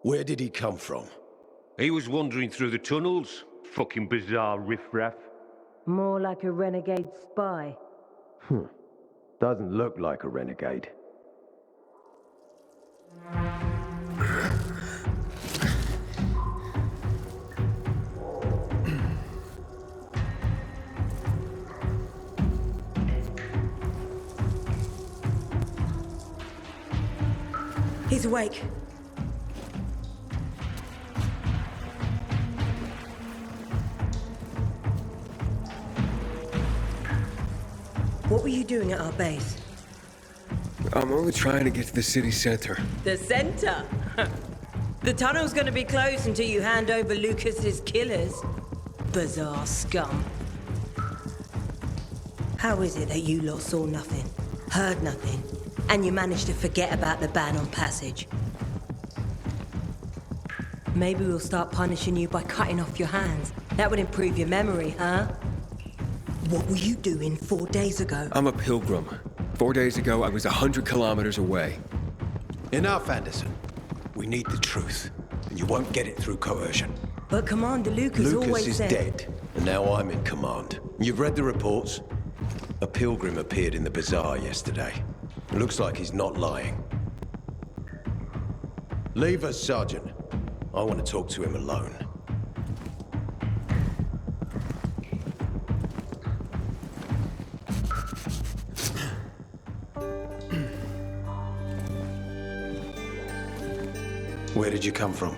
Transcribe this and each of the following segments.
Where did he come from? He was wandering through the tunnels. Fucking bizarre riffraff. More like a renegade spy. Doesn't look like a renegade. He's awake. What were you doing at our base? I'm only trying to get to the city center. The center? The tunnel's gonna be closed until you hand over Lucas's killers. Bizarre scum. How is it that you lot saw nothing, heard nothing, and you managed to forget about the ban on passage? Maybe we'll start punishing you by cutting off your hands. That would improve your memory, huh? What were you doing 4 days ago? I'm a pilgrim. 4 days ago, I was 100 kilometers away. Enough, Anderson. We need the truth, and you won't get it through coercion. But Commander Lucas always is said... dead, and now I'm in command. You've read the reports? A pilgrim appeared in the bazaar yesterday. Looks like he's not lying. Leave us, Sergeant. I want to talk to him alone. Where did you come from?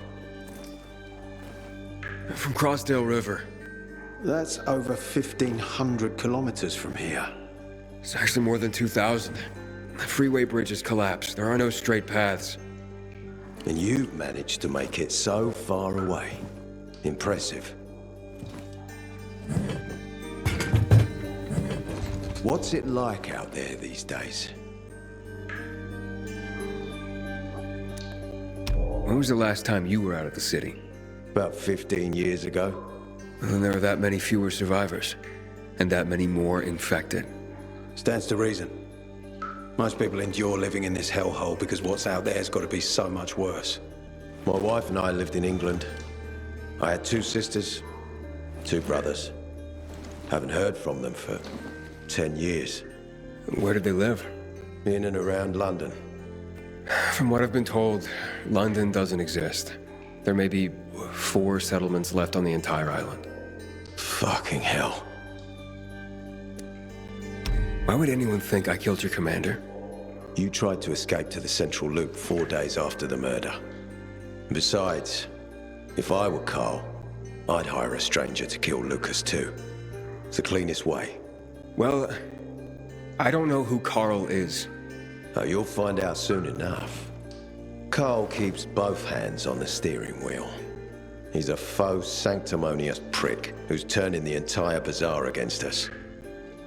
From Crossdale River. That's over 1,500 kilometers from here. It's actually more than 2,000. The freeway bridge has collapsed. There are no straight paths. And you've managed to make it so far away. Impressive. What's it like out there these days? When was the last time you were out of the city? About 15 years ago. Well, then there are that many fewer survivors, and that many more infected. Stands to reason. Most people endure living in this hellhole because what's out there's got to be so much worse. My wife and I lived in England. I had 2 sisters, 2 brothers. Haven't heard from them for 10 years. Where did they live? In and around London. From what I've been told, London doesn't exist. There may be 4 settlements left on the entire island. Fucking hell. Why would anyone think I killed your commander? You tried to escape to the Central Loop 4 days after the murder. Besides, if I were Carl, I'd hire a stranger to kill Lucas too. It's the cleanest way. Well, I don't know who Carl is. Oh, you'll find out soon enough. Carl keeps both hands on the steering wheel. He's a faux sanctimonious prick who's turning the entire bazaar against us,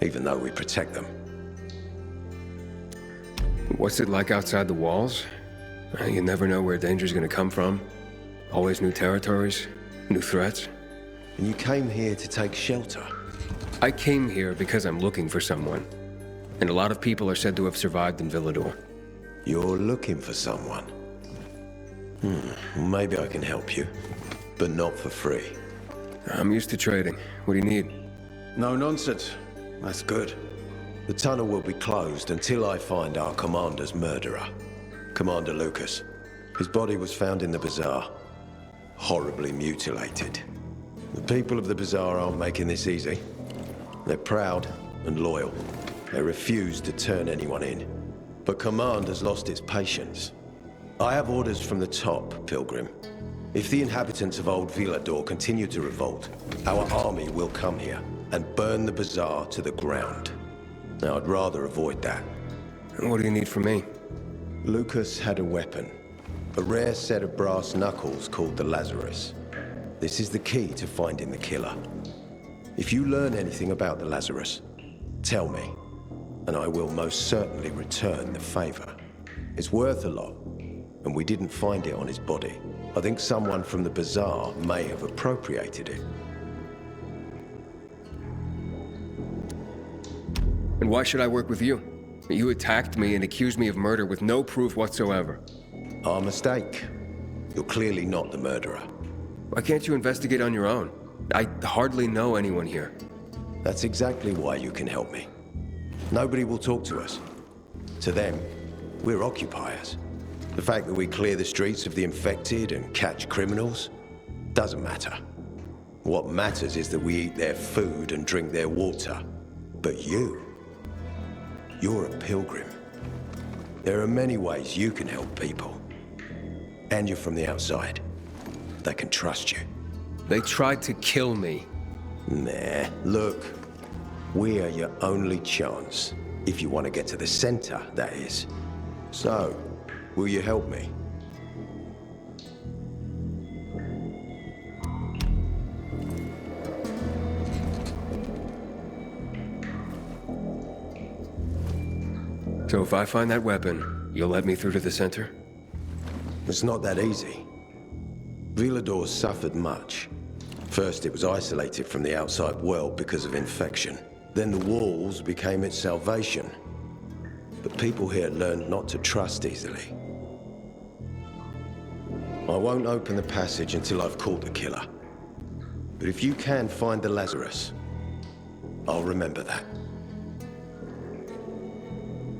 even though we protect them. What's it like outside the walls? You never know where danger's gonna come from. Always new territories, new threats. And you came here to take shelter? I came here because I'm looking for someone. And a lot of people are said to have survived in Villador. You're looking for someone? Maybe I can help you, but not for free. I'm used to trading. What do you need? No nonsense. That's good. The tunnel will be closed until I find our commander's murderer, Commander Lucas. His body was found in the bazaar, horribly mutilated. The people of the bazaar aren't making this easy. They're proud and loyal. They refuse to turn anyone in. But command has lost its patience. I have orders from the top, Pilgrim. If the inhabitants of Old Villador continue to revolt, our army will come here and burn the bazaar to the ground. Now, I'd rather avoid that. What do you need from me? Lucas had a weapon. A rare set of brass knuckles called the Lazarus. This is the key to finding the killer. If you learn anything about the Lazarus, tell me, and I will most certainly return the favor. It's worth a lot, and we didn't find it on his body. I think someone from the bazaar may have appropriated it. And why should I work with you? You attacked me and accused me of murder with no proof whatsoever. Our mistake. You're clearly not the murderer. Why can't you investigate on your own? I hardly know anyone here. That's exactly why you can help me. Nobody will talk to us. To them, we're occupiers. The fact that we clear the streets of the infected and catch criminals doesn't matter. What matters is that we eat their food and drink their water. But you're a pilgrim. There are many ways you can help people. And you're from the outside. They can trust you. They tried to kill me. Nah, look. We are your only chance. If you want to get to the center, that is. So, will you help me? So if I find that weapon, you'll let me through to the center? It's not that easy. Villador suffered much. First, it was isolated from the outside world because of infection. Then the walls became its salvation. But people here learned not to trust easily. I won't open the passage until I've caught the killer. But if you can find the Lazarus, I'll remember that.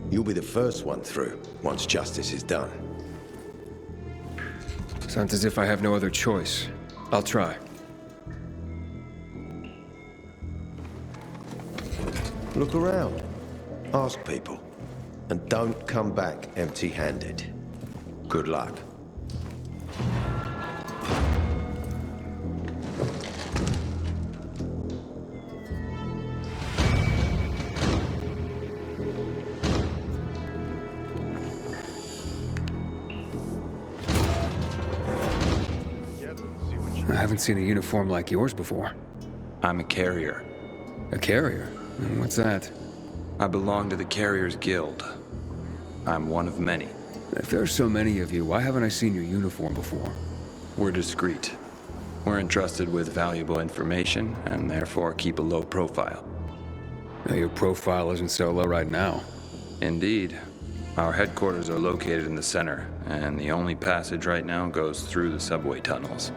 You'll be the first one through, once justice is done. Sounds as if I have no other choice. I'll try. Look around. Ask people. And don't come back empty-handed. Good luck. I haven't seen a uniform like yours before. I'm a carrier. A carrier? What's that? I belong to the Carriers Guild. I'm one of many. If there's so many of you, why haven't I seen your uniform before? We're discreet. We're entrusted with valuable information, and therefore keep a low profile. Now, your profile isn't so low right now. Indeed. Our headquarters are located in the center, and the only passage right now goes through the subway tunnels.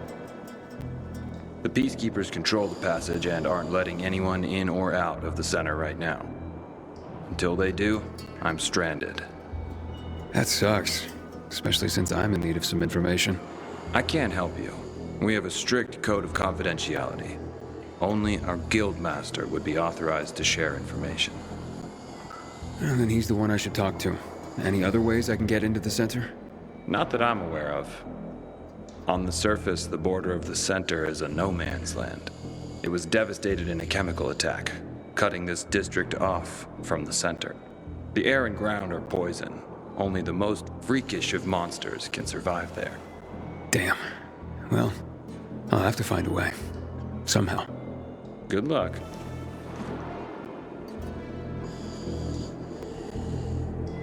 The Peacekeepers control the passage and aren't letting anyone in or out of the center right now. Until they do, I'm stranded. That sucks, especially since I'm in need of some information. I can't help you. We have a strict code of confidentiality. Only our guild master would be authorized to share information. Well, then he's the one I should talk to. Any other ways I can get into the center? Not that I'm aware of. On the surface, the border of the center is a no-man's land. It was devastated in a chemical attack, cutting this district off from the center. The air and ground are poison. Only the most freakish of monsters can survive there. Damn. Well, I'll have to find a way. Somehow. Good luck.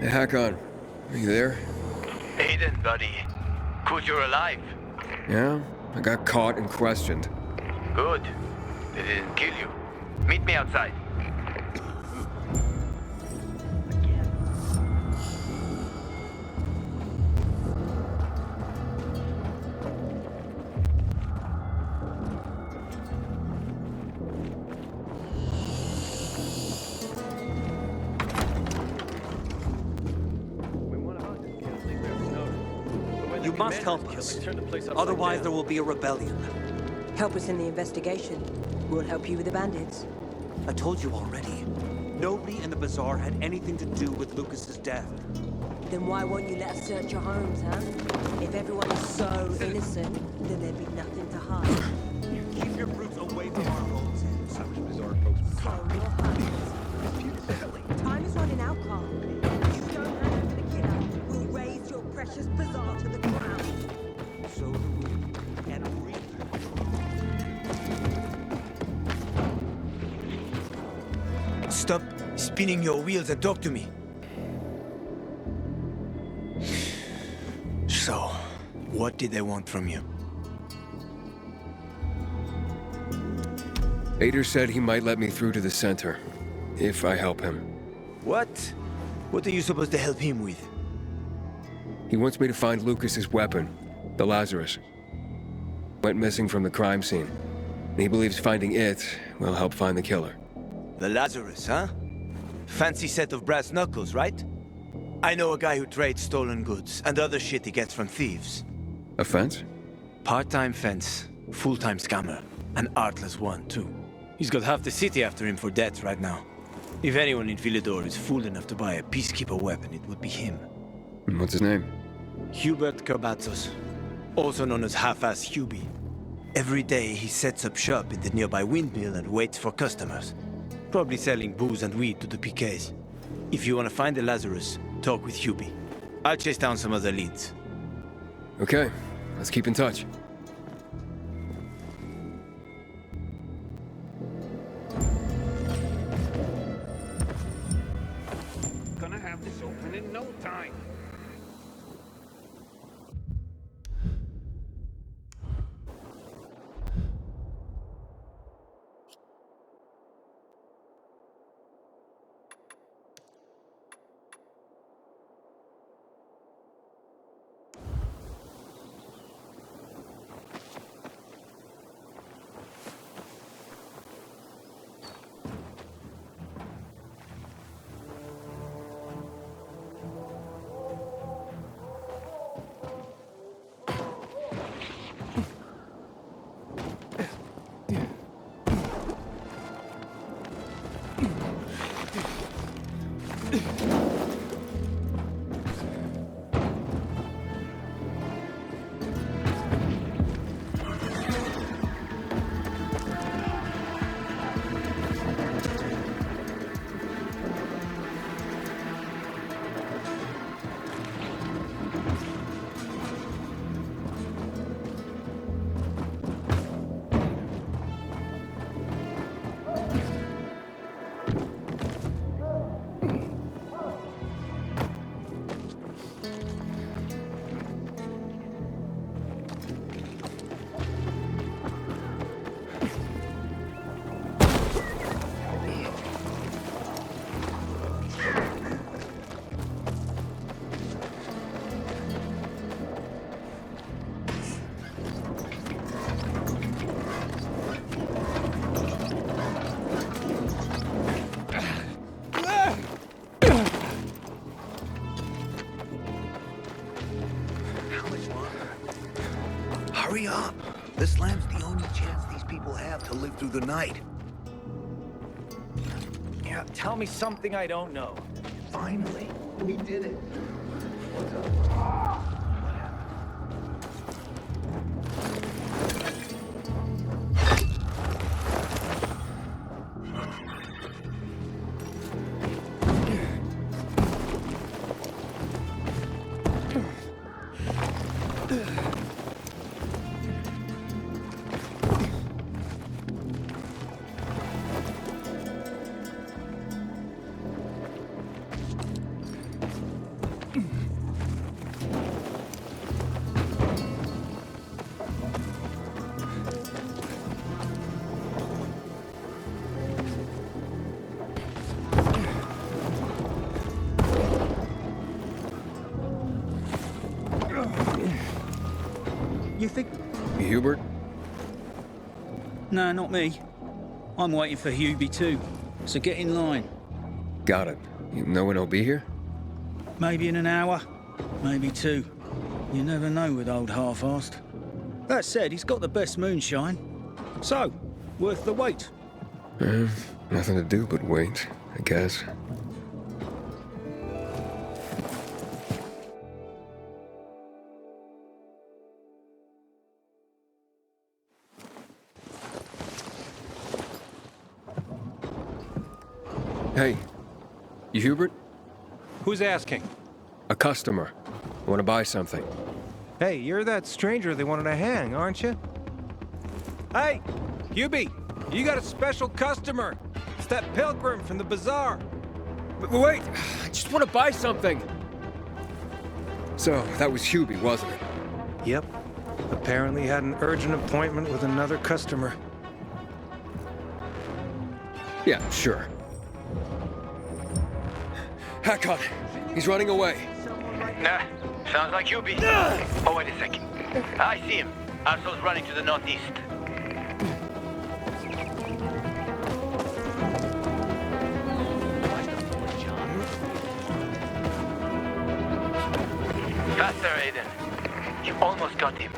Hey, Hakon. Are you there? Aiden, buddy. Good you're alive. Yeah? I got caught and questioned. Good. They didn't kill you. Meet me outside. You must help us. Otherwise, there will be a rebellion. Help us in the investigation. We'll help you with the bandits. I told you already. Nobody in the bazaar had anything to do with Lucas's death. Then why won't you let us search your homes, huh? If everyone is so innocent, then there'd be nothing to hide. Keep your brutes away from our homes. So your homes. Time is running out, Carl. If you don't hand over the killer, we'll raise your precious bazaar to the ground. So do we. And we. Stop spinning your wheels and talk to me. So, what did they want from you? Ader said he might let me through to the center, if I help him. What? What are you supposed to help him with? He wants me to find Lucas's weapon. The Lazarus. Went missing from the crime scene. And he believes finding it will help find the killer. The Lazarus, huh? Fancy set of brass knuckles, right? I know a guy who trades stolen goods and other shit he gets from thieves. A fence? Part-time fence, full-time scammer. An artless one, too. He's got half the city after him for debts right now. If anyone in Villador is fool enough to buy a peacekeeper weapon, it would be him. And what's his name? Hubert Kerbatzos, also known as Half-Ass Hubie. Every day he sets up shop in the nearby windmill and waits for customers. Probably selling booze and weed to the PKs. If you want to find the Lazarus, talk with Hubie. I'll chase down some other leads. Okay, let's keep in touch. Gonna have this open in no time. Hurry up! This lamp's the only chance these people have to live through the night. Yeah, tell me something I don't know. Finally, we did it. You think? Hubert? No, not me. I'm waiting for Hubie too, so get in line. Got it. You know when he'll be here? Maybe in an hour, maybe two. You never know with old half-assed. That said, he's got the best moonshine. So, worth the wait. Nothing to do but wait, I guess. Hey, you Hubert? Who's asking? A customer. I want to buy something. Hey, you're that stranger they wanted to hang, aren't you? Hey, Hubie, you got a special customer. It's that pilgrim from the bazaar. Wait, I just want to buy something. So, that was Hubie, wasn't it? Yep. Apparently had an urgent appointment with another customer. Yeah, sure. Hack on. He's running away. Nah, sounds like Hubie. Oh, wait a second. I see him. Arso's running to the northeast. Faster, Aiden. You almost got him.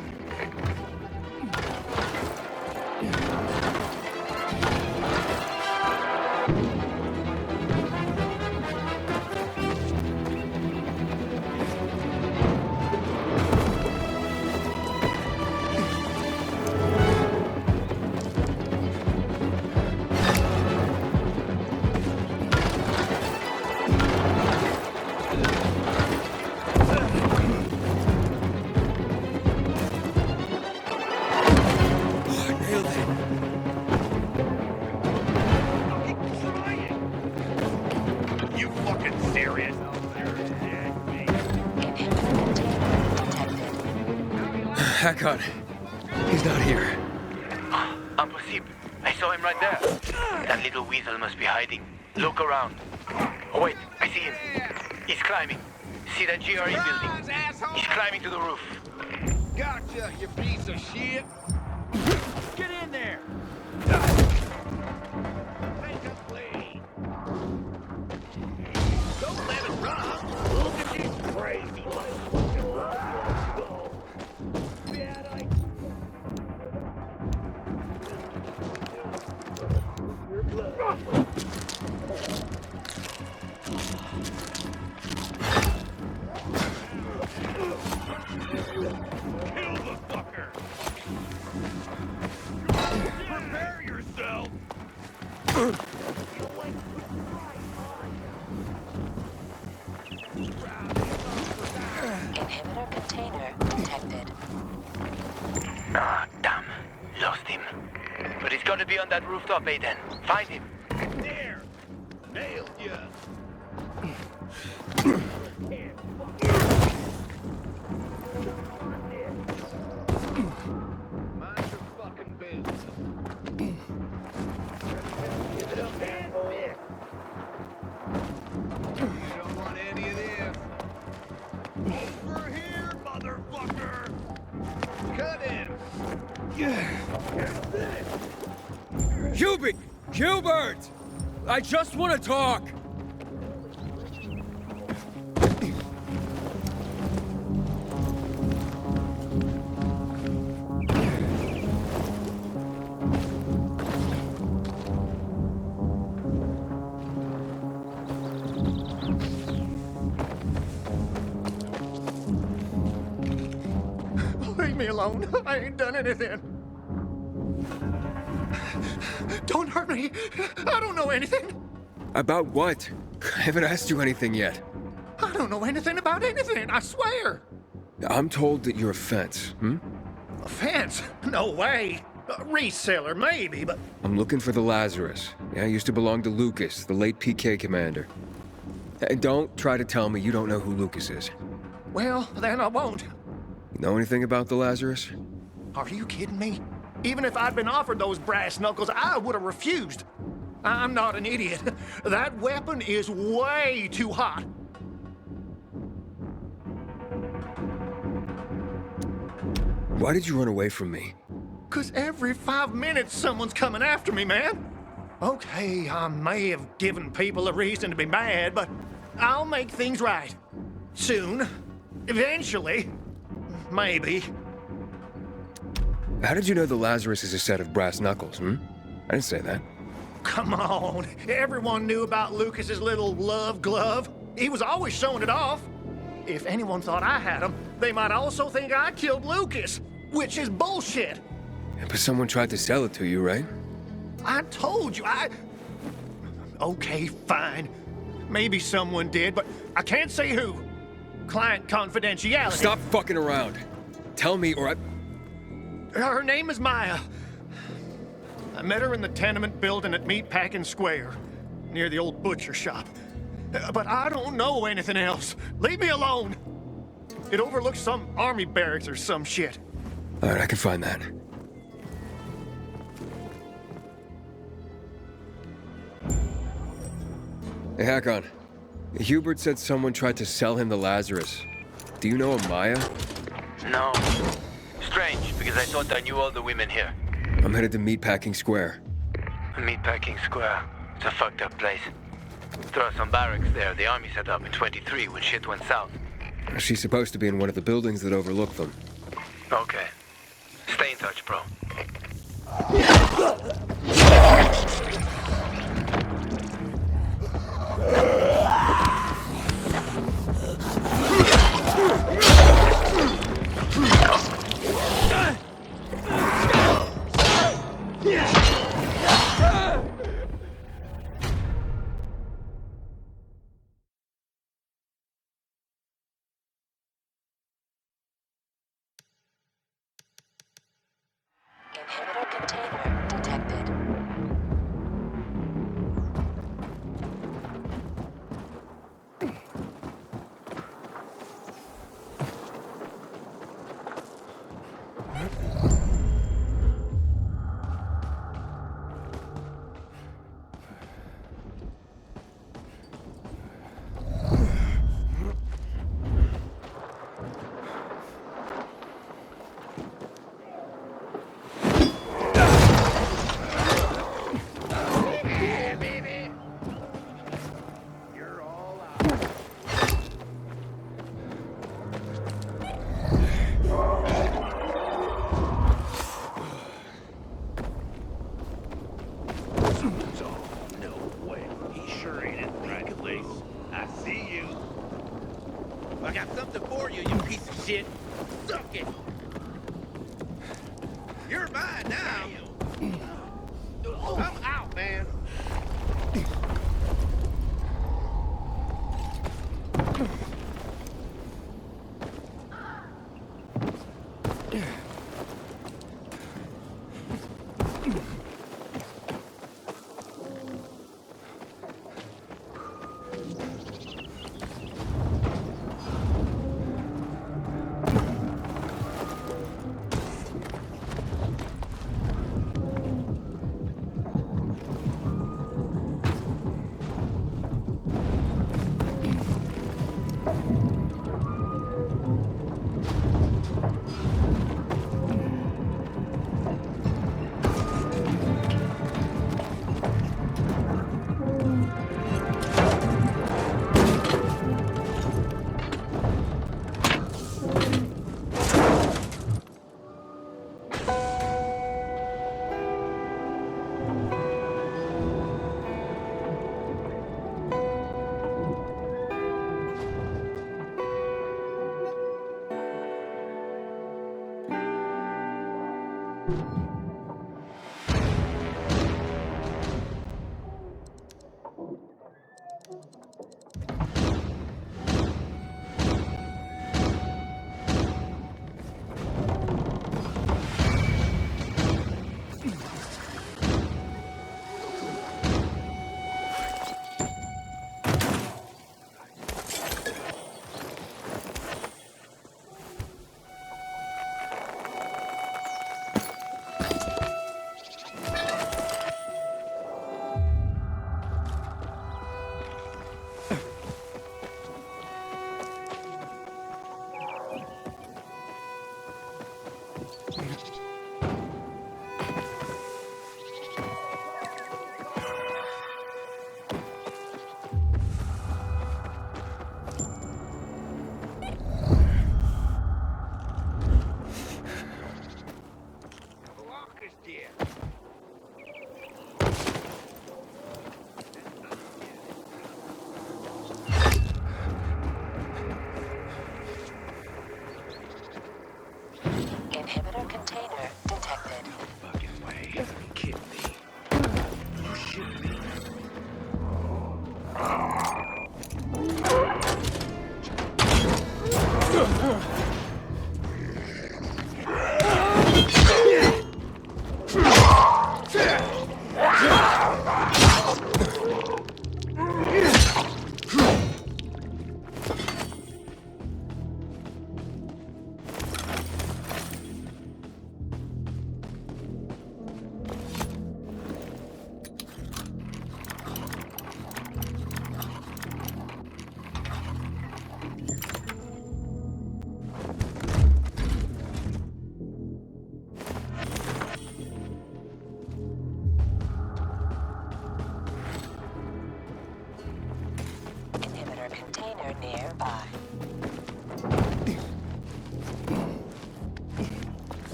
Hakon. He's not here. Impossible. I saw him right there. That little weasel must be hiding. Look around. Oh, wait. I see him. He's climbing. See that GRE building? He's climbing to the roof. Gotcha, you piece of shit! Get in there! Take a plea! Don't let him run! Look at this crazy Inhibitor container detected. Ah, damn. Lost him. But he's gotta be on that rooftop, Aiden. Find him. There! Nailed ya! Mind your fucking business. Don't want any of this. Over here, motherfucker! Cut him! Hubert! I just want to talk! Leave me alone. I ain't done anything. Don't hurt me. I don't know anything. About what? I haven't asked you anything yet. I don't know anything about anything, I swear. I'm told that you're a fence, A fence? No way. A reseller, maybe, but... I'm looking for the Lazarus. Yeah, used to belong to Lucas, the late PK commander. And don't try to tell me you don't know who Lucas is. Well, then I won't. You know anything about the Lazarus? Are you kidding me? Even if I'd been offered those brass knuckles, I would have refused. I'm not an idiot. That weapon is way too hot. Why did you run away from me? 'Cause every 5 minutes someone's coming after me, man. Okay, I may have given people a reason to be mad, but I'll make things right. Soon. Eventually. Maybe. How did you know the Lazarus is a set of brass knuckles, I didn't say that. Come on. Everyone knew about Lucas's little love glove. He was always showing it off. If anyone thought I had him, they might also think I killed Lucas, which is bullshit. Yeah, but someone tried to sell it to you, right? I told you, Okay, fine. Maybe someone did, but I can't say who. Client confidentiality. Stop fucking around. Tell me or I... Her name is Maya. I met her in the tenement building at Meatpacking Square, near the old butcher shop. But I don't know anything else. Leave me alone. It overlooks some army barracks or some shit. All right, I can find that. Hey, Hakon. Hubert said someone tried to sell him the Lazarus. Do you know a Maya? No. strange, because I thought I knew all the women here. I'm headed to Meatpacking Square. Meatpacking Square. It's a fucked up place. There are some barracks there the army set up in 23 when shit went south. She's supposed to be in one of the buildings that overlook them. Okay. Stay in touch, bro. Inhibitor container detected. I got something for you, you piece of shit. Suck it. You're mine now. Come out, man.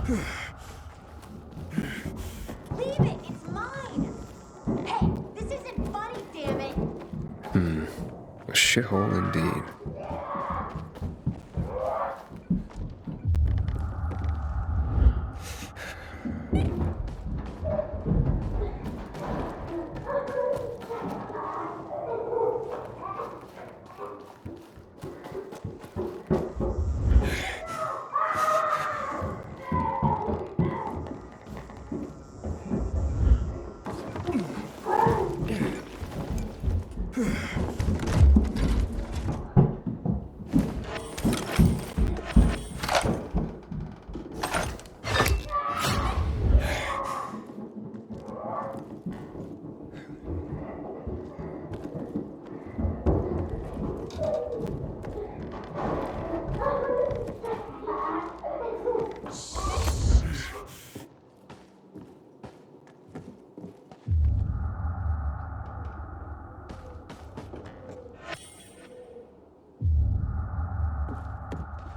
Leave it! It's mine! Hey, this isn't funny, damn it! A shithole indeed.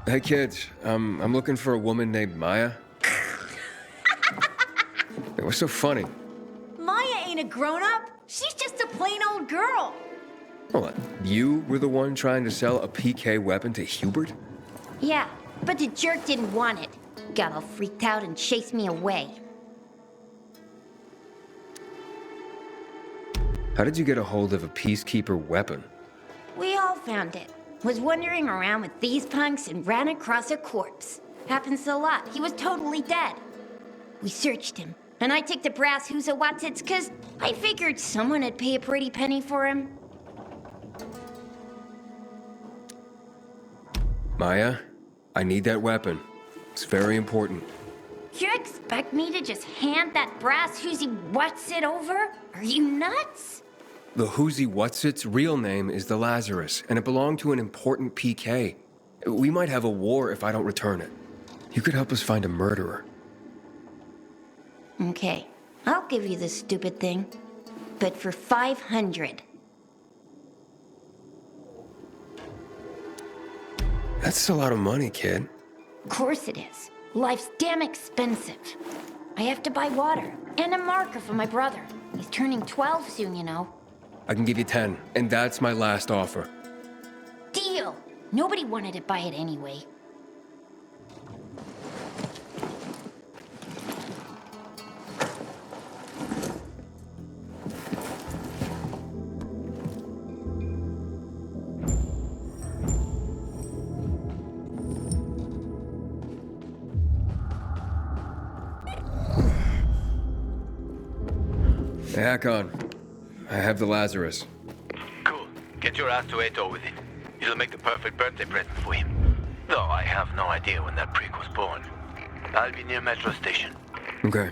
Hey kids, I'm looking for a woman named Maya. It was so funny. Maya ain't a grown-up. She's just a plain old girl. Hold on, you were the one trying to sell a PK weapon to Hubert? Yeah, but the jerk didn't want it. Got all freaked out and chased me away. How did you get a hold of a Peacekeeper weapon? We all found it. Was wandering around with these punks and ran across a corpse. Happens a lot. He was totally dead. We searched him, and I took the brass Huzawatsits cause I figured someone would pay a pretty penny for him. Maya, I need that weapon. It's very important. You expect me to just hand that brass Huzawatsits over? Are you nuts? The Huzawatsits' real name is the Lazarus, and it belonged to an important PK. We might have a war if I don't return it. You could help us find a murderer. Okay, I'll give you this stupid thing, but for 500. That's a lot of money, kid. Of course it is. Life's damn expensive. I have to buy water and a marker for my brother. He's turning 12 soon, you know. I can give you 10, and that's my last offer. Deal! Nobody wanted to buy it anyway. Hey, Hakon. I have the Lazarus. Cool. Get your ass to Eto with it. It'll make the perfect birthday present for him. Though I have no idea when that prick was born. I'll be near Metro Station. Okay.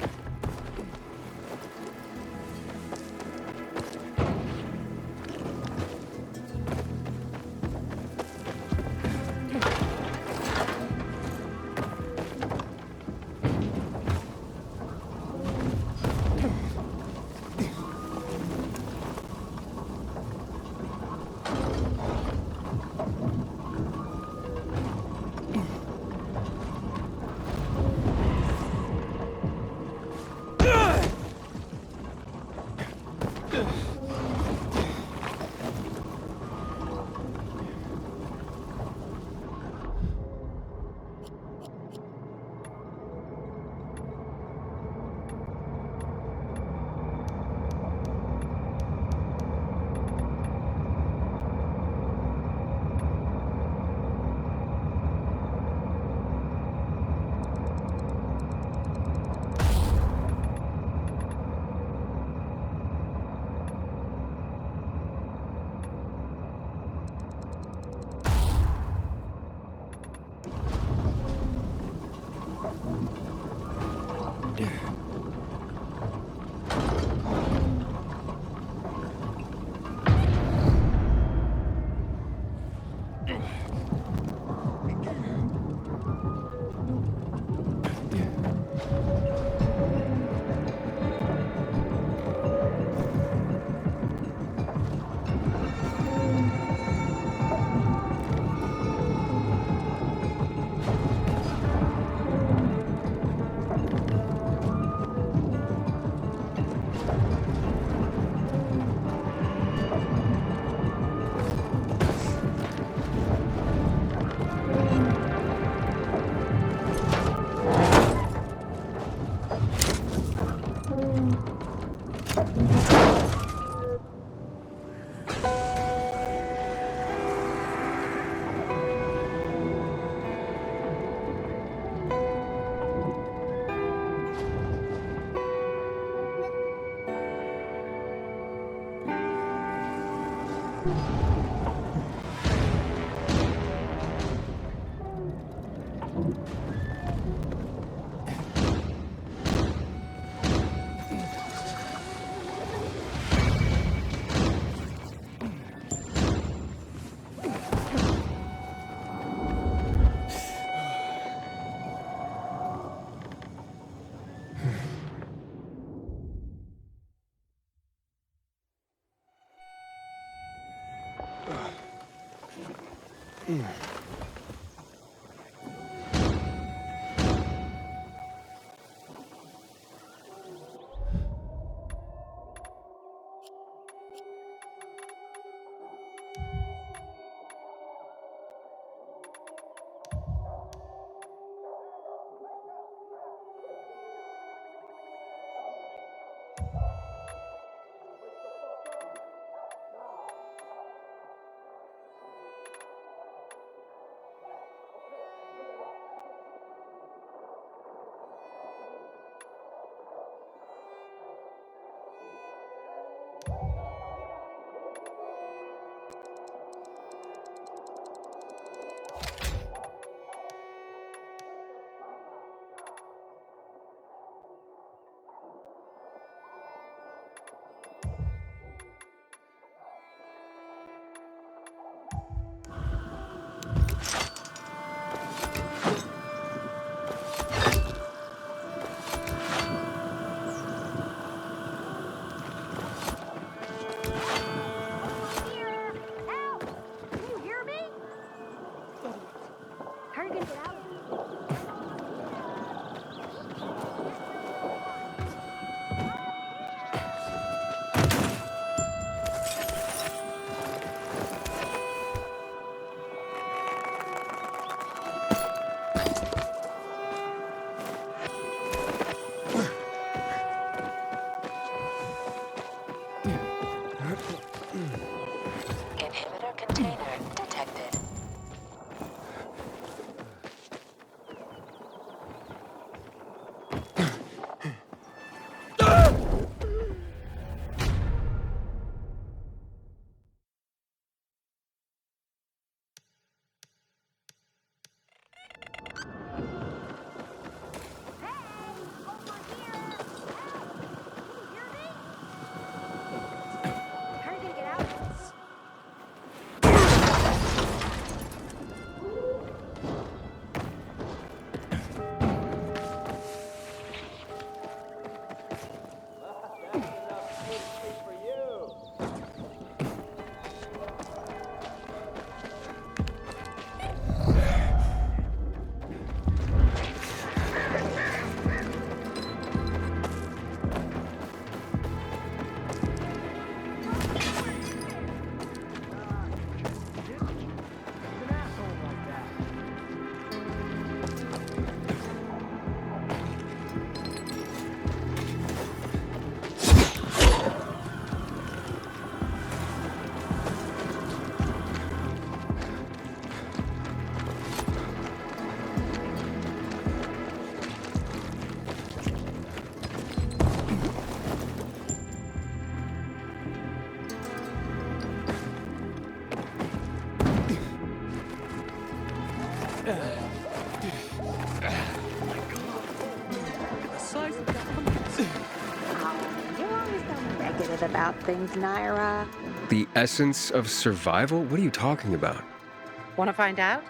About things, Naira. The essence of survival? What are you talking about? Want to find out?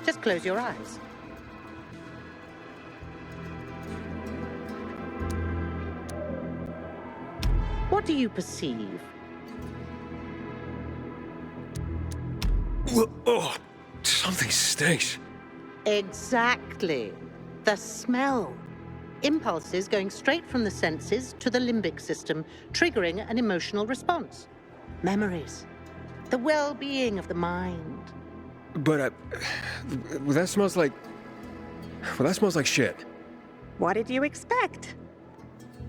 Just close your eyes. What do you perceive? Oh, something stinks. Exactly. The smell. Impulses going straight from the senses to the limbic system, triggering an emotional response. Memories. The well-being of the mind. But, well, that smells like... Well, that smells like shit. What did you expect?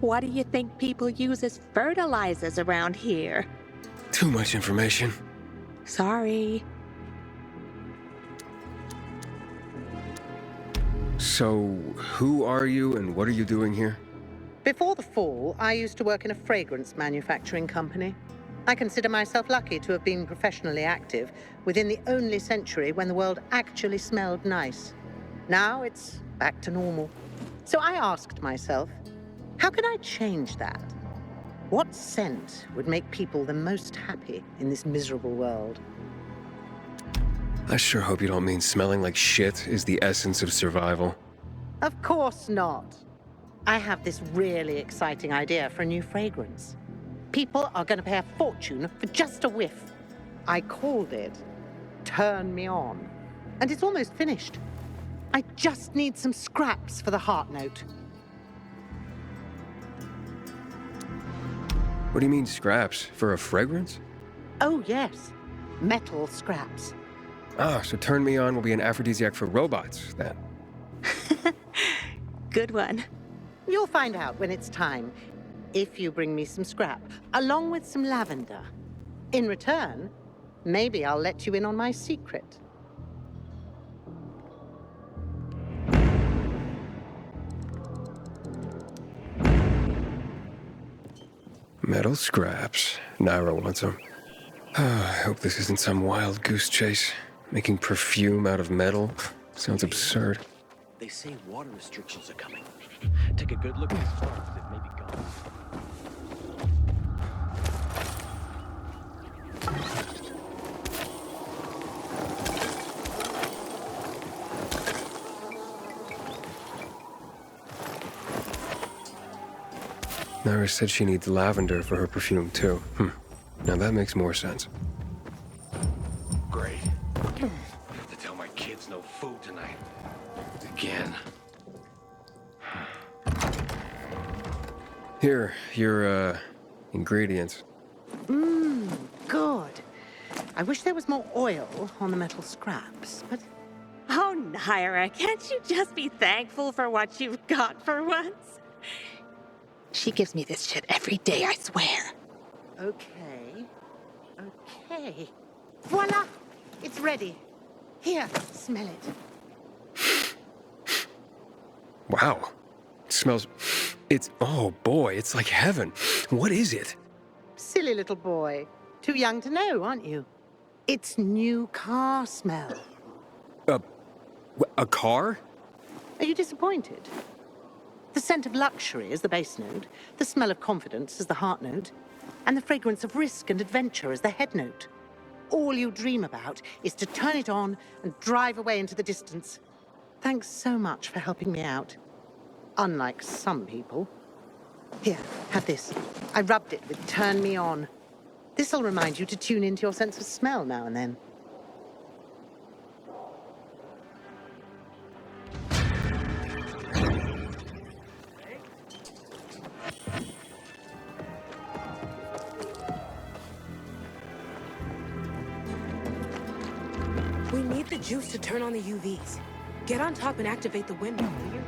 What do you think people use as fertilizers around here? Too much information. Sorry. So, who are you and what are you doing here? Before the fall, I used to work in a fragrance manufacturing company. I consider myself lucky to have been professionally active within the only century when the world actually smelled nice. Now it's back to normal. So I asked myself, how can I change that? What scent would make people the most happy in this miserable world? I sure hope you don't mean smelling like shit is the essence of survival. Of course not. I have this really exciting idea for a new fragrance. People are going to pay a fortune for just a whiff. I called it Turn Me On. And it's almost finished. I just need some scraps for the heart note. What do you mean scraps? For a fragrance? Oh, yes. Metal scraps. Ah, so Turn Me On will be an aphrodisiac for robots, then. Good one. You'll find out when it's time. If you bring me some scrap, along with some lavender. In return, maybe I'll let you in on my secret. Metal scraps. Naira wants them. I hope this isn't some wild goose chase. Making perfume out of metal sounds absurd. They say water restrictions are coming. Take a good look at the stars that may be gone. Naira said she needs lavender for her perfume, too. Now that makes more sense. Great. I have to tell my kids no food tonight. Again. Here, your, ingredients. Good. I wish there was more oil on the metal scraps, but... Oh, Naira, can't you just be thankful for what you've got for once? She gives me this shit every day, I swear. Okay. Voila! It's ready. Here, smell it. Wow. It smells... oh boy, it's like heaven. What is it? Silly little boy. Too young to know, aren't you? It's new car smell. A car? Are you disappointed? The scent of luxury is the base note, the smell of confidence is the heart note, and the fragrance of risk and adventure is the head note. All you dream about is to turn it on and drive away into the distance. Thanks so much for helping me out. Unlike some people. Here, have this. I rubbed it with Turn Me On. This'll remind you to tune into your sense of smell now and then. We need the juice to turn on the UVs. Get on top and activate the window, will you?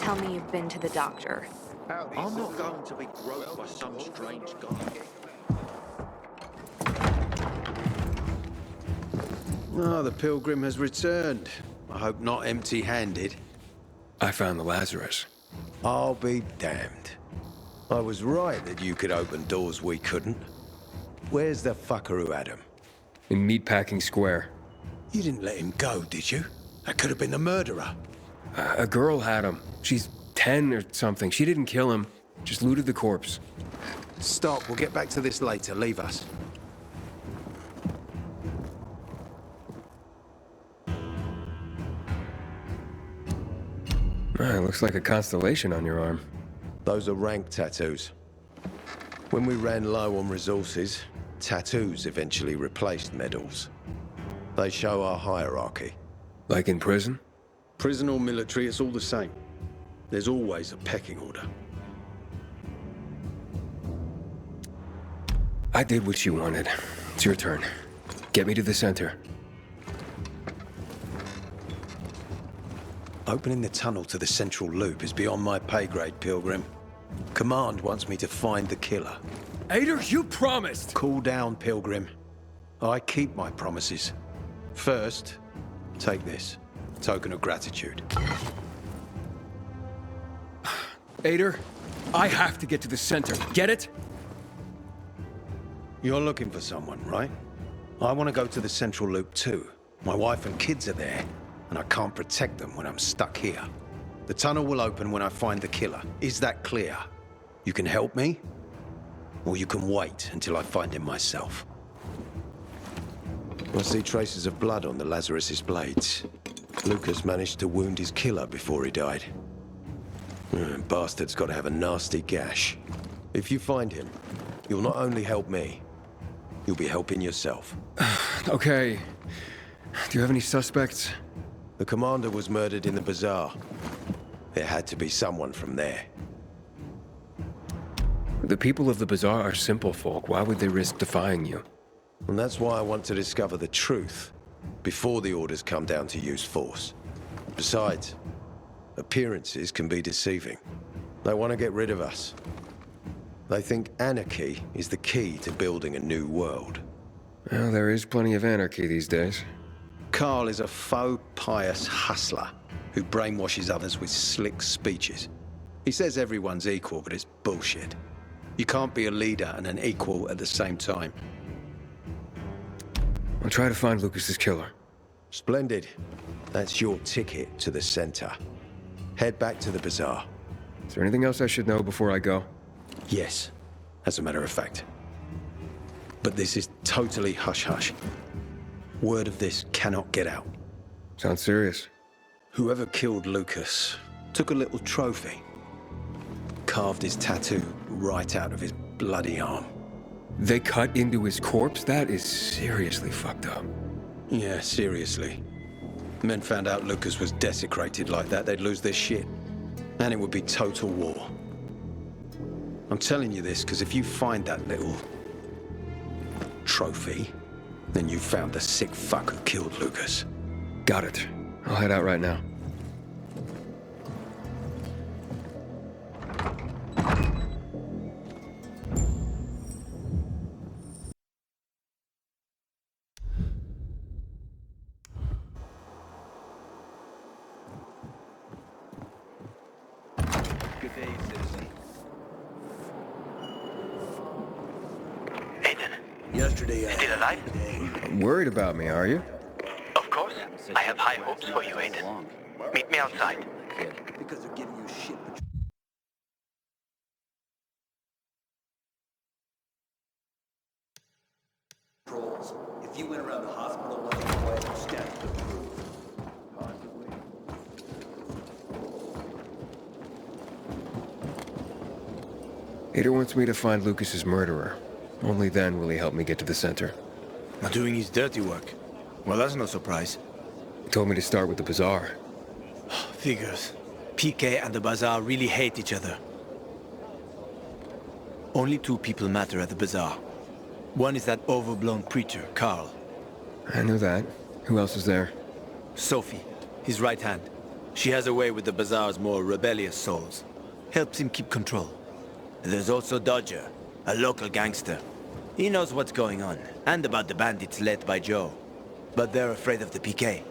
tell me you've been to the doctor. I'm not going to be groped by some strange guy. Oh, the pilgrim has returned. I hope not empty-handed. I found the Lazarus. I'll be damned. I was right that you could open doors we couldn't. Where's the fucker who had him? In Meatpacking Square. You didn't let him go, did you? That could have been the murderer. A girl had him. She's 10 or something. She didn't kill him, just looted the corpse. Stop, we'll get back to this later. Leave us. Looks like a constellation on your arm. Those are rank tattoos. When we ran low on resources, tattoos eventually replaced medals. They show our hierarchy. Like in prison? Prison or military, it's all the same. There's always a pecking order. I did what you wanted. It's your turn. Get me to the center. Opening the tunnel to the central loop is beyond my pay grade, Pilgrim. Command wants me to find the killer. Ader, you promised! Cool down, Pilgrim. I keep my promises. First, take this. Token of gratitude. Ader, I have to get to the center. Get it? You're looking for someone, right? I want to go to the central loop too. My wife and kids are there, and I can't protect them when I'm stuck here. The tunnel will open when I find the killer. Is that clear? You can help me, or you can wait until I find him myself. I see traces of blood on the Lazarus's blades. Lucas managed to wound his killer before he died. Bastard's got to have a nasty gash. If you find him, you'll not only help me, you'll be helping yourself. Okay. Do you have any suspects? The commander was murdered in the bazaar. There had to be someone from there. The people of the bazaar are simple folk. Why would they risk defying you? And that's why I want to discover the truth before the orders come down to use force. Besides, appearances can be deceiving. They want to get rid of us. They think anarchy is the key to building a new world. Well, there is plenty of anarchy these days. Carl is a faux pious hustler who brainwashes others with slick speeches. He says everyone's equal, but it's bullshit. You can't be a leader and an equal at the same time. I'll try to find Lucas's killer. Splendid. That's your ticket to the center. Head back to the bazaar. Is there anything else I should know before I go? Yes, as a matter of fact. But this is totally hush-hush. Word of this cannot get out. Sounds serious. Whoever killed Lucas took a little trophy. Carved his tattoo right out of his bloody arm. They cut into his corpse? That is seriously fucked up. Yeah, seriously. Men found out Lucas was desecrated like that, they'd lose their shit. And it would be total war. I'm telling you this because if you find that little trophy, then you found the sick fuck who killed Lucas. Got it. I'll head out right now. Good day, citizen. Aiden. Yesterday, Still alive? Worried about me, are you? Of course. I have high hopes for you, Aiden. Meet me outside. Because they're giving you shit. Patrols. If you went around the hospital once or twice, you stacked the proof. Possibly. Ader wants me to find Lucas's murderer. Only then will he help me get to the center. Not doing his dirty work. Well, that's no surprise. He told me to start with the bazaar. Figures. PK and the bazaar really hate each other. Only two people matter at the bazaar. One is that overblown preacher, Carl. I knew that. Who else is there? Sophie, his right hand. She has a way with the Bazaar's more rebellious souls. Helps him keep control. There's also Dodger, a local gangster. He knows what's going on, and about the bandits led by Joe. But they're afraid of the PK.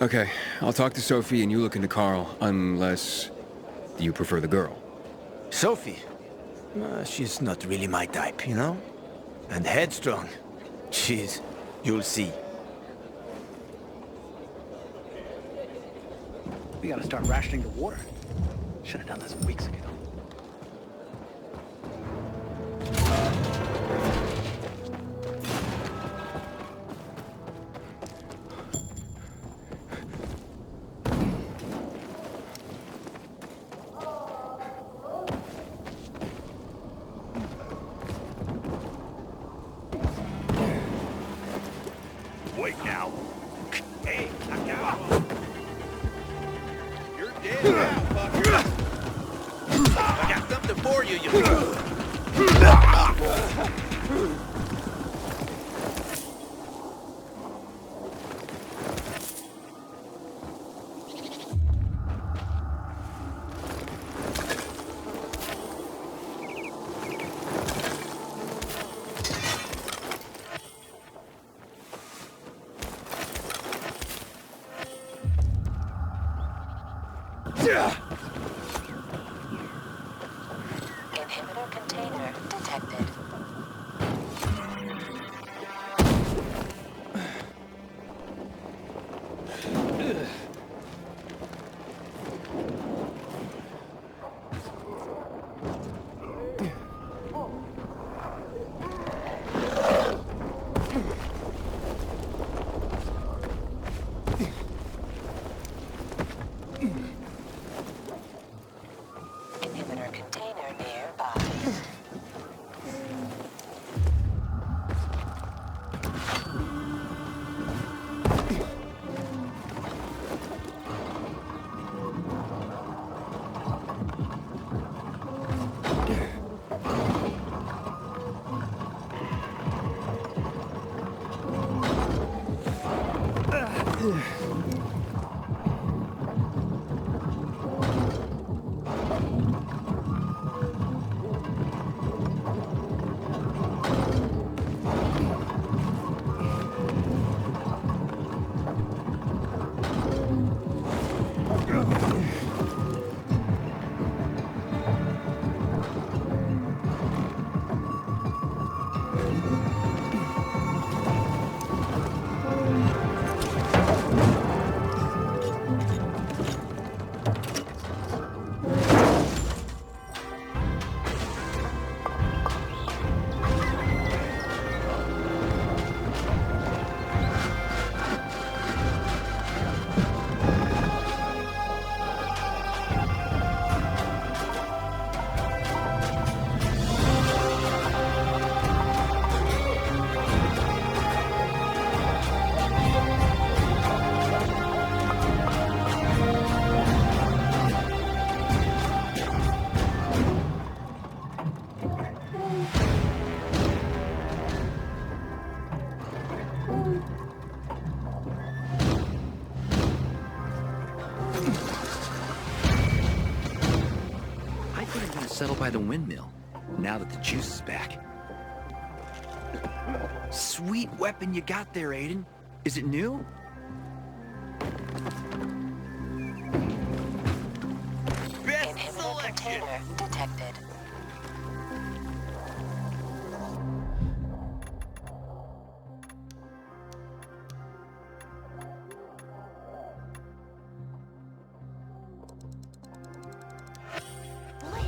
Okay, I'll talk to Sophie and you look into Carl, unless you prefer the girl. Sophie? She's not really my type, you know? And headstrong. Jeez, you'll see. We gotta start rationing the water. Should have done this weeks ago. Wait now. Hey, knock out. You're dead now, fucker. I got something for you, you. Inhibitor container detected. Inhibitor container nearby. Settle by the windmill, now that the juice is back. Sweet weapon you got there, Aiden. Is it new? Inhibitor container detected.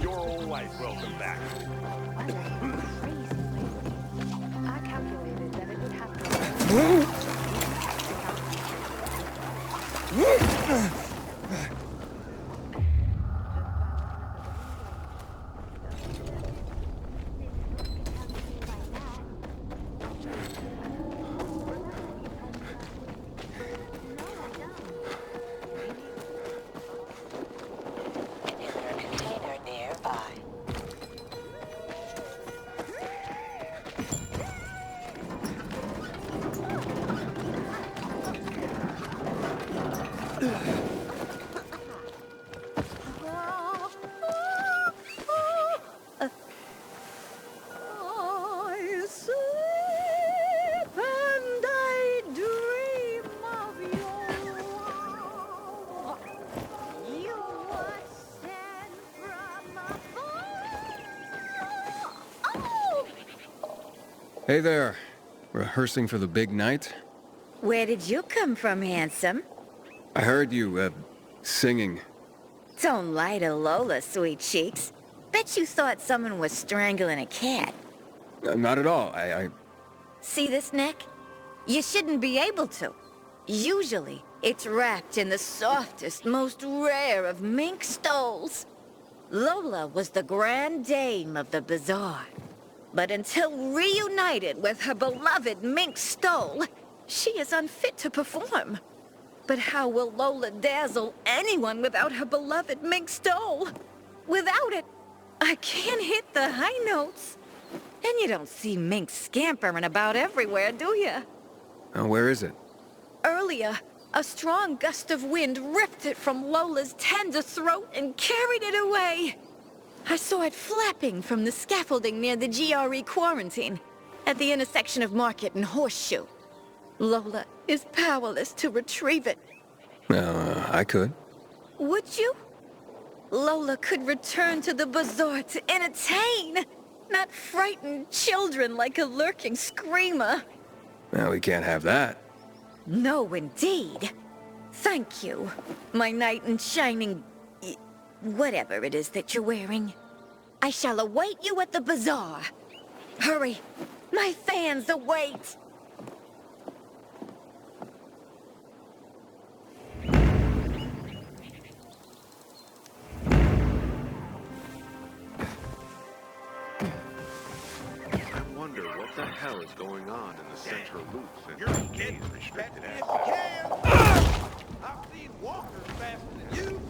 You're all right. Welcome back. I calculated that it would have to. Hey there. Rehearsing for the big night? Where did you come from, handsome? I heard you, singing. Don't lie to Lola, sweet cheeks. Bet you thought someone was strangling a cat. Not at all. I... See this neck? You shouldn't be able to. Usually, it's wrapped in the softest, most rare of mink stoles. Lola was the grand dame of the bazaar. But until reunited with her beloved mink stole, she is unfit to perform. But how will Lola dazzle anyone without her beloved mink stole? Without it, I can't hit the high notes. And you don't see mink scampering about everywhere, do you? Where is it? Earlier, a strong gust of wind ripped it from Lola's tender throat and carried it away. I saw it flapping from the scaffolding near the GRE quarantine, at the intersection of Market and Horseshoe. Lola is powerless to retrieve it. I could. Would you? Lola could return to the bazaar to entertain, not frighten children like a lurking screamer. Well, we can't have that. No, indeed. Thank you, my knight in shining... whatever it is that you're wearing. I shall await you at the bazaar. Hurry, my fans await. I wonder what the hell is going on in the central loop since the game is restricted access. I've seen walkers faster than you.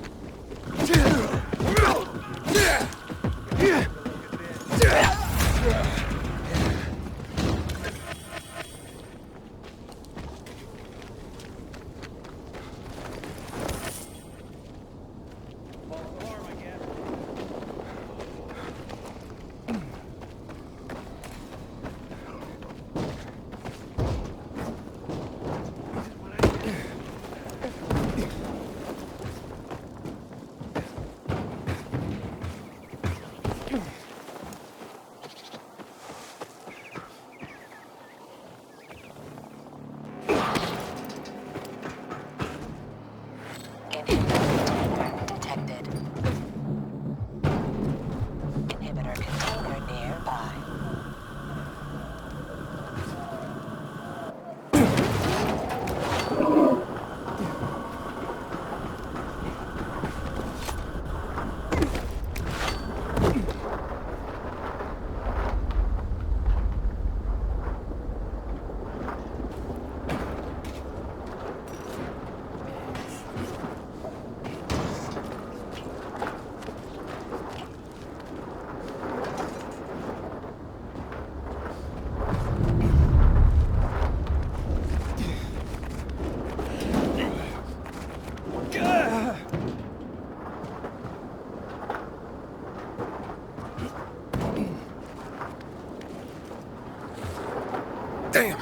Damn!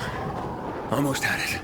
Almost had it.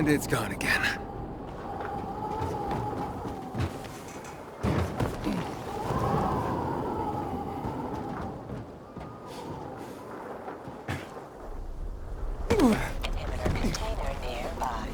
And it's gone again. Inhibitor container nearby.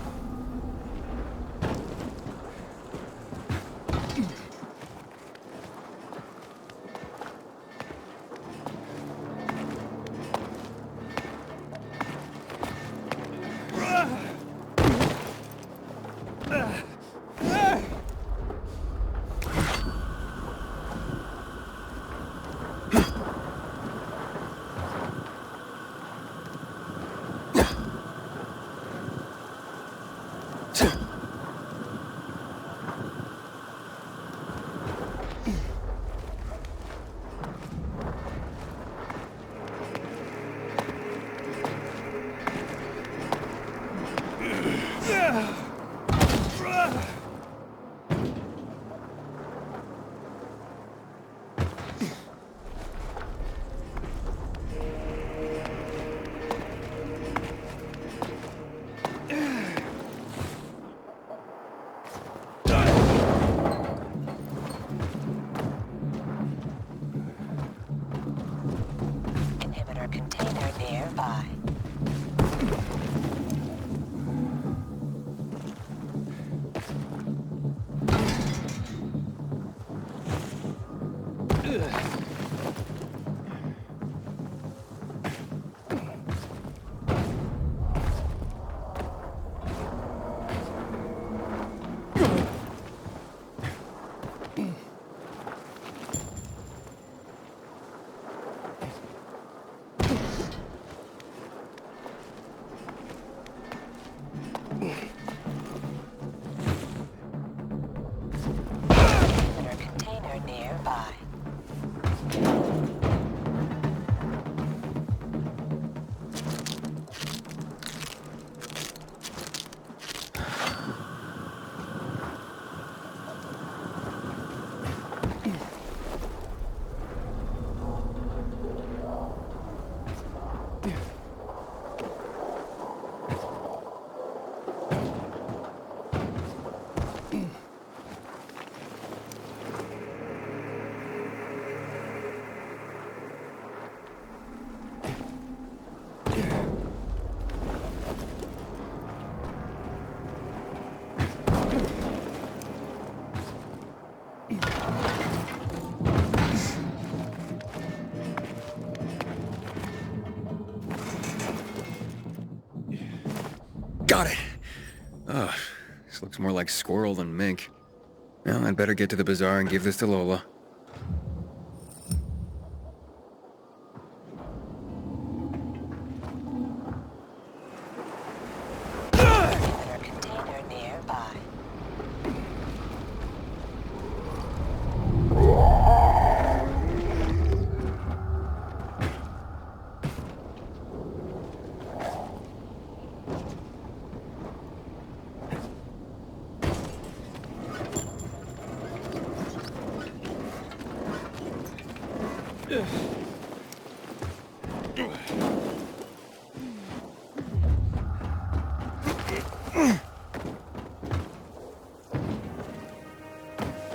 Inhibitor container nearby. Got it! Ugh, this looks more like squirrel than mink. Well, I'd better get to the bazaar and give this to Lola. Container nearby.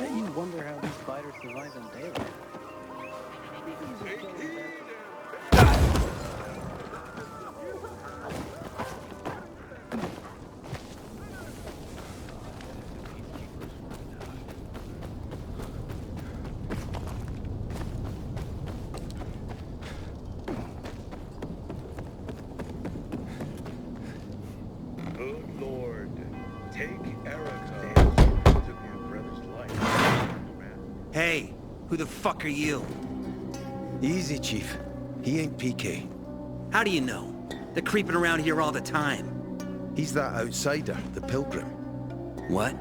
You wonder how these fighters survive in daylight. Good Lord, take Erica. Took your brother's life. Hey, who the fuck are you? Easy, Chief. He ain't PK. How do you know? They're creeping around here all the time. He's that outsider, the pilgrim. What?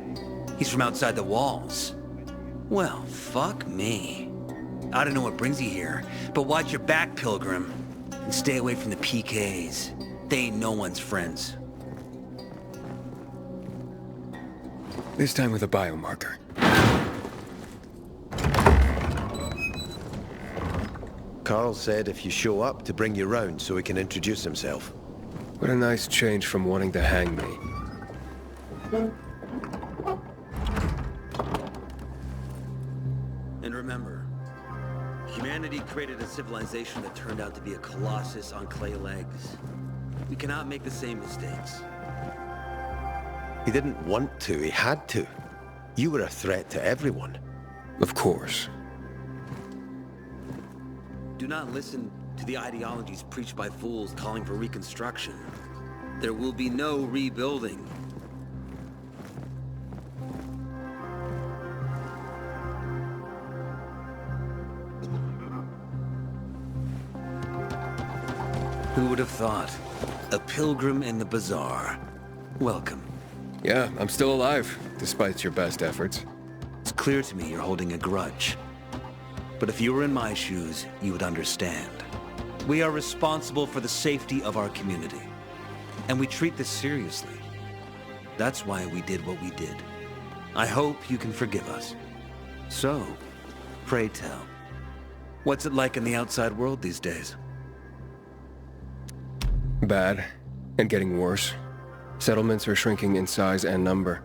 He's from outside the walls. Well, fuck me. I don't know what brings you here, but watch your back, Pilgrim. And stay away from the PKs. They ain't no one's friends. This time with a biomarker. Carl said if you show up to bring you round so he can introduce himself. What a nice change from wanting to hang me. And remember, humanity created a civilization that turned out to be a colossus on clay legs. We cannot make the same mistakes. He didn't want to, he had to. You were a threat to everyone. Of course. Do not listen to the ideologies preached by fools calling for reconstruction. There will be no rebuilding. Who would have thought? A pilgrim in the bazaar. Welcome. Yeah, I'm still alive, despite your best efforts. It's clear to me you're holding a grudge. But if you were in my shoes, you would understand. We are responsible for the safety of our community. And we treat this seriously. That's why we did what we did. I hope you can forgive us. So, pray tell, what's it like in the outside world these days? Bad, and getting worse. Settlements are shrinking in size and number.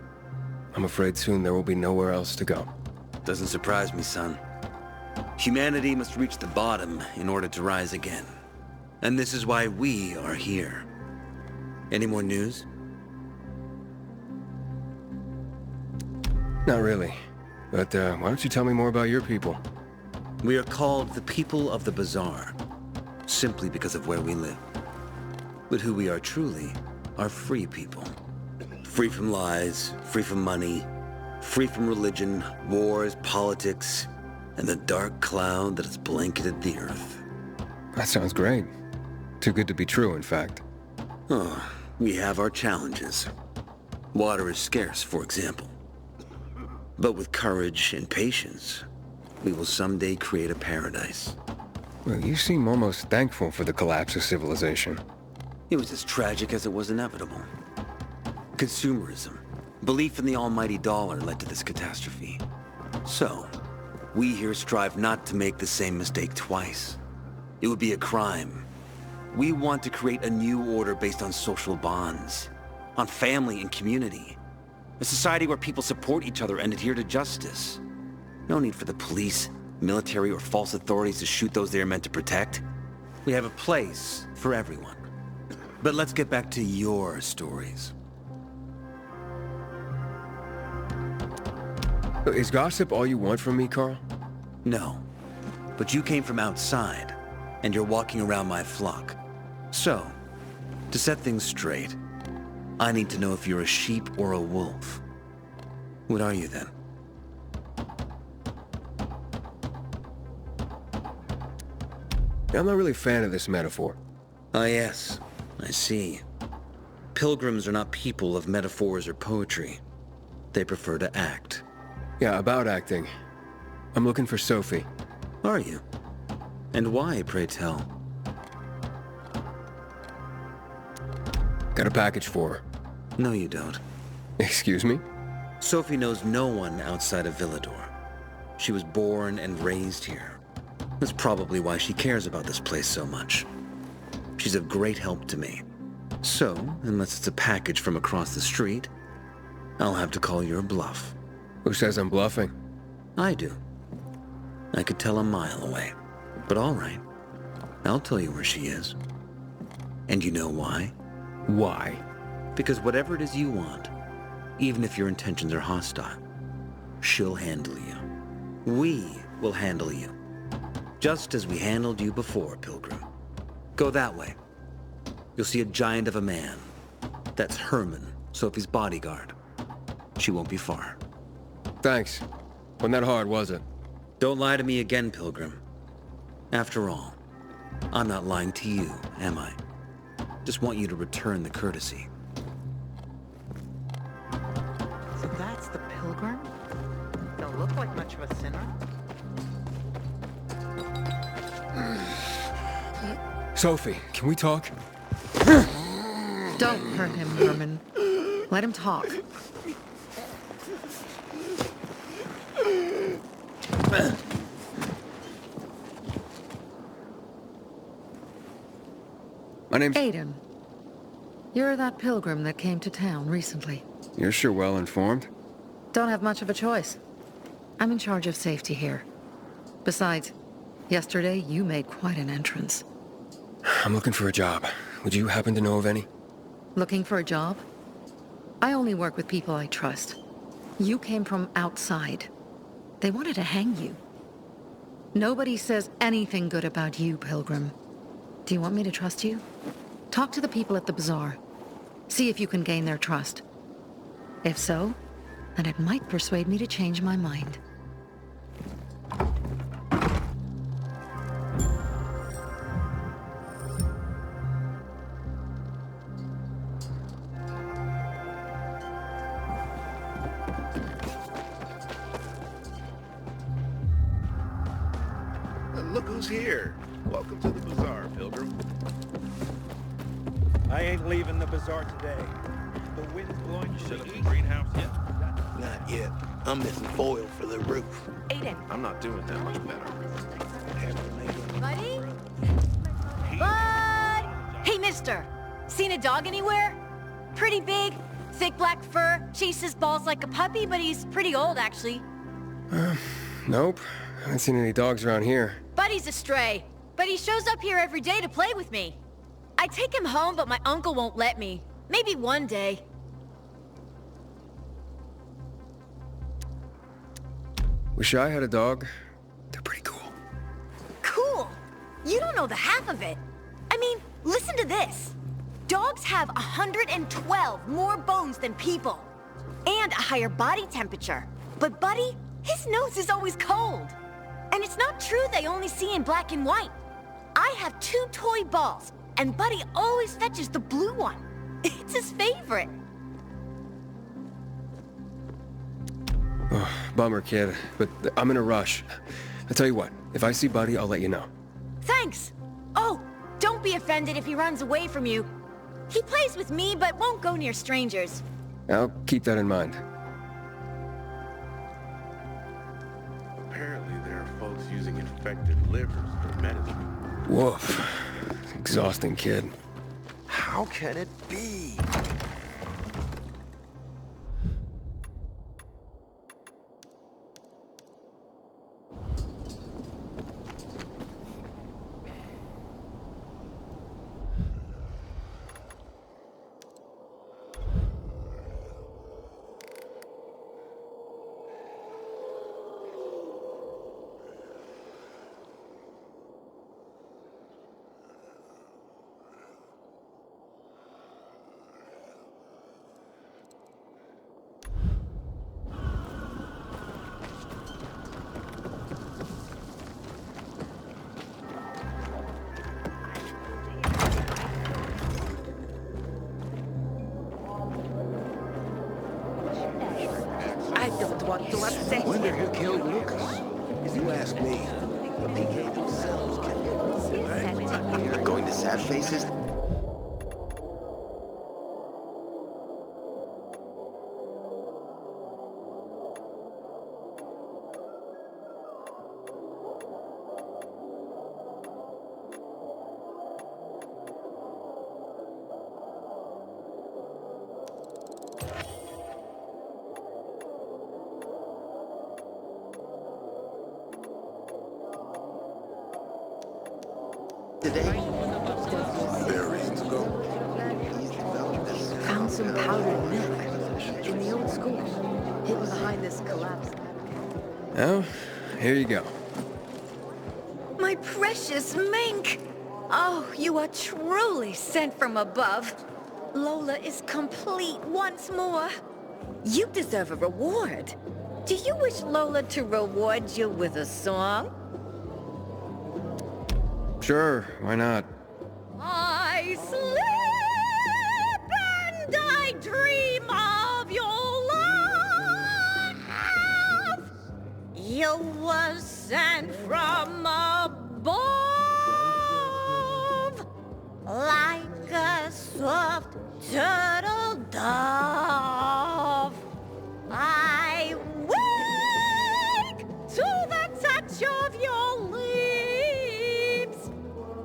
I'm afraid soon there will be nowhere else to go. Doesn't surprise me, son. Humanity must reach the bottom in order to rise again. And this is why we are here. Any more news? Not really. But why don't you tell me more about your people? We are called the people of the bazaar, simply because of where we live. But who we are truly are free people. Free from lies, free from money, free from religion, wars, politics, and the dark cloud that has blanketed the earth. That sounds great. Too good to be true, in fact. Oh, we have our challenges. Water is scarce, for example. But with courage and patience, we will someday create a paradise. Well, you seem almost thankful for the collapse of civilization. It was as tragic as it was inevitable. Consumerism, belief in the almighty dollar led to this catastrophe. So, we here strive not to make the same mistake twice. It would be a crime. We want to create a new order based on social bonds, on family and community. A society where people support each other and adhere to justice. No need for the police, military, or false authorities to shoot those they are meant to protect. We have a place for everyone. But let's get back to your stories. Is gossip all you want from me, Carl? No. But you came from outside, and you're walking around my flock. So, to set things straight, I need to know if you're a sheep or a wolf. What are you then? I'm not really a fan of this metaphor. Ah, yes. I see. Pilgrims are not people of metaphors or poetry. They prefer to act. Yeah, about acting. I'm looking for Sophie. Are you? And why, pray tell? Got a package for her. No, you don't. Excuse me? Sophie knows no one outside of Villador. She was born and raised here. That's probably why she cares about this place so much. She's of great help to me. So, unless it's a package from across the street, I'll have to call your bluff. Who says I'm bluffing? I do. I could tell a mile away. But all right. I'll tell you where she is. And you know why? Why? Because whatever it is you want, even if your intentions are hostile, she'll handle you. We will handle you. Just as we handled you before, Pilgrim. Go that way. You'll see a giant of a man. That's Herman, Sophie's bodyguard. She won't be far. Thanks. Wasn't that hard, was it? Don't lie to me again, Pilgrim. After all, I'm not lying to you, am I? Just want you to return the courtesy. So that's the Pilgrim? Don't look like much of a sinner. Sophie, can we talk? Don't hurt him, Herman. Let him talk. My name's... Aiden. You're that pilgrim that came to town recently. You're sure well informed. Don't have much of a choice. I'm in charge of safety here. Besides, yesterday you made quite an entrance. I'm looking for a job. Would you happen to know of any? Looking for a job? I only work with people I trust. You came from outside. They wanted to hang you. Nobody says anything good about you, Pilgrim. Do you want me to trust you? Talk to the people at the bazaar. See if you can gain their trust. If so, then it might persuade me to change my mind. Look who's here. Welcome to the bazaar, Pilgrim. I ain't leaving the bazaar today. The wind's blowing. You set up the greenhouse yet? Not yet. I'm missing foil for the roof. Aiden. I'm not doing that much better. Buddy? Bud! Hey, mister. Seen a dog anywhere? Pretty big, thick black fur, chases balls like a puppy, but he's pretty old, actually. Nope. I haven't seen any dogs around here. Buddy's a stray, but he shows up here every day to play with me. I take him home, but my uncle won't let me. Maybe one day. Wish I had a dog. They're pretty cool. Cool? You don't know the half of it. I mean, listen to this. Dogs have 112 more bones than people. And a higher body temperature. But Buddy, his nose is always cold. And it's not true they only see in black and white. I have 2 toy balls, and Buddy always fetches the blue one. It's his favorite. Oh, bummer, kid, but I'm in a rush. I'll tell you what, if I see Buddy, I'll let you know. Thanks. Oh, don't be offended if he runs away from you. He plays with me, but won't go near strangers. I'll keep that in mind. Apparently there are folks using infected livers for medicine. Woof. Exhausting, kid. How can it be? I don't want to upset Wonder you. who killed Lucas. If you ask me, the PK themselves can. Going to sad faces? Found some powdered milk in the old school, hidden behind this collapsed. Well, here you go. My precious mink! Oh, you are truly sent from above. Lola is complete once more. You deserve a reward. Do you wish Lola to reward you with a song? Sure, why not? I sleep and I dream of your love. You were sent from above, like a soft turtle dove. I wake to the touch of your lips.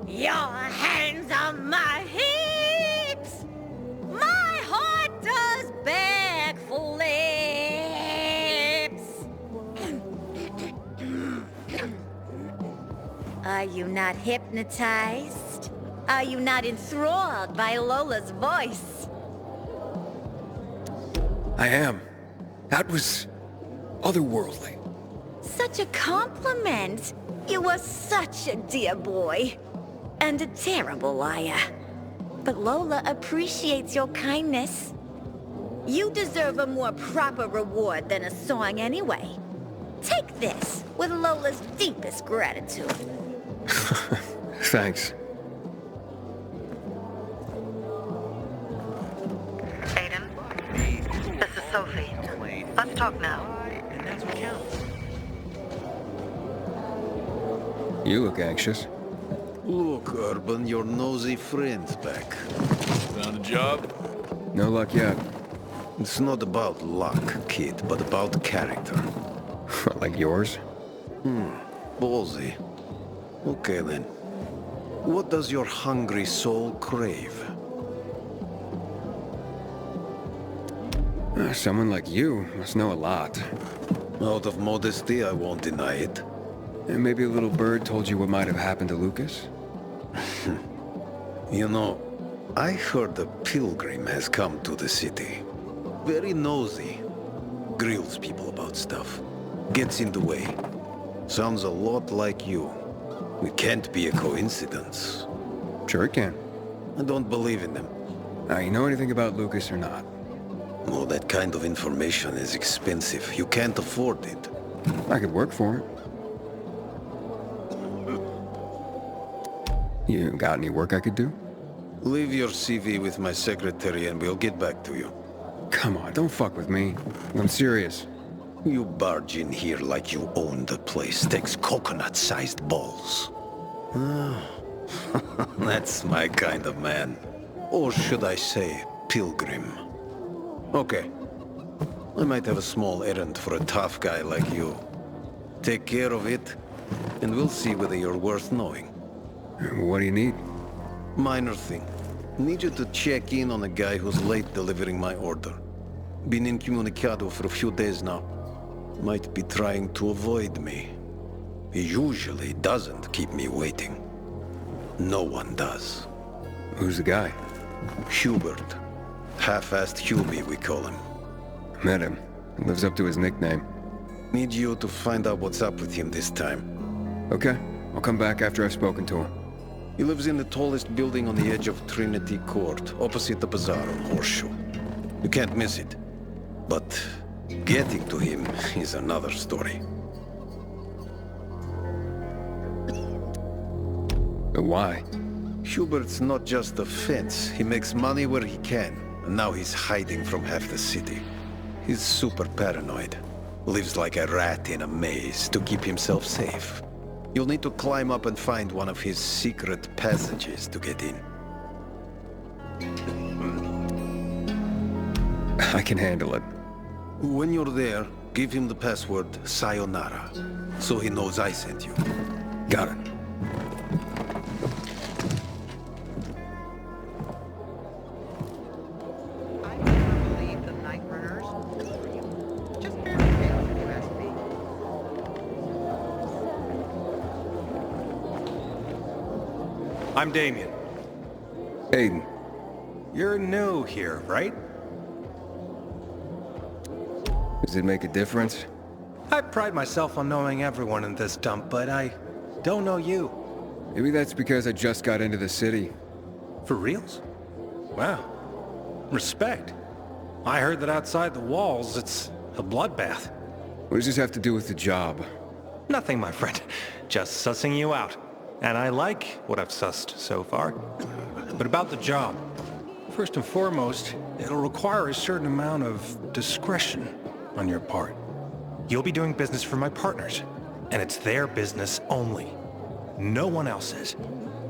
Your hands on my hips. My heart does beg Are you not hypnotized? Are you not enthralled by Lola's voice? I am. That was otherworldly. Such a compliment. You were such a dear boy. And a terrible liar. But Lola appreciates your kindness. You deserve a more proper reward than a song anyway. Take this with Lola's deepest gratitude. Thanks. Aiden, this is Sophie. Let's talk now. And that's what counts. You look anxious. Look, Urban, your nosy friend's back. Found a job? No luck yet. It's not about luck, kid, but about character. Like yours? Ballsy. Okay, then. What does your hungry soul crave? Someone like you must know a lot. Out of modesty, I won't deny it. And maybe a little bird told you what might have happened to Lucas? You know, I heard a pilgrim has come to the city. Very nosy. Grills people about stuff. Gets in the way. Sounds a lot like you. It can't be a coincidence. Sure it can. I don't believe in them. Now, you know anything about Lucas or not? Well, that kind of information is expensive. You can't afford it. I could work for it. You got any work I could do? Leave your CV with my secretary and we'll get back to you. Come on, don't fuck with me. I'm serious. You barge in here like you own the place. Takes coconut-sized balls. That's my kind of man. Or should I say, pilgrim. Okay. I might have a small errand for a tough guy like you. Take care of it, and we'll see whether you're worth knowing. What do you need? Minor thing. Need you to check in on a guy who's late delivering my order. Been incommunicado for a few days now. Might be trying to avoid me. He usually doesn't keep me waiting. No one does. Who's the guy? Hubert. Half-assed Hubie, we call him. Met him. Lives up to his nickname. Need you to find out what's up with him this time. Okay. I'll come back after I've spoken to him. He lives in the tallest building on the edge of Trinity Court, opposite the bazaar on Horseshoe. You can't miss it. But getting to him is another story. Why? Hubert's not just a fence. He makes money where he can. And now he's hiding from half the city. He's super paranoid. Lives like a rat in a maze to keep himself safe. You'll need to climb up and find one of his secret passages to get in. I can handle it. When you're there, give him the password Sayonara, so he knows I sent you. Got it. I'm Damien. Aiden. You're new here, right? Does it make a difference? I pride myself on knowing everyone in this dump, but I don't know you. Maybe that's because I just got into the city. For reals? Wow. Respect. I heard that outside the walls, it's a bloodbath. What does this have to do with the job? Nothing, my friend. Just sussing you out. And I like what I've sussed so far. But about the job. First and foremost, it'll require a certain amount of discretion on your part. You'll be doing business for my partners, and it's their business only. No one else's.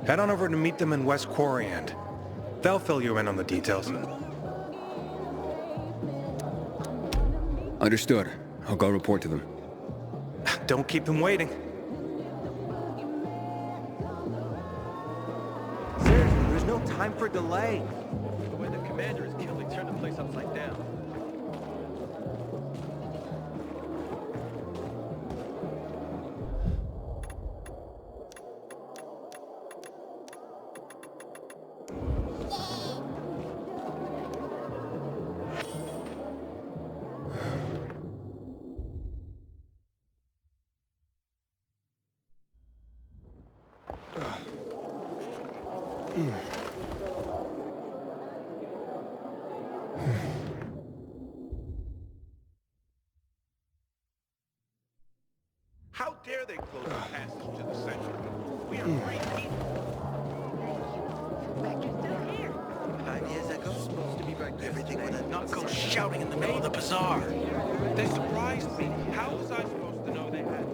Head on over to meet them in West Quarry and they'll fill you in on the details. Understood. I'll go report to them. Don't keep them waiting. Seriously, there's no time for delay. The way the commander is killed, he turned the place upside down. How dare they close the passage to the central? We are free people. You're still here. 5 years ago, supposed to be back there. Everything would not go shouting in the middle of the bazaar. They surprised me. How was I supposed to know they had?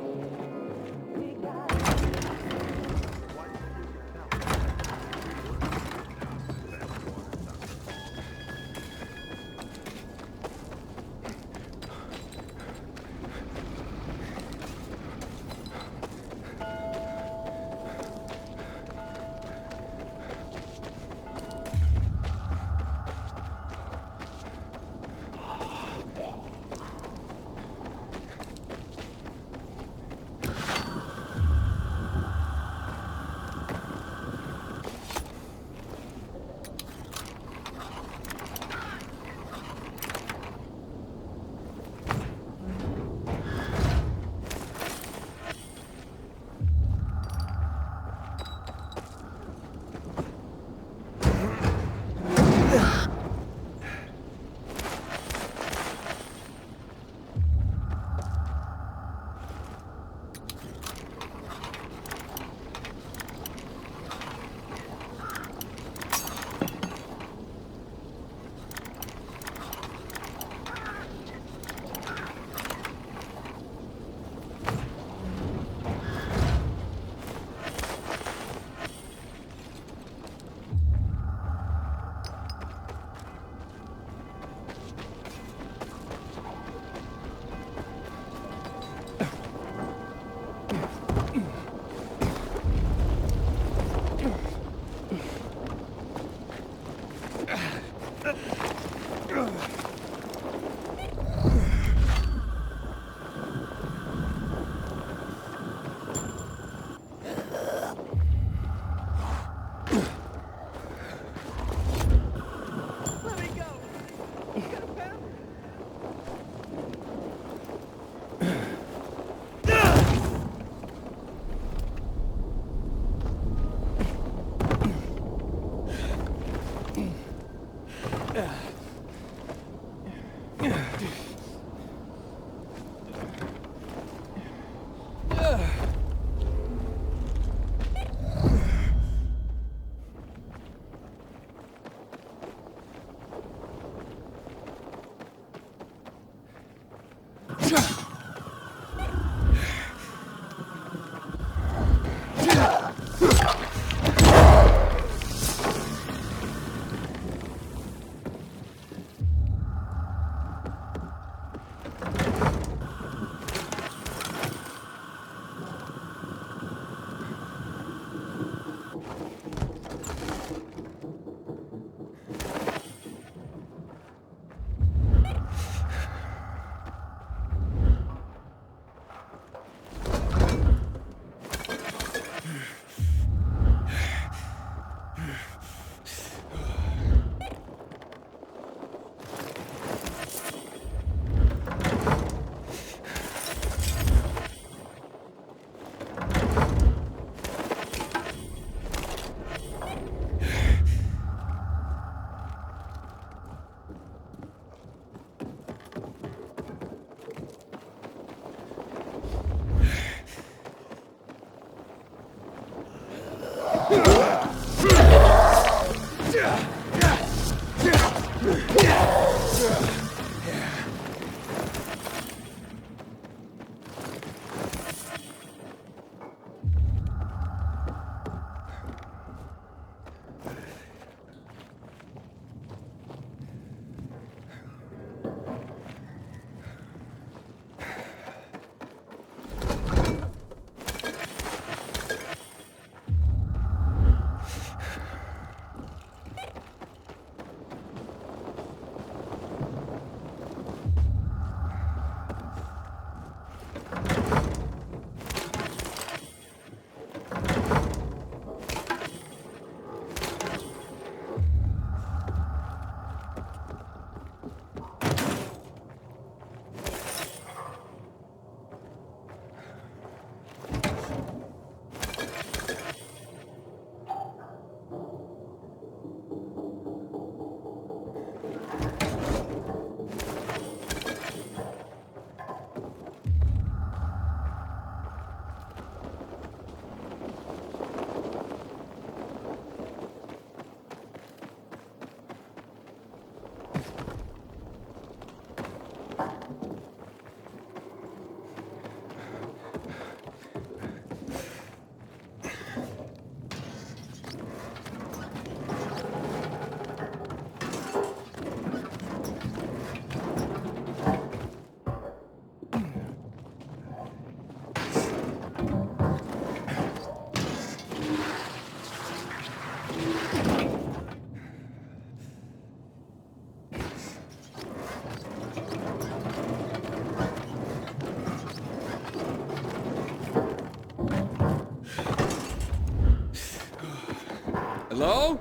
Hello?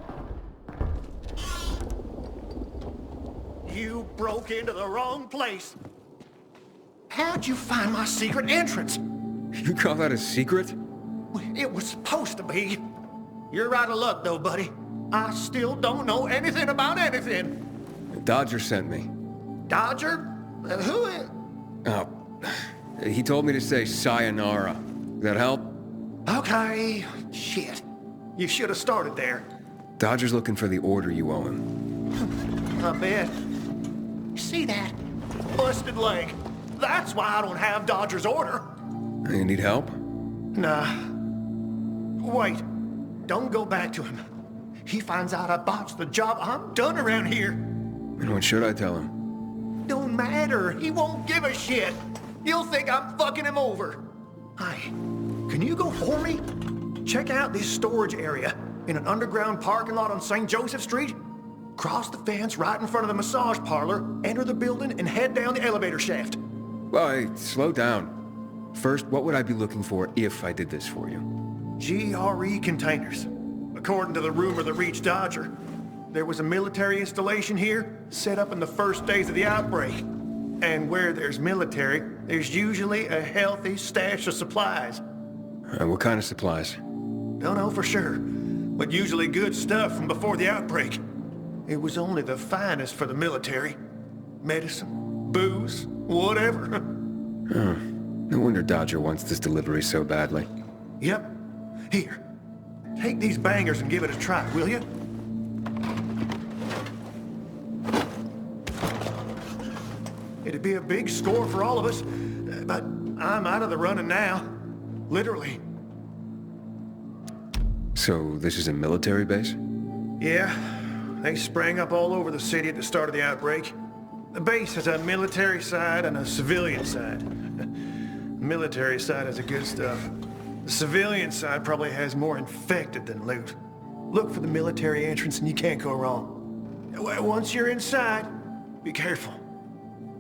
You broke into the wrong place. How'd you find my secret entrance? You call that a secret? It was supposed to be. You're out of luck, though, buddy. I still don't know anything about anything. Dodger sent me. Dodger? Who is... Oh, he told me to say sayonara. That help? Okay. Shit. You should have started there. Dodger's looking for the order you owe him. I bet. See that? Busted leg. That's why I don't have Dodger's order. You need help? Nah. Wait. Don't go back to him. He finds out I botched the job, I'm done around here. And what should I tell him? Don't matter. He won't give a shit. He'll think I'm fucking him over. Hi. Can you go for me? Check out this storage area in an underground parking lot on St. Joseph Street. Cross the fence right in front of the massage parlor, enter the building, and head down the elevator shaft. Well, hey, slow down. First, what would I be looking for if I did this for you? GRE containers. According to the rumor that reached Dodger, there was a military installation here set up in the first days of the outbreak. And where there's military, there's usually a healthy stash of supplies. What kind of supplies? Don't know for sure, but usually good stuff from before the outbreak. It was only the finest for the military. Medicine, booze, whatever. Oh, no wonder Dodger wants this delivery so badly. Yep. Here. Take these bangers and give it a try, will you? It'd be a big score for all of us, but I'm out of the running now. Literally. So this is a military base? Yeah. They sprang up all over the city at the start of the outbreak. The base has a military side and a civilian side. The military side has the good stuff. The civilian side probably has more infected than loot. Look for the military entrance and you can't go wrong. Once you're inside, be careful.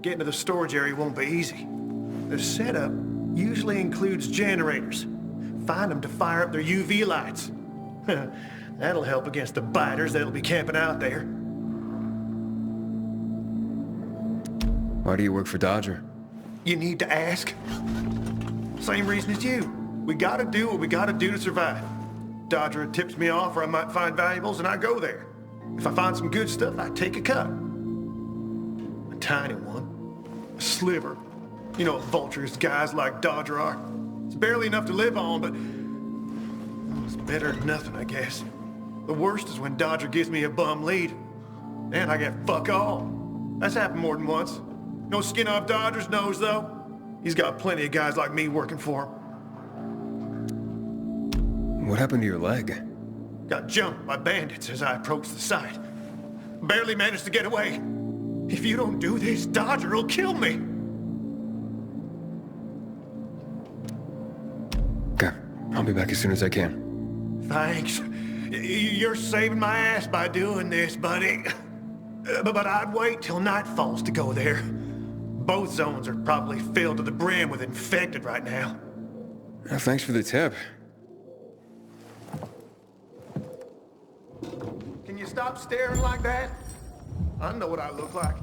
Getting to the storage area won't be easy. The setup usually includes generators. Find them to fire up their UV lights. That'll help against the biters that'll be camping out there. Why do you work for Dodger? You need to ask. Same reason as you. We gotta do what we gotta do to survive. Dodger tips me off or I might find valuables and I go there. If I find some good stuff, I take a cut. A tiny one. A sliver. You know what vultures guys like Dodger are. It's barely enough to live on, but it's better than nothing, I guess. The worst is when Dodger gives me a bum lead. And I get fuck all. That's happened more than once. No skin off Dodger's nose, though. He's got plenty of guys like me working for him. What happened to your leg? Got jumped by bandits as I approached the site. Barely managed to get away. If you don't do this, Dodger will kill me. Okay, I'll be back as soon as I can. Thanks. You're saving my ass by doing this, buddy. But I'd wait till night falls to go there. Both zones are probably filled to the brim with infected right now. Thanks for the tip. Can you stop staring like that? I know what I look like.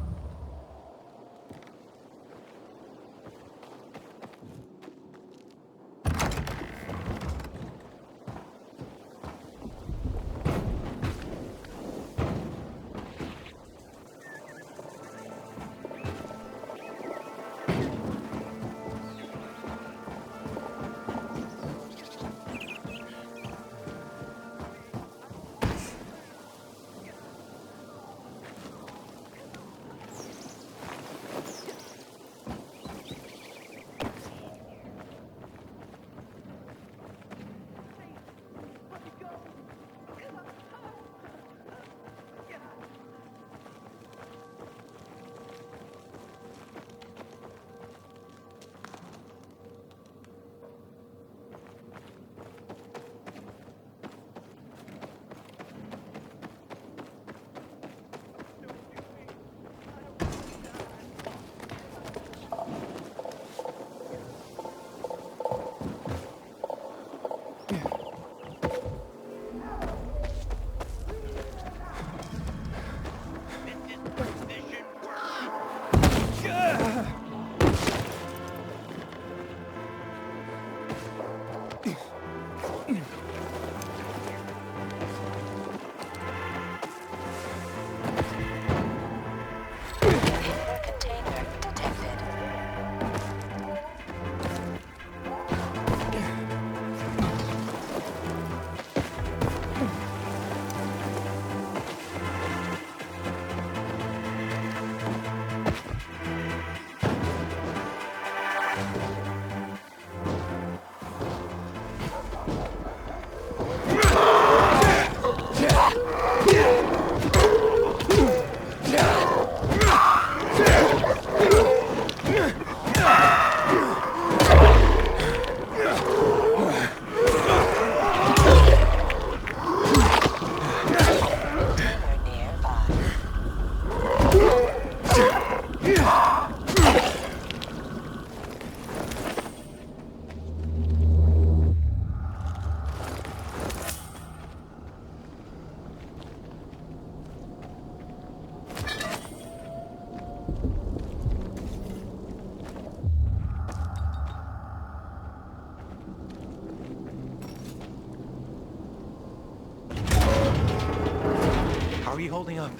How are you holding up?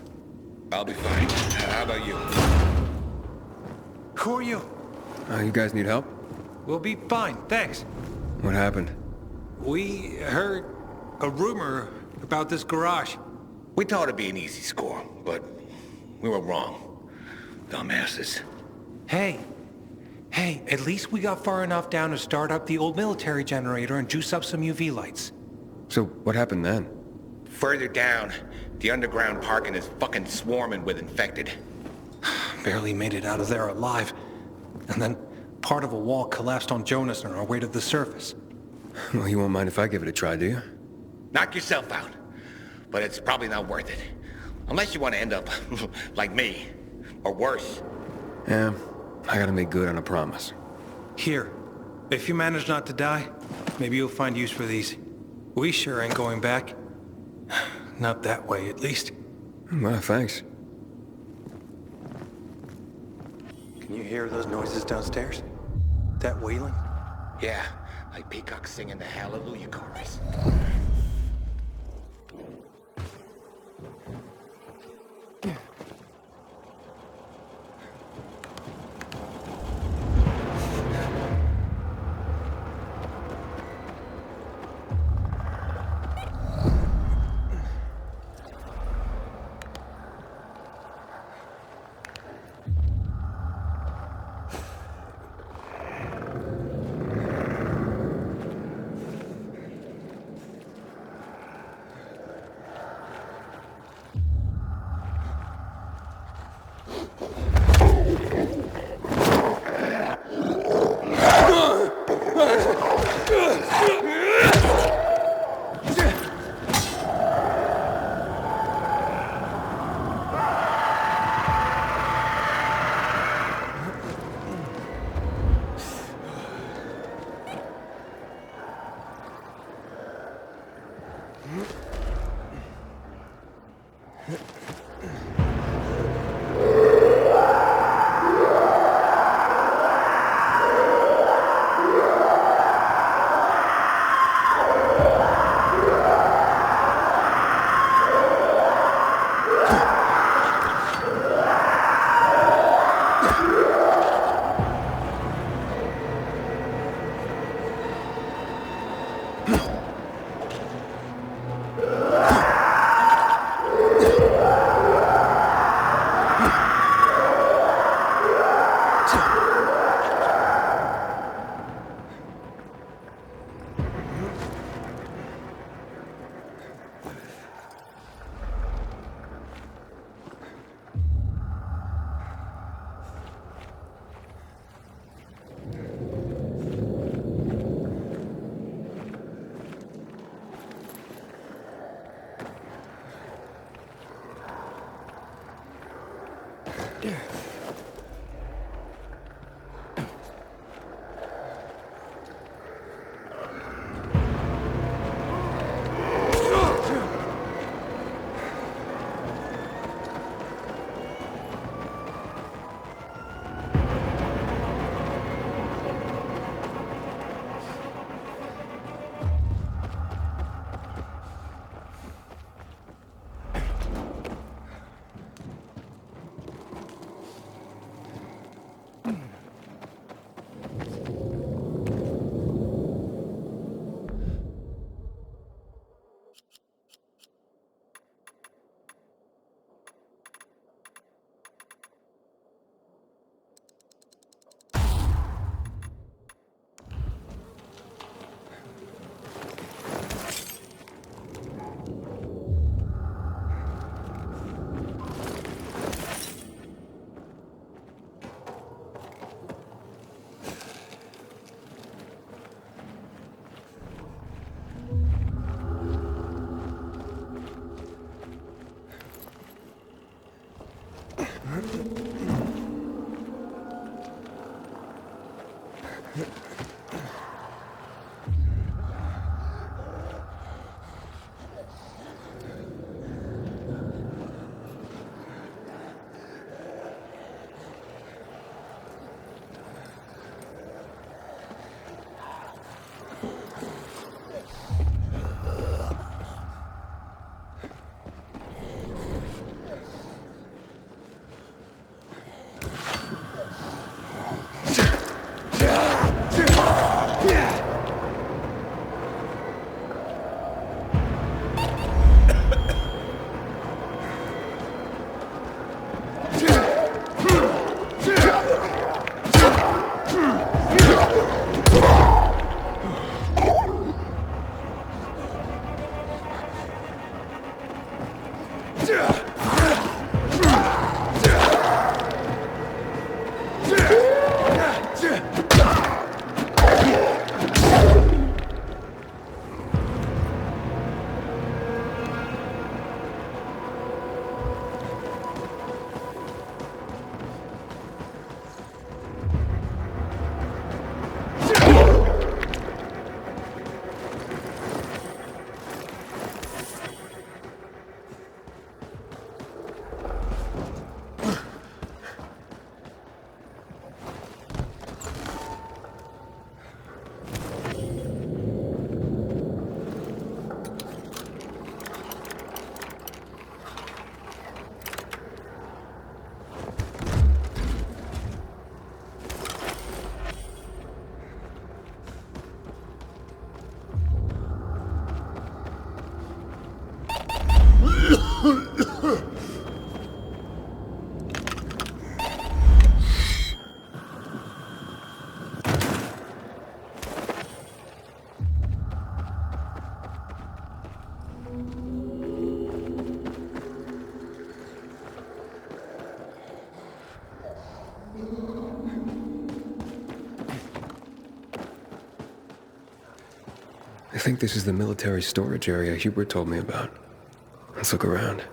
I'll be fine. How about you? Who are you? You guys need help? We'll be fine, thanks. What happened? We heard a rumor about this garage. We thought it'd be an easy score, but we were wrong. Dumbasses. Hey, at least we got far enough down to start up the old military generator and juice up some UV lights. So what happened then? Further down, the underground parking is fucking swarming with infected. Barely made it out of there alive. And then part of a wall collapsed on Jonas on our way to the surface. Well, you won't mind if I give it a try, do you? Knock yourself out. But it's probably not worth it. Unless you want to end up like me. Or worse. Yeah, I gotta make good on a promise. Here, if you manage not to die, maybe you'll find use for these. We sure ain't going back. Not that way, at least. Well, thanks. Can you hear those noises downstairs? That wailing? Yeah, like peacocks singing the Hallelujah chorus. think this is the military storage area Hubert told me about. Let's look around.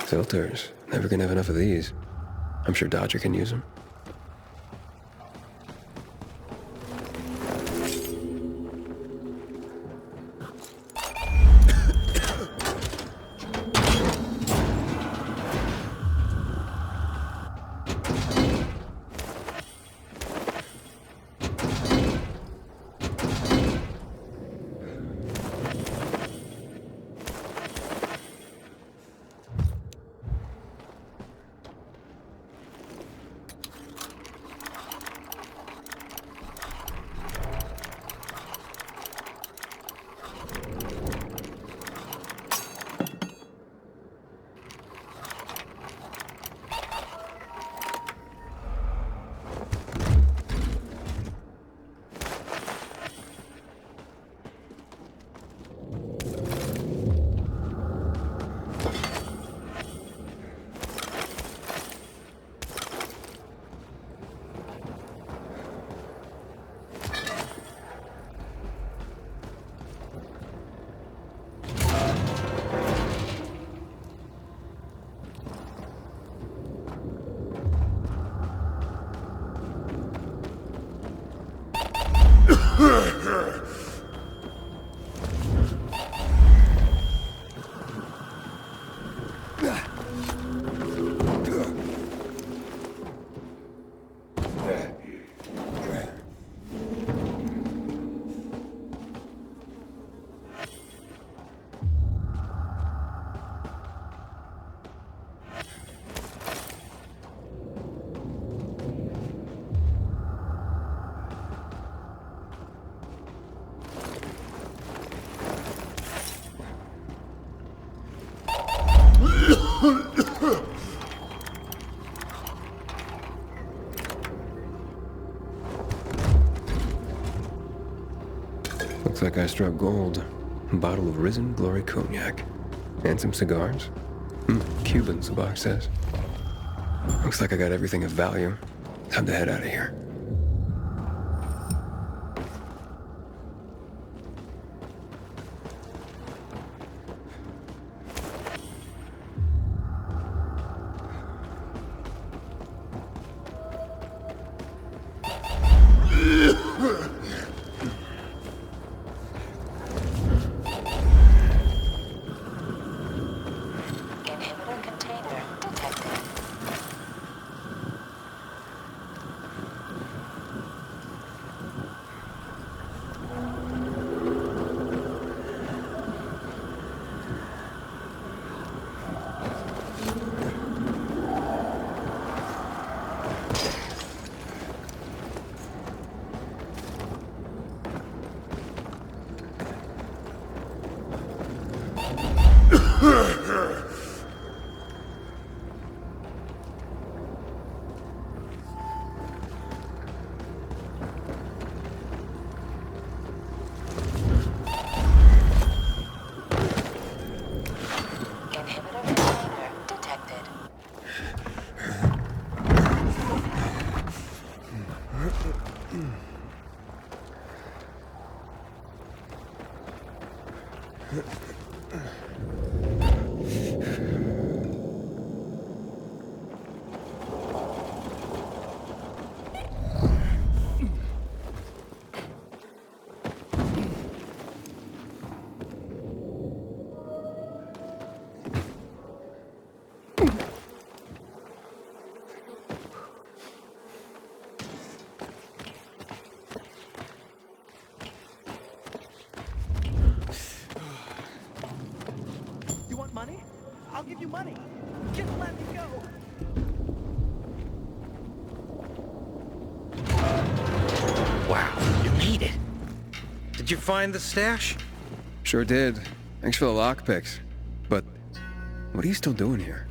Filters. Never gonna have enough of these. I'm sure Dodger can use them. Looks like I struck gold. A bottle of Risen Glory Cognac. And some cigars. Cubans, the box says. Looks like I got everything of value. Time to head out of here. Money? I'll give you money. Just let me go. Wow, you made it. Did you find the stash? Sure did. Thanks for the lockpicks. But what are you still doing here?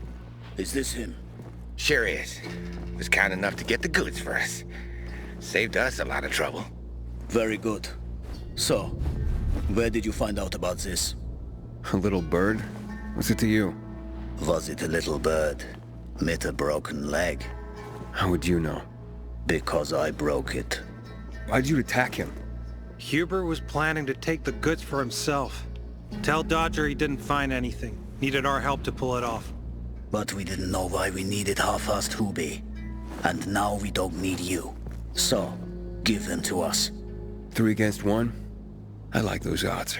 Is this him? Sure is. Was kind enough to get the goods for us. Saved us a lot of trouble. Very good. So, where did you find out about this? A little bird? What's it to you? Was it a little bird? With a broken leg? How would you know? Because I broke it. Why'd you attack him? Huber was planning to take the goods for himself. Tell Dodger he didn't find anything. Needed our help to pull it off. But we didn't know why we needed half-assed Hubi. And now we don't need you. So, give them to us. 3 against 1? I like those odds.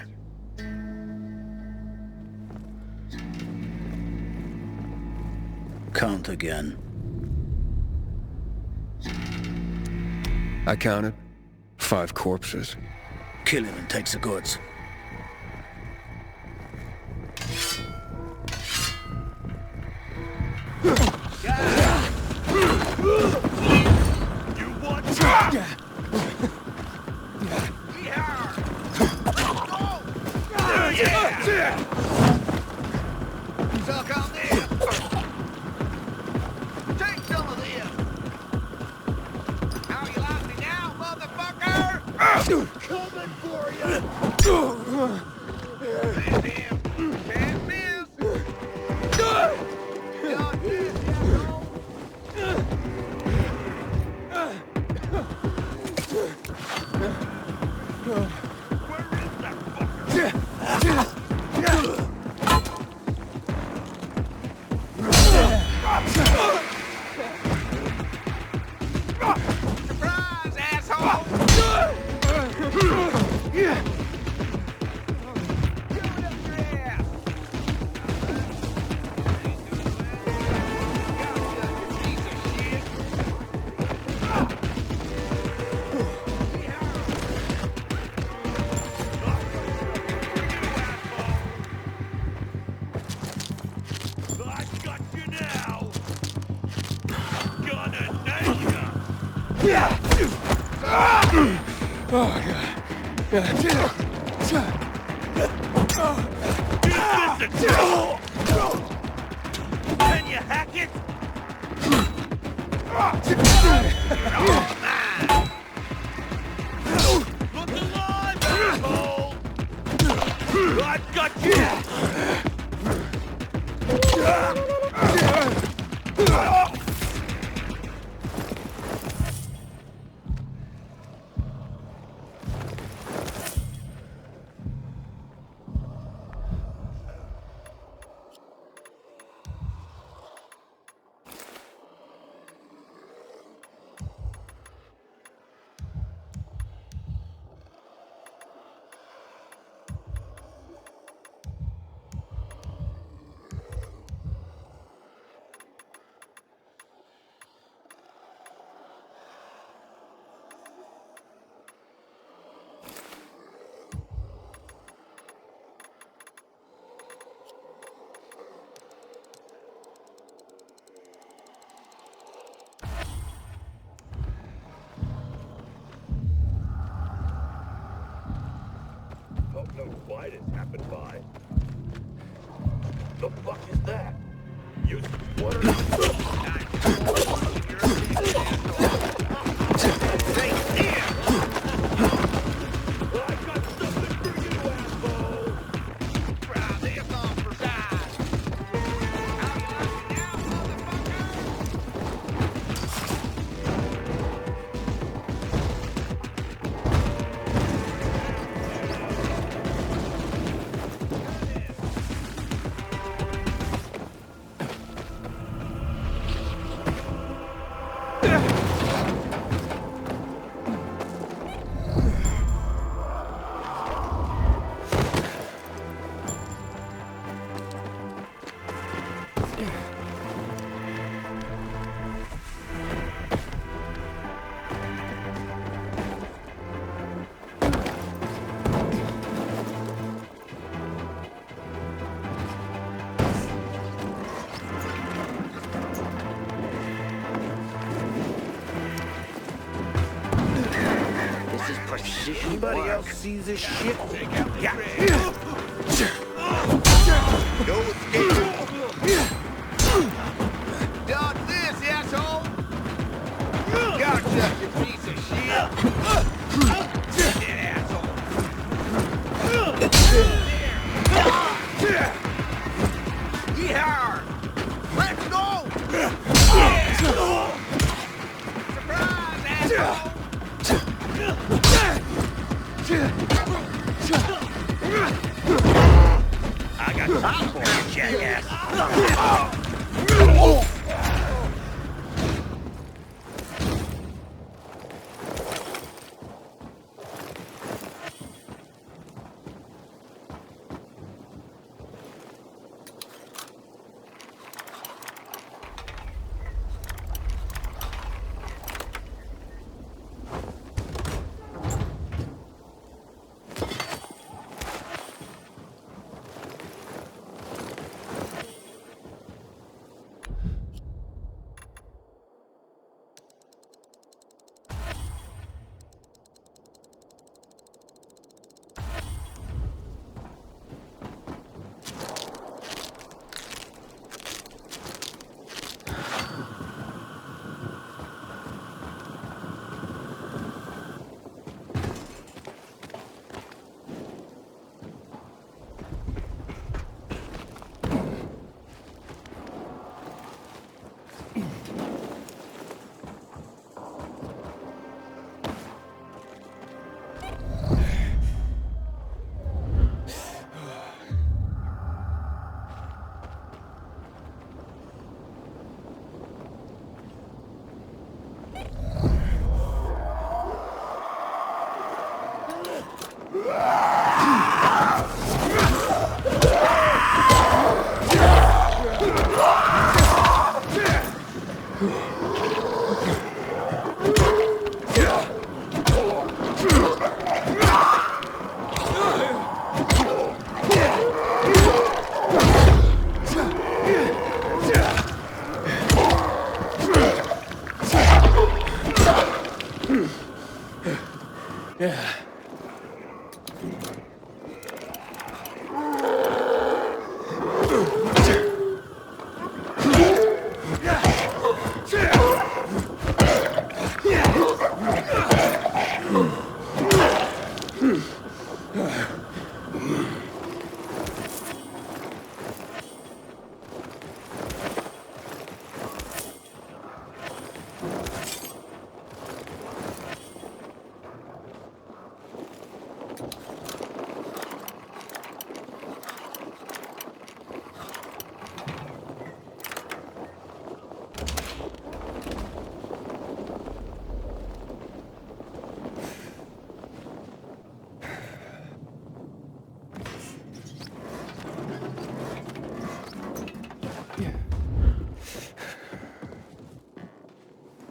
Count again. I counted 5 corpses. Kill him and take the goods. You want Suck on this! Take some of this! How you like me now, motherfucker? Coming for you! Can't miss! Surprise, asshole! Can you hack it? Look alive, asshole! I've got you! Don't know why this happened by. The fuck is that? You what Anybody else sees this shit? Yeah. No escape. Dodge this, asshole! Gotcha, you piece of shit! Dead asshole! Yeehaw! Let's go! Surprise, asshole! I got time for you, jackass!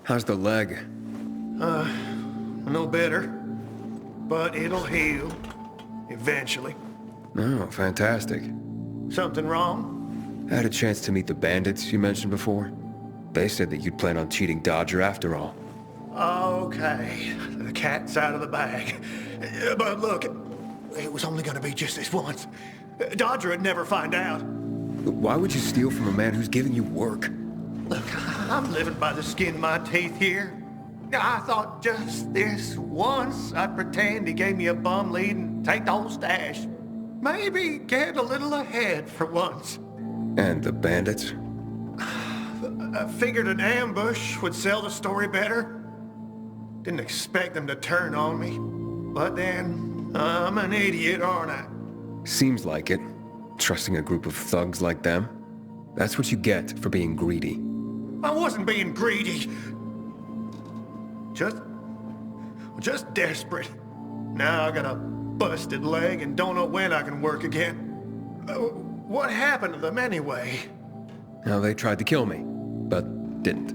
How's the leg? No better. But it'll heal. Eventually. Oh, fantastic. Something wrong? I had a chance to meet the bandits you mentioned before. They said that you'd plan on cheating Dodger after all. Okay. The cat's out of the bag. But look, it was only gonna be just this once. Dodger would never find out. Why would you steal from a man who's giving you work? Look, I'm living by the skin of my teeth here. I thought just this once I'd pretend he gave me a bum lead and take the whole stash. Maybe get a little ahead for once. And the bandits? I figured an ambush would sell the story better. Didn't expect them to turn on me. But then, I'm an idiot, aren't I? Seems like it. Trusting a group of thugs like them. That's what you get for being greedy. I wasn't being greedy. Just desperate. Now I got a busted leg and don't know when I can work again. What happened to them anyway? Now, they tried to kill me, but didn't.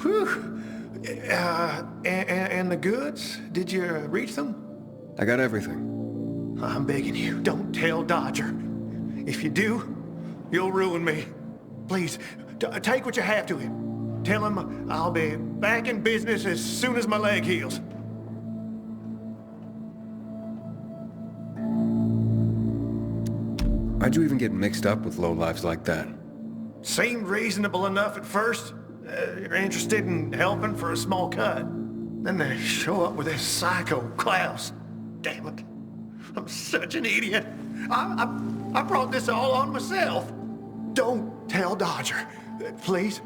Whew. And the goods? Did you reach them? I got everything. I'm begging you, don't tell Dodger. If you do, you'll ruin me. Please, take what you have to him. Tell him I'll be back in business as soon as my leg heals. Why'd you even get mixed up with lowlives like that? Seemed reasonable enough at first. You're interested in helping for a small cut. Then they show up with this psycho Klaus. Damn it. I'm such an idiot. I brought this all on myself. Don't tell Dodger, please.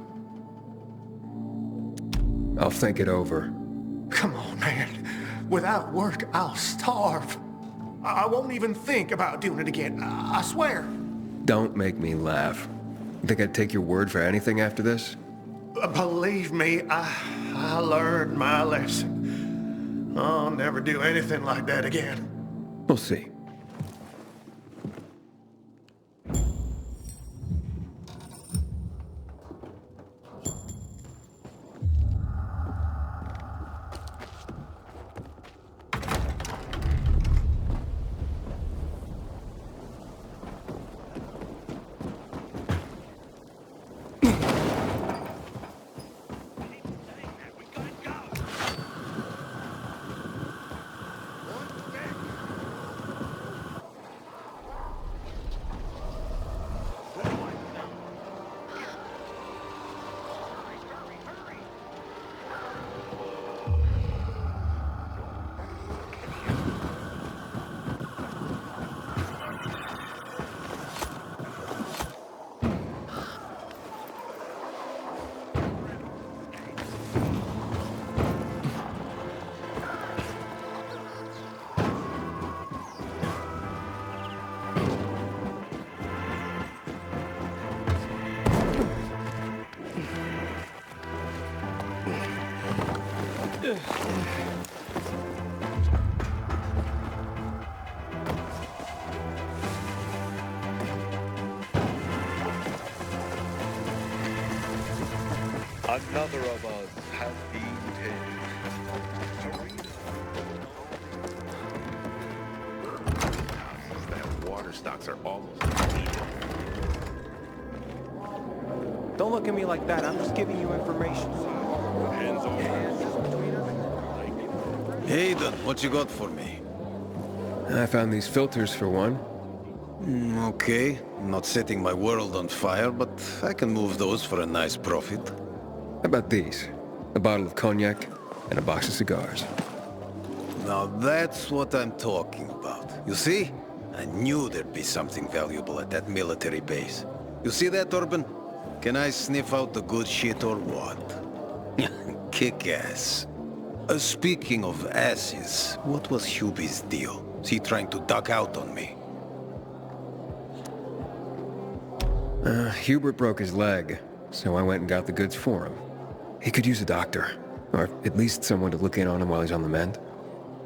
I'll think it over. Come on, man. Without work, I'll starve. I won't even think about doing it again. I swear. Don't make me laugh. You think I'd take your word for anything after this? Believe me, I learned my lesson. I'll never do anything like that again. We'll see. Another of us has been taken. That water stocks are almost. Don't look at me like that. I'm just giving you information. Hands on. Hayden, what you got for me? I found these filters for one. Okay. Not setting my world on fire, but I can move those for a nice profit. How about these? A bottle of cognac and a box of cigars. Now that's what I'm talking about. You see? I knew there'd be something valuable at that military base. You see that, Urban? Can I sniff out the good shit or what? Kick ass. Speaking of asses, what was Hubie's deal? Is he trying to duck out on me? Hubert broke his leg, so I went and got the goods for him. He could use a doctor, or at least someone to look in on him while he's on the mend.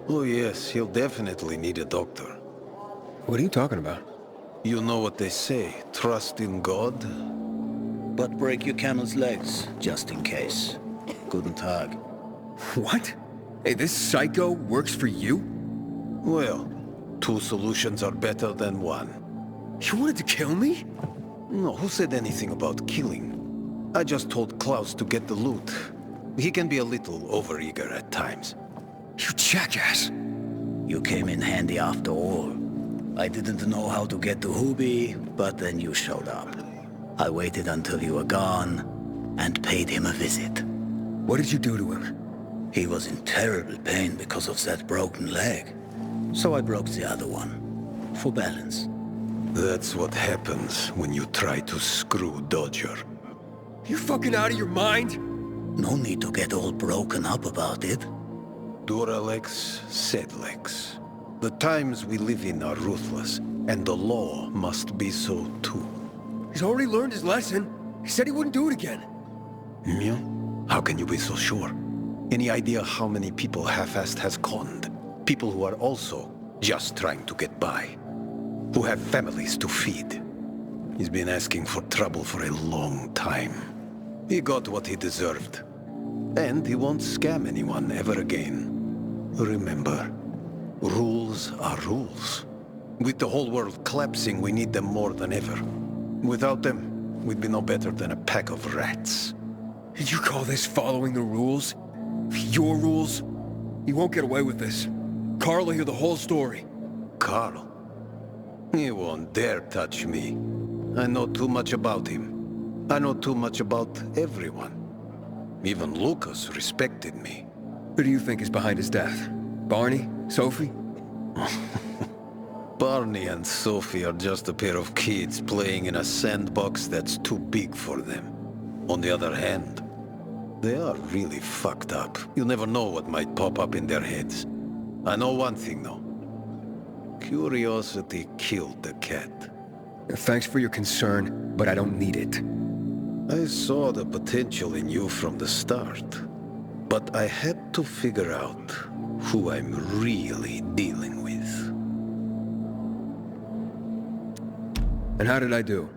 Oh yes, he'll definitely need a doctor. What are you talking about? You know what they say, trust in God? But break your camel's legs, just in case. Guten Tag. What? Hey, this psycho works for you? Well, two solutions are better than one. You wanted to kill me? No, who said anything about killing? I just told Klaus to get the loot. He can be a little overeager at times. You jackass! You came in handy after all. I didn't know how to get to Hubie, but then you showed up. I waited until you were gone, and paid him a visit. What did you do to him? He was in terrible pain because of that broken leg. So I broke the other one, for balance. That's what happens when you try to screw Dodger. You fucking out of your mind? No need to get all broken up about it. Duralex, Sedlex. The times we live in are ruthless, and the law must be so too. He's already learned his lesson. He said he wouldn't do it again. Yeah? How can you be so sure? Any idea how many people half-assed has conned? People who are also just trying to get by. Who have families to feed. He's been asking for trouble for a long time. He got what he deserved. And he won't scam anyone ever again. Remember, rules are rules. With the whole world collapsing, we need them more than ever. Without them, we'd be no better than a pack of rats. Did you call this following the rules? Your rules? You won't get away with this. Carl will hear the whole story. Carl? He won't dare touch me. I know too much about him. I know too much about everyone. Even Lucas respected me. Who do you think is behind his death? Barney? Sophie? Barney and Sophie are just a pair of kids playing in a sandbox that's too big for them. On the other hand, they are really fucked up. You never know what might pop up in their heads. I know one thing, though. Curiosity killed the cat. Thanks for your concern, but I don't need it. I saw the potential in you from the start, but I had to figure out who I'm really dealing with. And how did I do?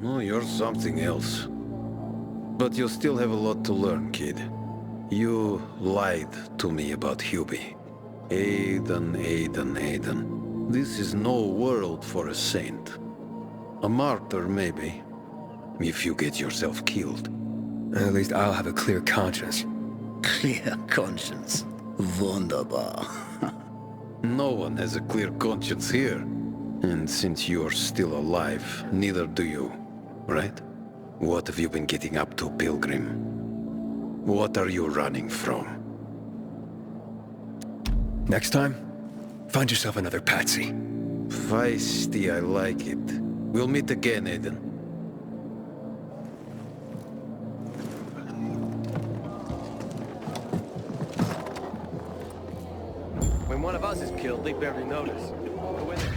Oh, you're something else. But you still have a lot to learn, kid. You lied to me about Hubie. Aiden. This is no world for a saint. A martyr, maybe. If you get yourself killed. At least I'll have a clear conscience. Clear conscience. Wunderbar. No one has a clear conscience here. And since you're still alive, neither do you, right? What have you been getting up to, Pilgrim? What are you running from? Next time, find yourself another patsy. Feisty, I like it. We'll meet again, Aiden. When one of us is killed, they barely notice.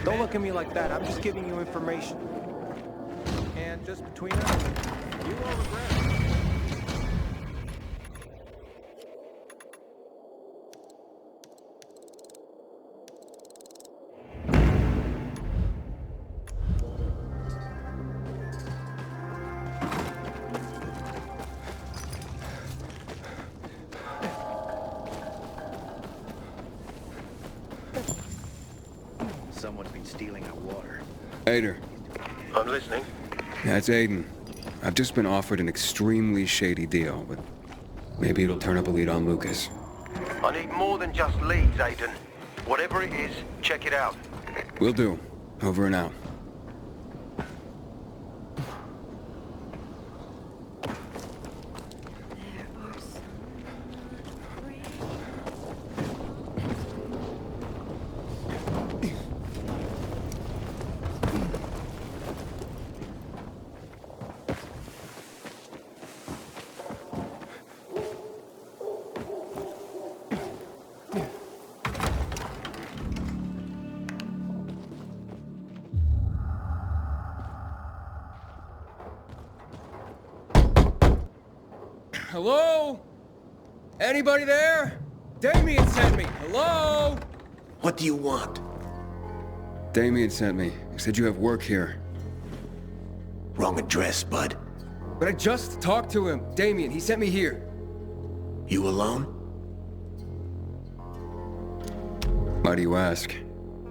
Don't look at me like that. I'm just giving you information. And just between us, you won't regret it. Someone's been stealing our water. Aiden. I'm listening. That's Aiden. I've just been offered an extremely shady deal, but maybe it'll turn up a lead on Lucas. I need more than just leads, Aiden. Whatever it is, check it out. Will do. Over and out. Hello? Anybody there? Damien sent me. Hello? What do you want? Damien sent me. He said you have work here. Wrong address, bud. But I just talked to him. Damien, he sent me here. You alone? Why do you ask?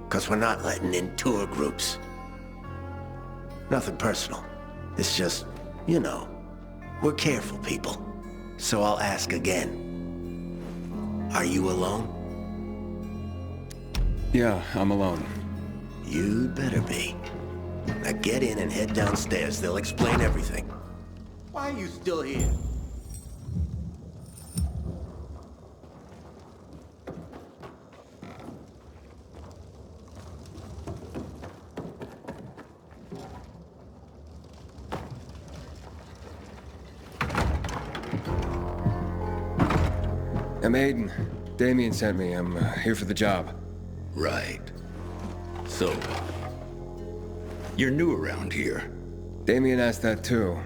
'Cause we're not letting in tour groups. Nothing personal. It's just, you know, we're careful people. So I'll ask again. Are you alone? Yeah, I'm alone. You'd better be. Now get in and head downstairs. They'll explain everything. Why are you still here? I'm Aiden. Damien sent me. I'm here for the job. Right. So, you're new around here. Damien asked that too.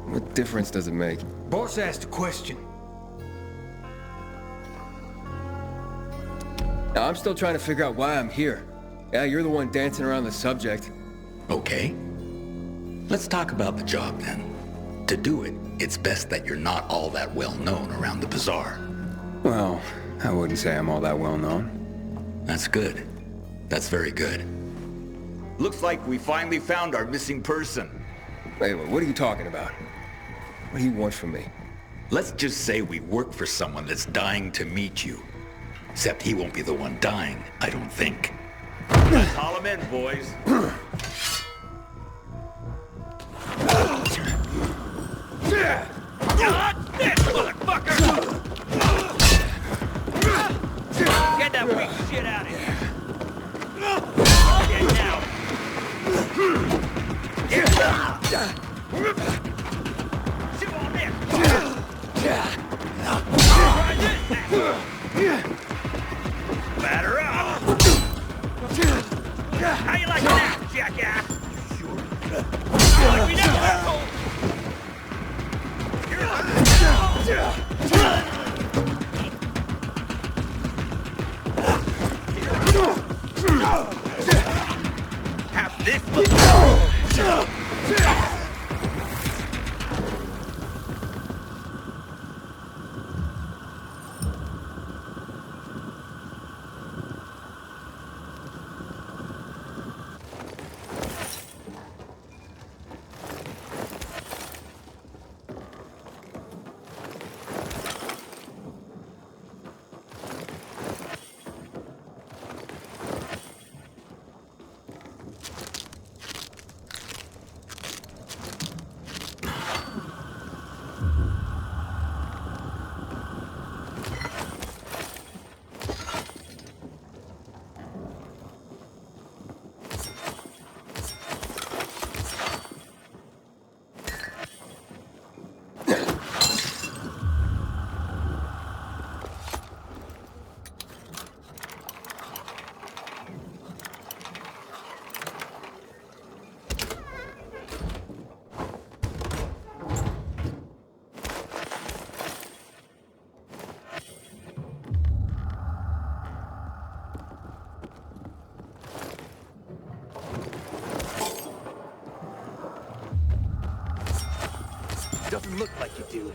What difference does it make? Boss asked a question. Now, I'm still trying to figure out why I'm here. Yeah, you're the one dancing around the subject. Okay. Let's talk about the job then. To do it, it's best that you're not all that well known around the bazaar. Well, I wouldn't say I'm all that well known. That's good. That's very good. Looks like we finally found our missing person. Wait, what are you talking about? What do you want from me? Let's just say we work for someone that's dying to meet you. Except he won't be the one dying, I don't think. Let's haul him in, boys. Motherfucker! Get that weak shit out of here. Get now. Shoot on there. Batter up. How you like that, jackass? Like we never asshole. Have this look. Doesn't look like you do.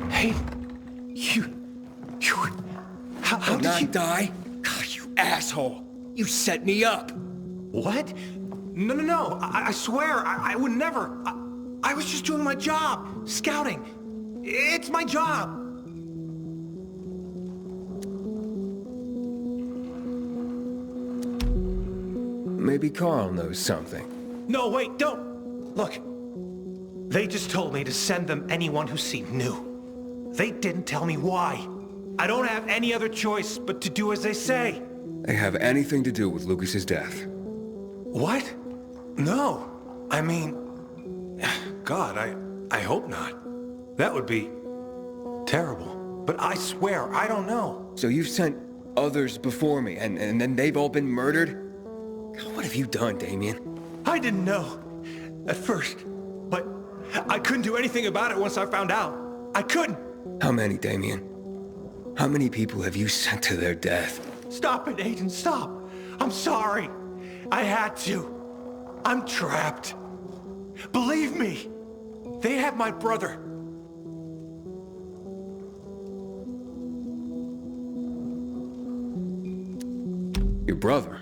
Hey, how did you die? God, you asshole! You set me up! What? No, I swear, I would never. I was just doing my job, scouting. It's my job. Maybe Carl knows something. No, wait, don't. Look, they just told me to send them anyone who seemed new. They didn't tell me why. I don't have any other choice but to do as they say. They have anything to do with Lucas's death? What? No. I mean... God, I hope not. That would be... terrible. But I swear, I don't know. So you've sent others before me, and then they've all been murdered? God, what have you done, Damien? I didn't know. At first. But I couldn't do anything about it once I found out. I couldn't. How many, Damien? How many people have you sent to their death? Stop it, Aiden, stop. I'm sorry. I had to. I'm trapped. Believe me, they have my brother. Your brother?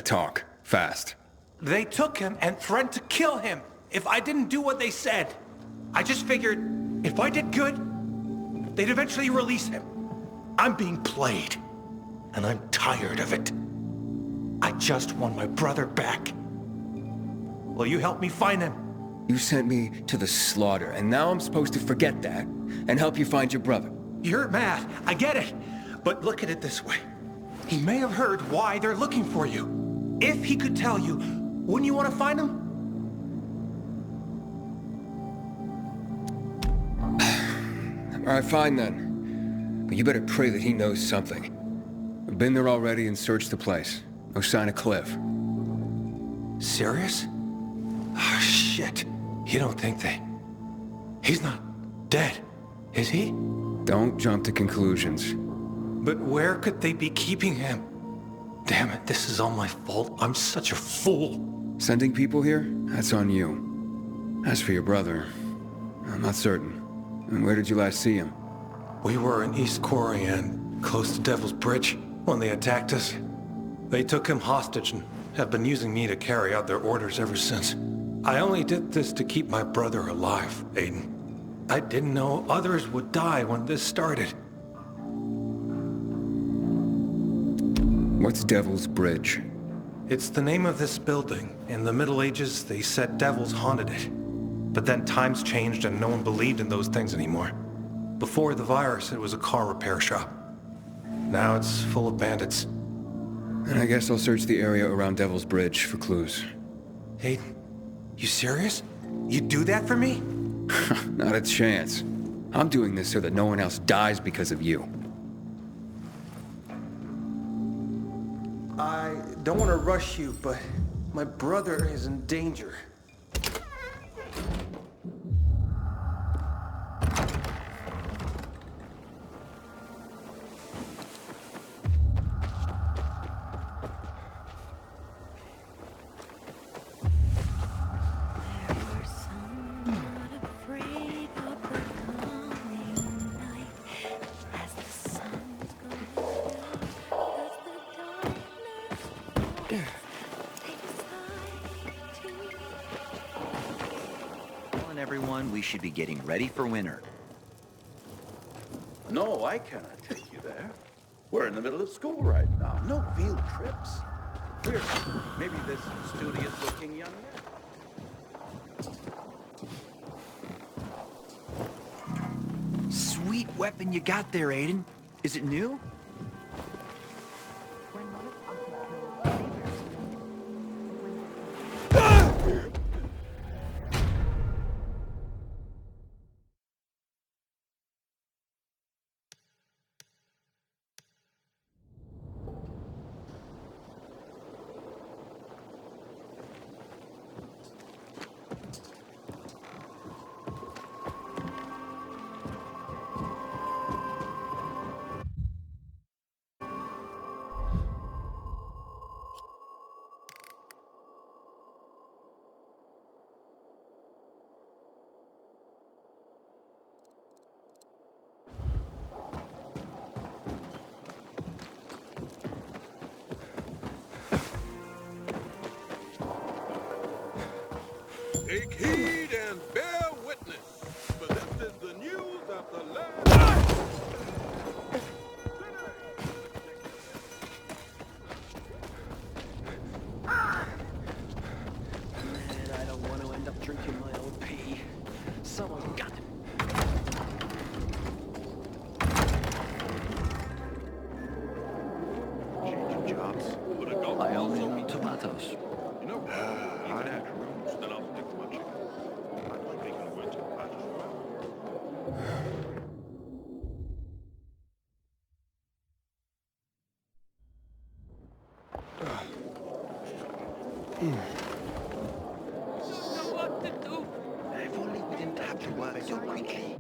Talk. Fast. They took him and threatened to kill him if I didn't do what they said. I just figured if I did good, they'd eventually release him. I'm being played, and I'm tired of it. I just want my brother back. Will you help me find him? You sent me to the slaughter, and now I'm supposed to forget that and help you find your brother. You're mad, I get it. But look at it this way. He may have heard why they're looking for you. If he could tell you, wouldn't you want to find him? All right, fine then. But you better pray that he knows something. I've been there already and searched the place. No sign of Cliff. Serious? Oh, shit. You don't think they... He's not dead, is he? Don't jump to conclusions. But where could they be keeping him? Damn it, this is all my fault. I'm such a fool. Sending people here? That's on you. As for your brother, I'm not certain. And where did you last see him? We were in East Quarian, close to Devil's Bridge, when they attacked us. They took him hostage and have been using me to carry out their orders ever since. I only did this to keep my brother alive, Aiden. I didn't know others would die when this started. What's Devil's Bridge? It's the name of this building. In the Middle Ages, they said devils haunted it. But then times changed and no one believed in those things anymore. Before the virus, it was a car repair shop. Now it's full of bandits. And I guess I'll search the area around Devil's Bridge for clues. Aiden, you serious? You'd do that for me? Not a chance. I'm doing this so that no one else dies because of you. I don't want to rush you, but my brother is in danger. Everyone, we should be getting ready for winter. No, I cannot take you there. We're in the middle of school right now. No field trips. Here, maybe this studious-looking young man. Sweet weapon you got there, Aiden. Is it new? Take heed and bear witness, for this is the news of the last... Man, I don't want to end up drinking my own pee. Someone's got to... Change jobs. I only know tomatoes. You know, even at rooms, then I'll stick to my chicken. I like being in the winter. I just What to do? If only we didn't have to work so quickly.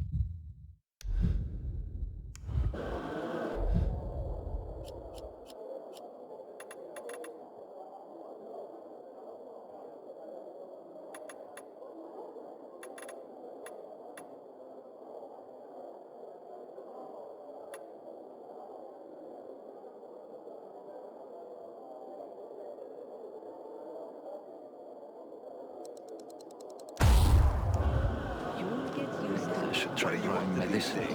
I should try growing medicine. I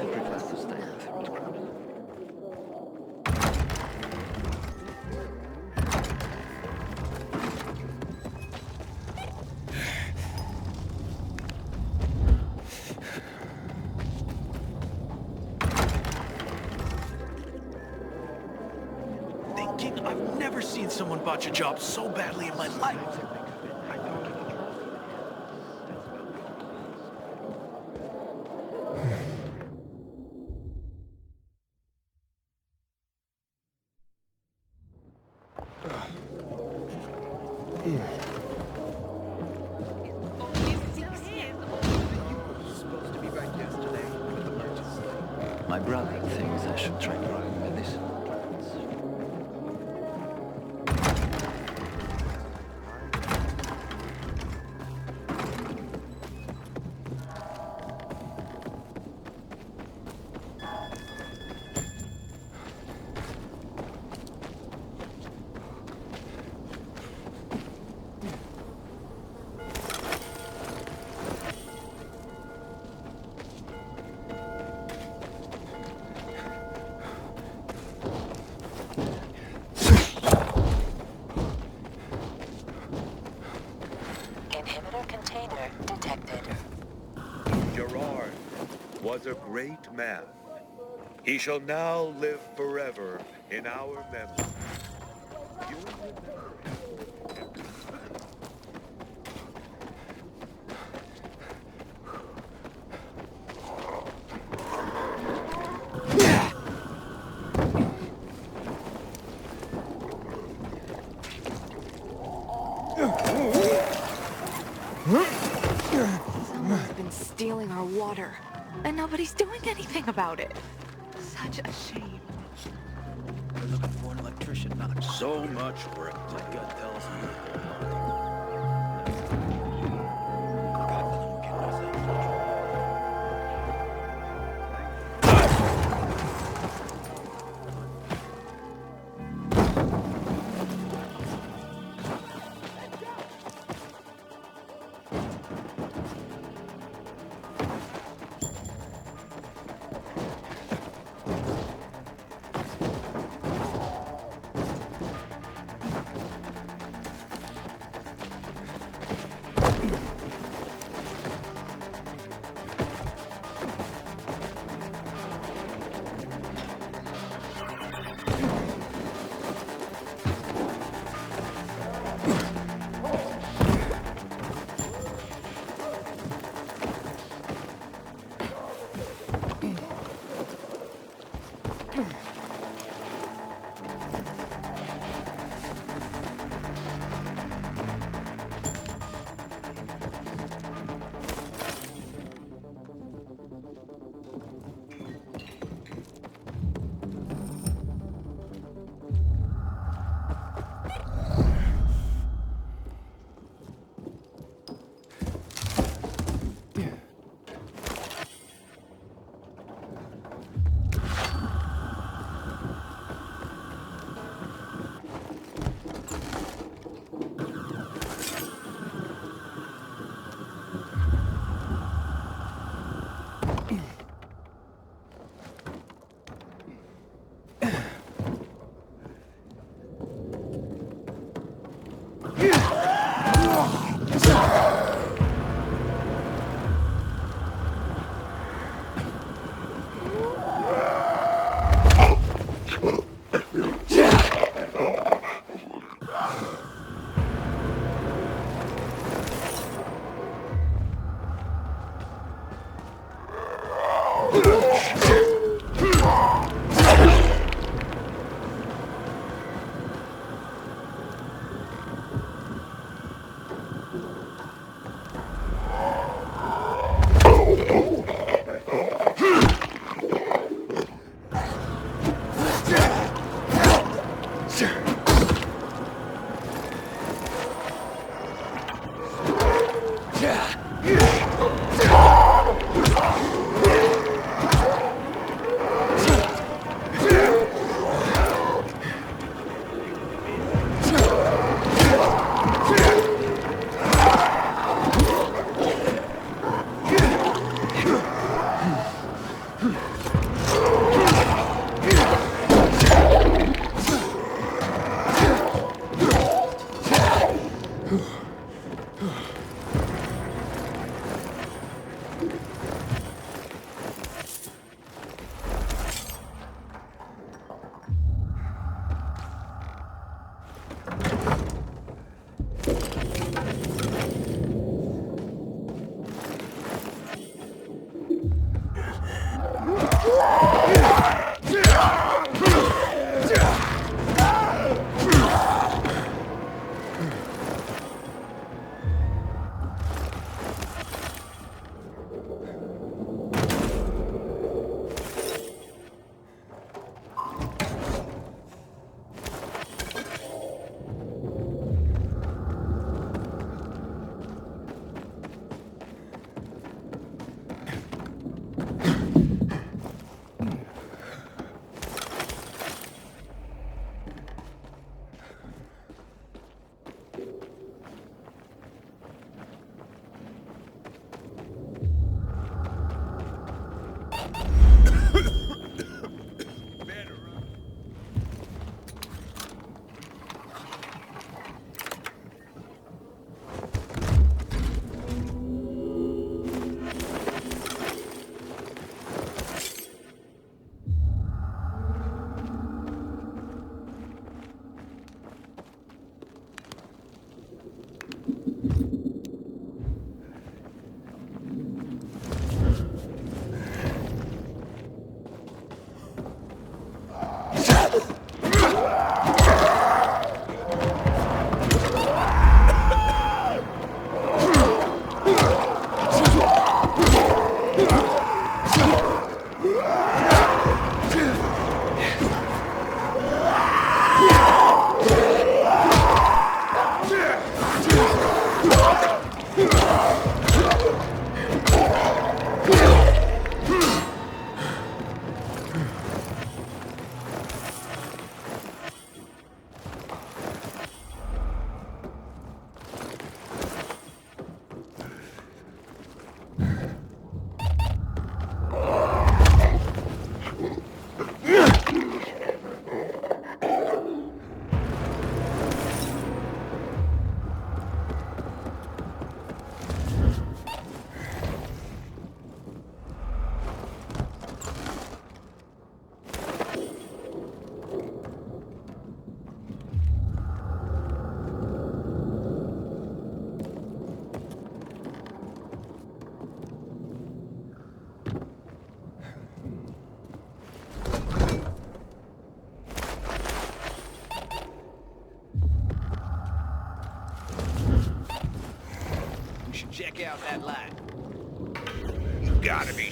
prefer to stay with fruit crops. Thinking I've never seen someone botch a job so badly in my life. My brother thinks I should try growing medicinal plants. was a great man. He shall now live forever in our memory. You will remember Someone's been stealing our water, and nobody's doing anything about it. Such a shame. We're looking for an electrician, not so much work. God tells me. Check out that light. You gotta be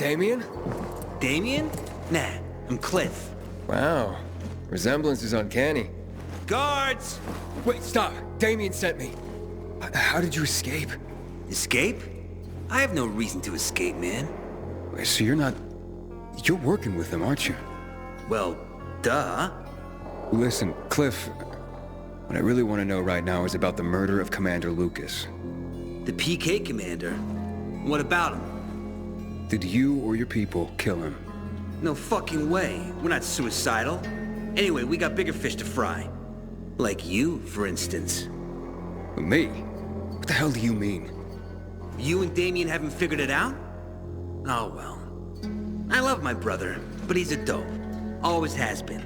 Damien? Damien? Nah, I'm Cliff. Wow. Resemblance is uncanny. Guards! Wait, stop! Damien sent me. How did you escape? Escape? I have no reason to escape, man. Wait, so you're not... You're working with them, aren't you? Well, duh. Listen, Cliff, what I really want to know right now is about the murder of Commander Lucas. The PK commander? What about him? Did you or your people kill him? No fucking way. We're not suicidal. Anyway, we got bigger fish to fry. Like you, for instance. Me? What the hell do you mean? You and Damien haven't figured it out? Oh well. I love my brother, but he's a dope. Always has been.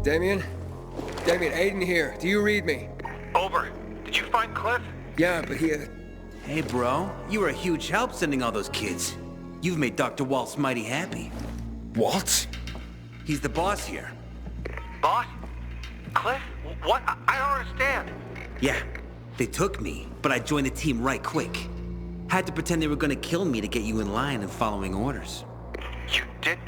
Damien? Damien, Aiden here. Do you read me? Over. Did you find Cliff? Yeah, but he... Hey, bro. You were a huge help sending all those kids. You've made Dr. Waltz mighty happy. Waltz? He's the boss here. Boss? Cliff? What? I don't understand. Yeah, they took me, but I joined the team right quick. Had to pretend they were gonna kill me to get you in line and following orders. You did?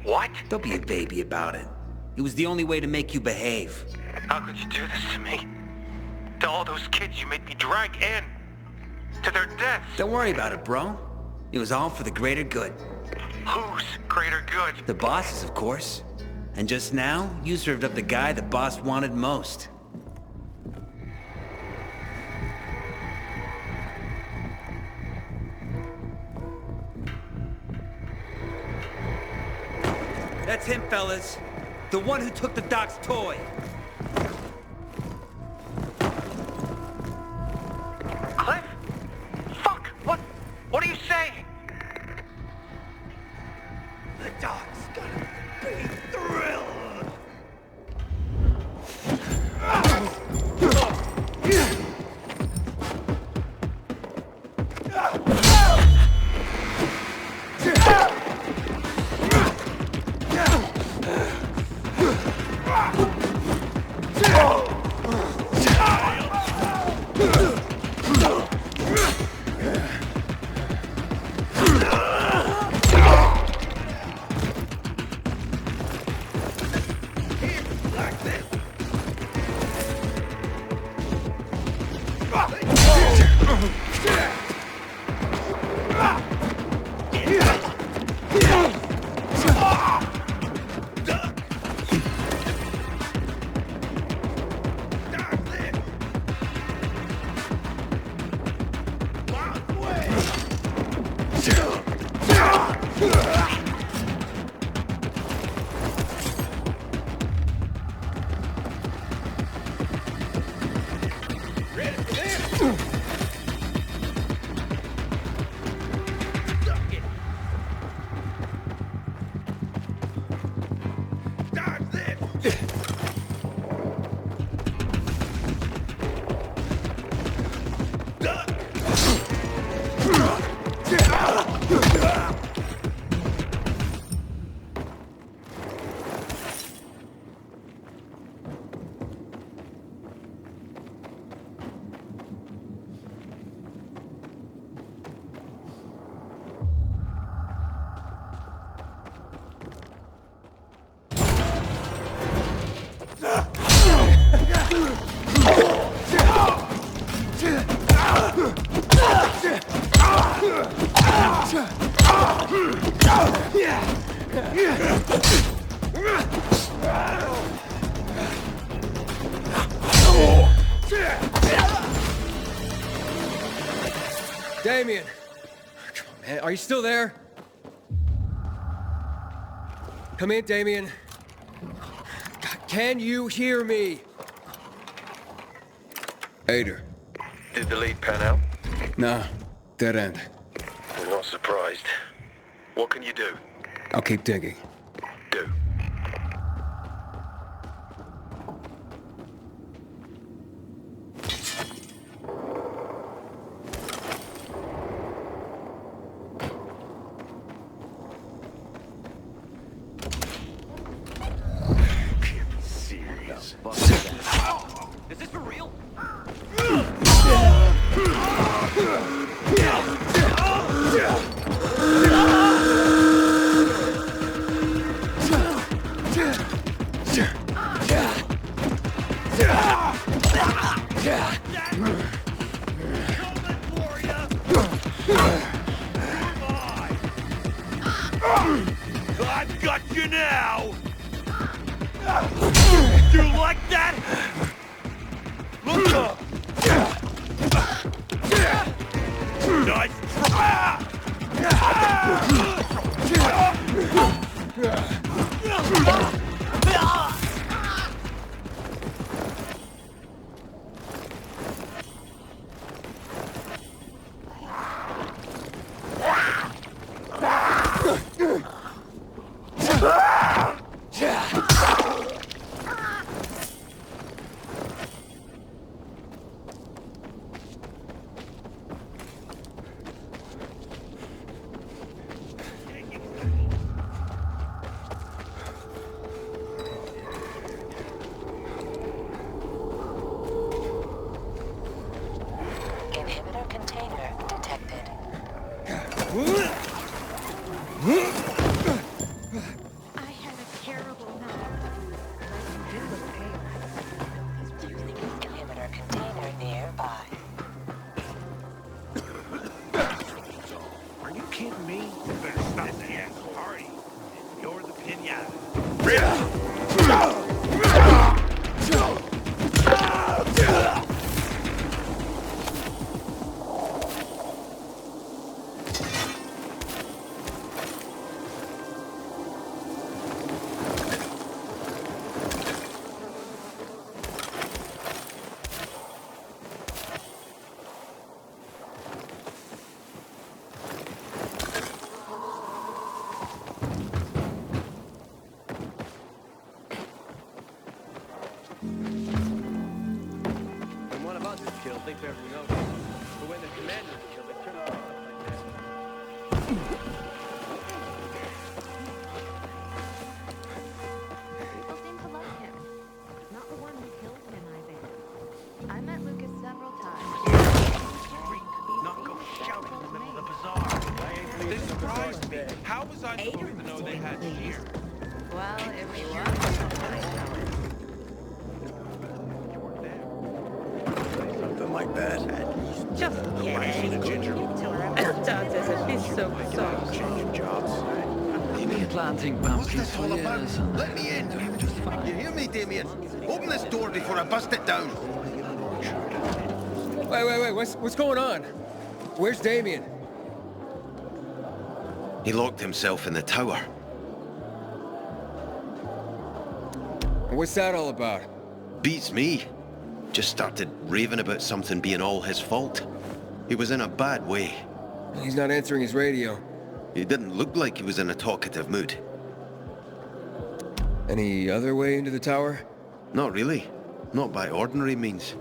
What? Don't be a baby about it. It was the only way to make you behave. How could you do this to me? To all those kids you made me drag in. To their deaths. Don't worry about it, bro. It was all for the greater good. Whose greater good? The boss's, of course. And just now, you served up the guy the boss wanted most. That's him, fellas. The one who took the doc's toy. Cliff? Fuck! What are you saying? The doc's gonna be thrilled. Damien! Come on, man. Are you still there? Come in, Damien. God, can you hear me? Ader. Did the lead pan out? Nah. Dead end. I'm not surprised. What can you do? I'll keep digging. Do. Serious. Is this for real? I've got you now! You like that? Look up! Nice try! Inhibitor container detected. I had a terrible night. You do look pale. Inhibitor container nearby. Are you kidding me? You better stop the asshole. Party. You're the pinata. When one of us is killed, they barely notice. But when the commander is killed, they turn out like People seem to like him. Not the one who killed him, I bet. I met Lucas several times. Not go shouting in the middle of the bazaar. This surprised me. How was I supposed to know they had cheer? Well, if he was, Something like that. Just kidding. That is a bit so soft. Changing jobs. You've been planting pumpkins for years. Let me in! You hear me, Damien? Open this door before I bust it down! Wait. What's going on? Where's Damien? He locked himself in the tower. What's that all about? Beats me. Just started raving about something being all his fault. He was in a bad way. He's not answering his radio. He didn't look like he was in a talkative mood. Any other way into the tower? Not really. Not by ordinary means.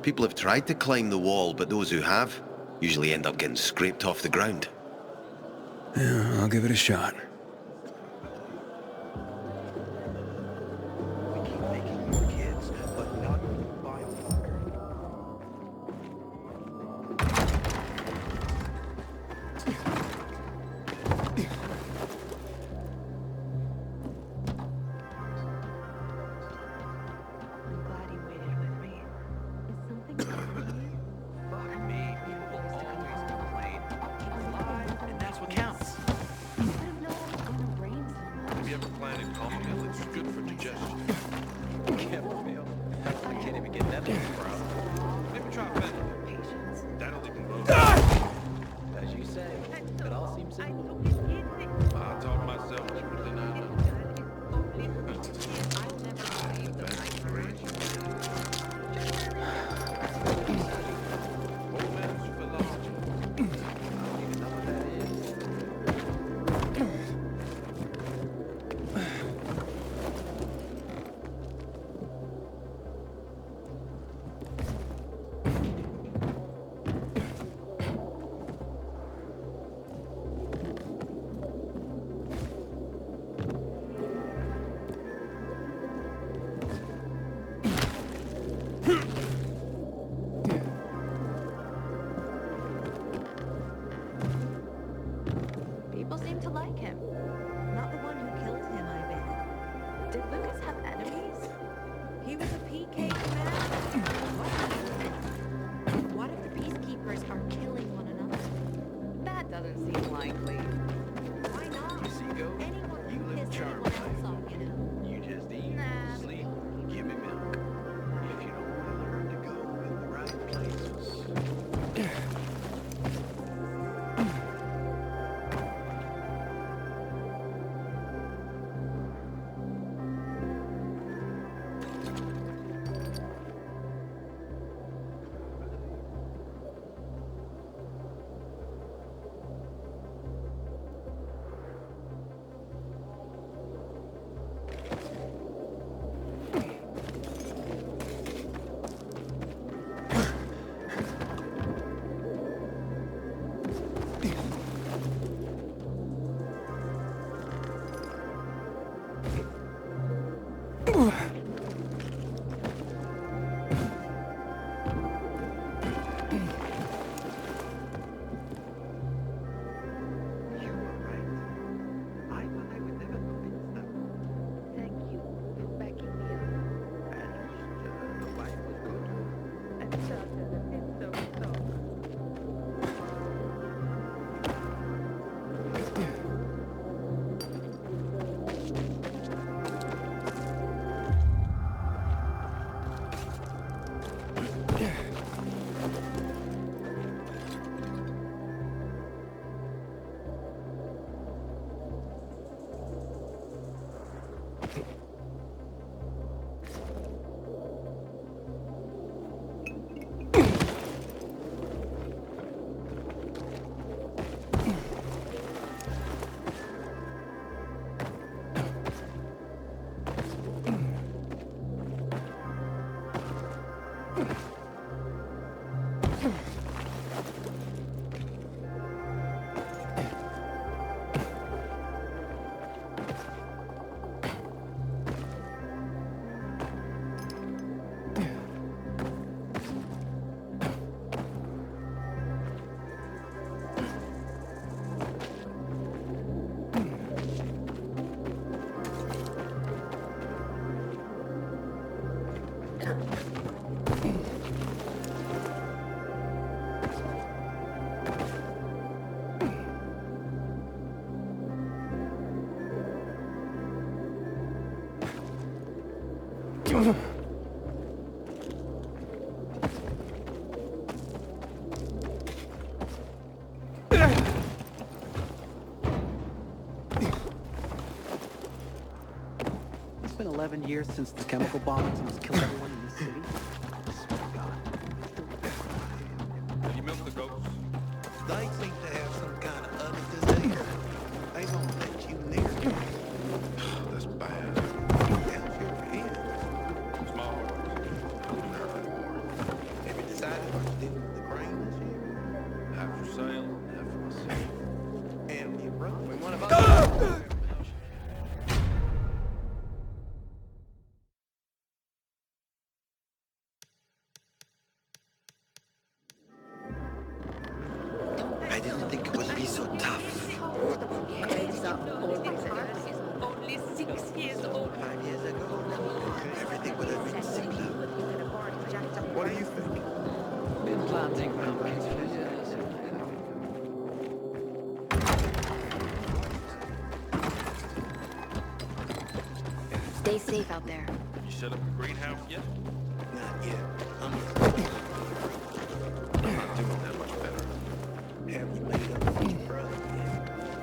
People have tried to climb the wall, but those who have usually end up getting scraped off the ground. Yeah, I'll give it a shot. I told myself truth and I know. Old man's philosophy. I don't even know what that is. People seem to like him. Not the one who killed him, I bet. Did Lucas have enemies? He was a PK commander. What if the peacekeepers are killing one another? That doesn't seem likely. Why not? You see, Go? Anyone You can live piss charmed anyone else life. off, you know? You just eat, Nah. sleep, give me milk. If you don't want to learn to go in the right places. Thank you for backing me up. And Charter, it's so It's been 11 years since the chemical bombings almost killed everyone in this city. I swear to God. Have you milked the goats? They seem to have some kind of other disease. They won't let you near them. That's bad. How's your head? Small. Have you decided what to do with the grain this year? Half for sale, half for myself. And you broke me one of us. I didn't think it would be so tough. Only 6 years old. 5 years ago, everything would have been simpler. What do you think? Been planting pumpkins for years. Stay safe out there. You set up a greenhouse yet? Not yet. I'm not doing that much better. Have you made up with your brother yet?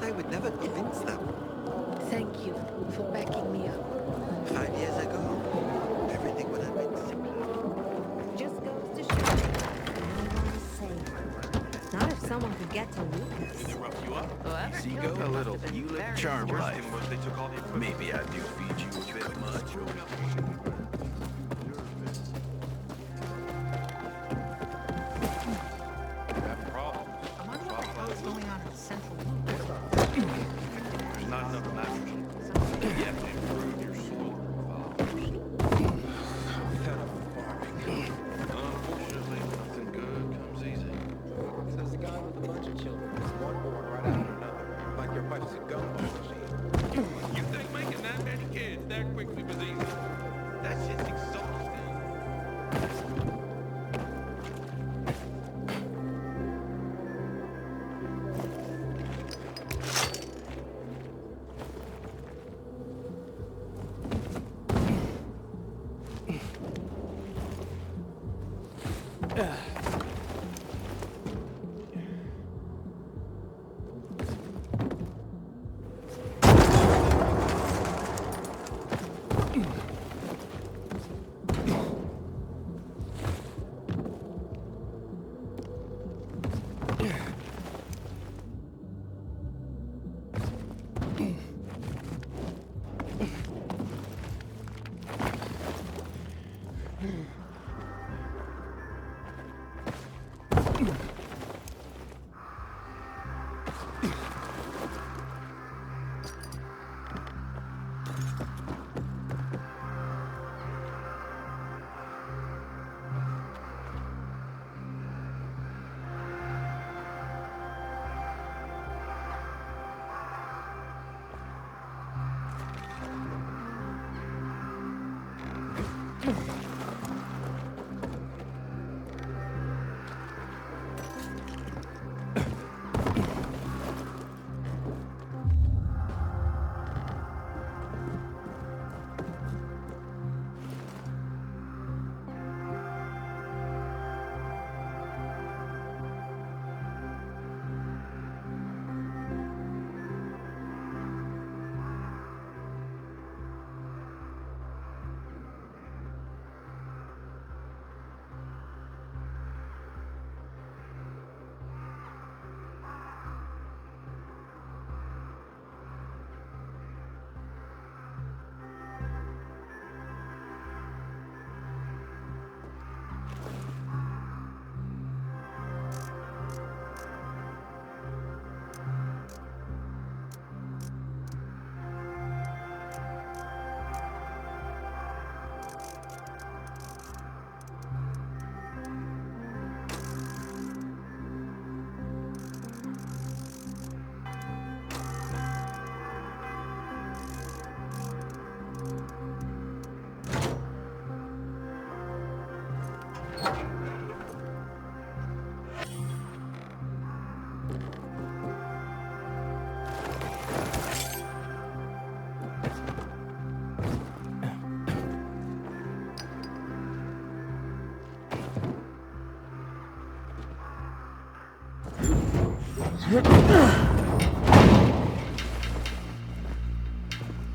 thought I would never convince them. Thank you for backing me up. 5 years ago, everything would have been simpler. Just goes to show anyone is safe. Not if someone could get to Lucas. Seago, a little you live charm life. Maybe I do feed you a bit much. There's not enough nitrogen. You have to improve your soil Unfortunately, nothing good comes easy. Says the guy with a bunch of children. One born right after another. Like your wife's a gumball machine. You think making that many kids that quickly was easy? That shit's exhausting.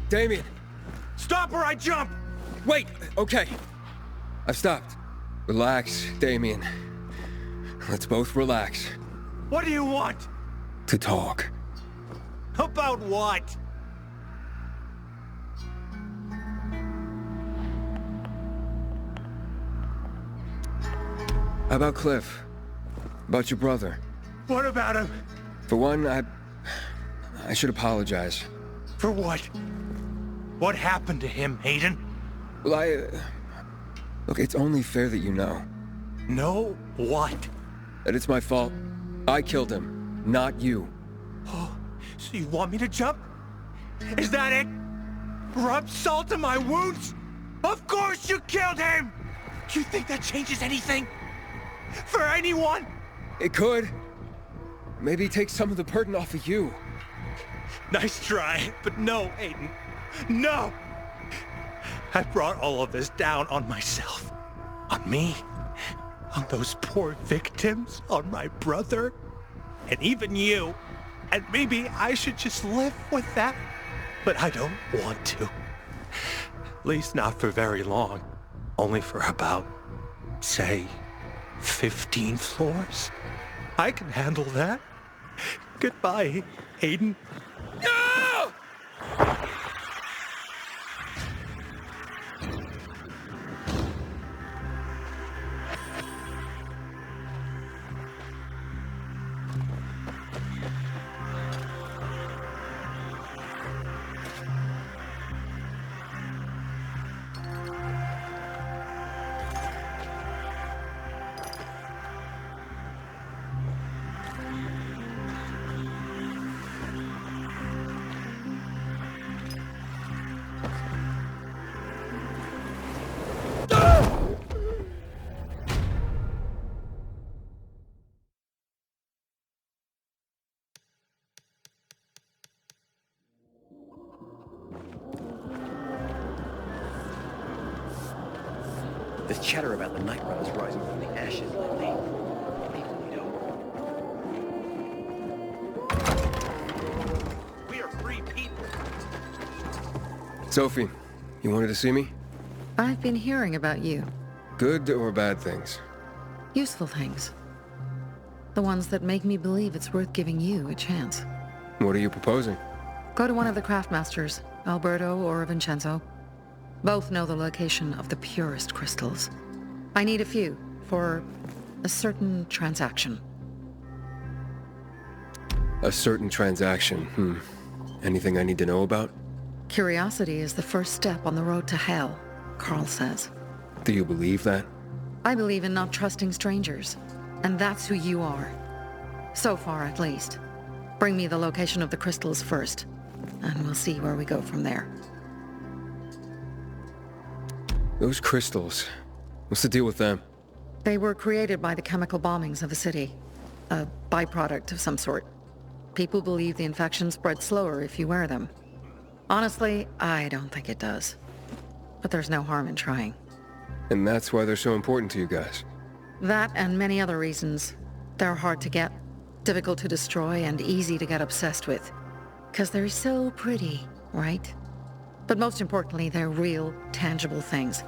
Damien! Stop or I jump! Wait! Okay. I've stopped. Relax, Damien. Let's both relax. What do you want? To talk. About what? How about Cliff? About your brother? What about him? For one, I should apologize. For what? What happened to him, Hayden? Well, look, it's only fair that you know. Know what? That it's my fault. I killed him, not you. Oh, so you want me to jump? Is that it? Rub salt in my wounds? Of course you killed him! Do you think that changes anything? For anyone? It could. Maybe take some of the burden off of you. Nice try, but no, Hayden. No! I brought all of this down on myself. On me. On those poor victims. On my brother. And even you. And maybe I should just live with that. But I don't want to. At least not for very long. Only for about, say, 15 floors. I can handle that. Goodbye, Aiden. No! There's chatter about the Night Runners rising from the ashes lately. We are free people. Sophie, you wanted to see me? I've been hearing about you. Good or bad things? Useful things. The ones that make me believe it's worth giving you a chance. What are you proposing? Go to one of the craftmasters, Alberto or Vincenzo. Both know the location of the purest crystals. I need a few for a certain transaction. A certain transaction, Anything I need to know about? Curiosity is the first step on the road to hell, Carl says. Do you believe that? I believe in not trusting strangers, and that's who you are. So far, at least. Bring me the location of the crystals first, and we'll see where we go from there. Those crystals, what's the deal with them? They were created by the chemical bombings of a city. A byproduct of some sort. People believe the infection spreads slower if you wear them. Honestly, I don't think it does. But there's no harm in trying. And that's why they're so important to you guys? That and many other reasons. They're hard to get, difficult to destroy, and easy to get obsessed with. 'Cause they're so pretty, right? But most importantly, they're real, tangible things.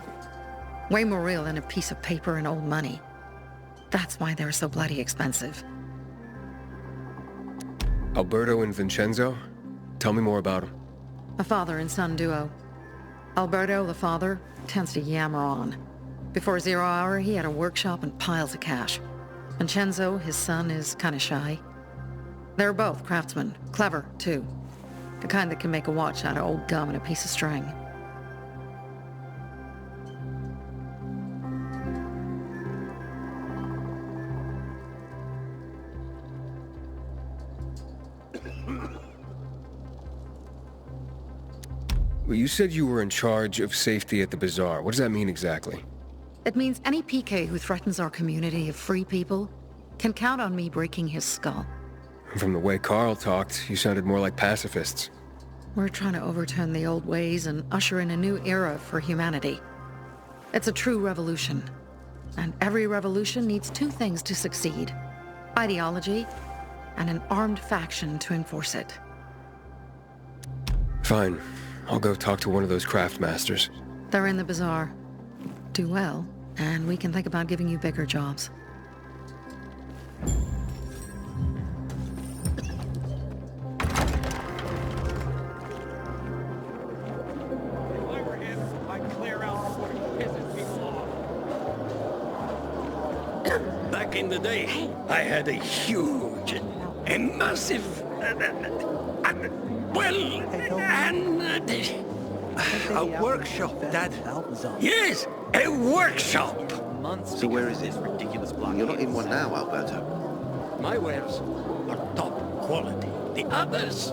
Way more real than a piece of paper and old money. That's why they're so bloody expensive. Alberto and Vincenzo? Tell me more about them. A father and son duo. Alberto, the father, tends to yammer on. Before 0 hour, he had a workshop and piles of cash. Vincenzo, his son, is kinda shy. They're both craftsmen, clever, too. The kind that can make a watch out of old gum and a piece of string. Well, you said you were in charge of safety at the bazaar. What does that mean exactly? It means any PK who threatens our community of free people can count on me breaking his skull. From the way Carl talked, you sounded more like pacifists. We're trying to overturn the old ways and usher in a new era for humanity. It's a true revolution. And every revolution needs two things to succeed: ideology and an armed faction to enforce it. Fine. I'll go talk to one of those craft masters. They're in the bazaar. Do well, and we can think about giving you bigger jobs. Back in the day, I had a huge, a massive, A workshop, Dad. Yes, a workshop. So where is it? You're not in one now, Alberto. My wares are top quality. The others,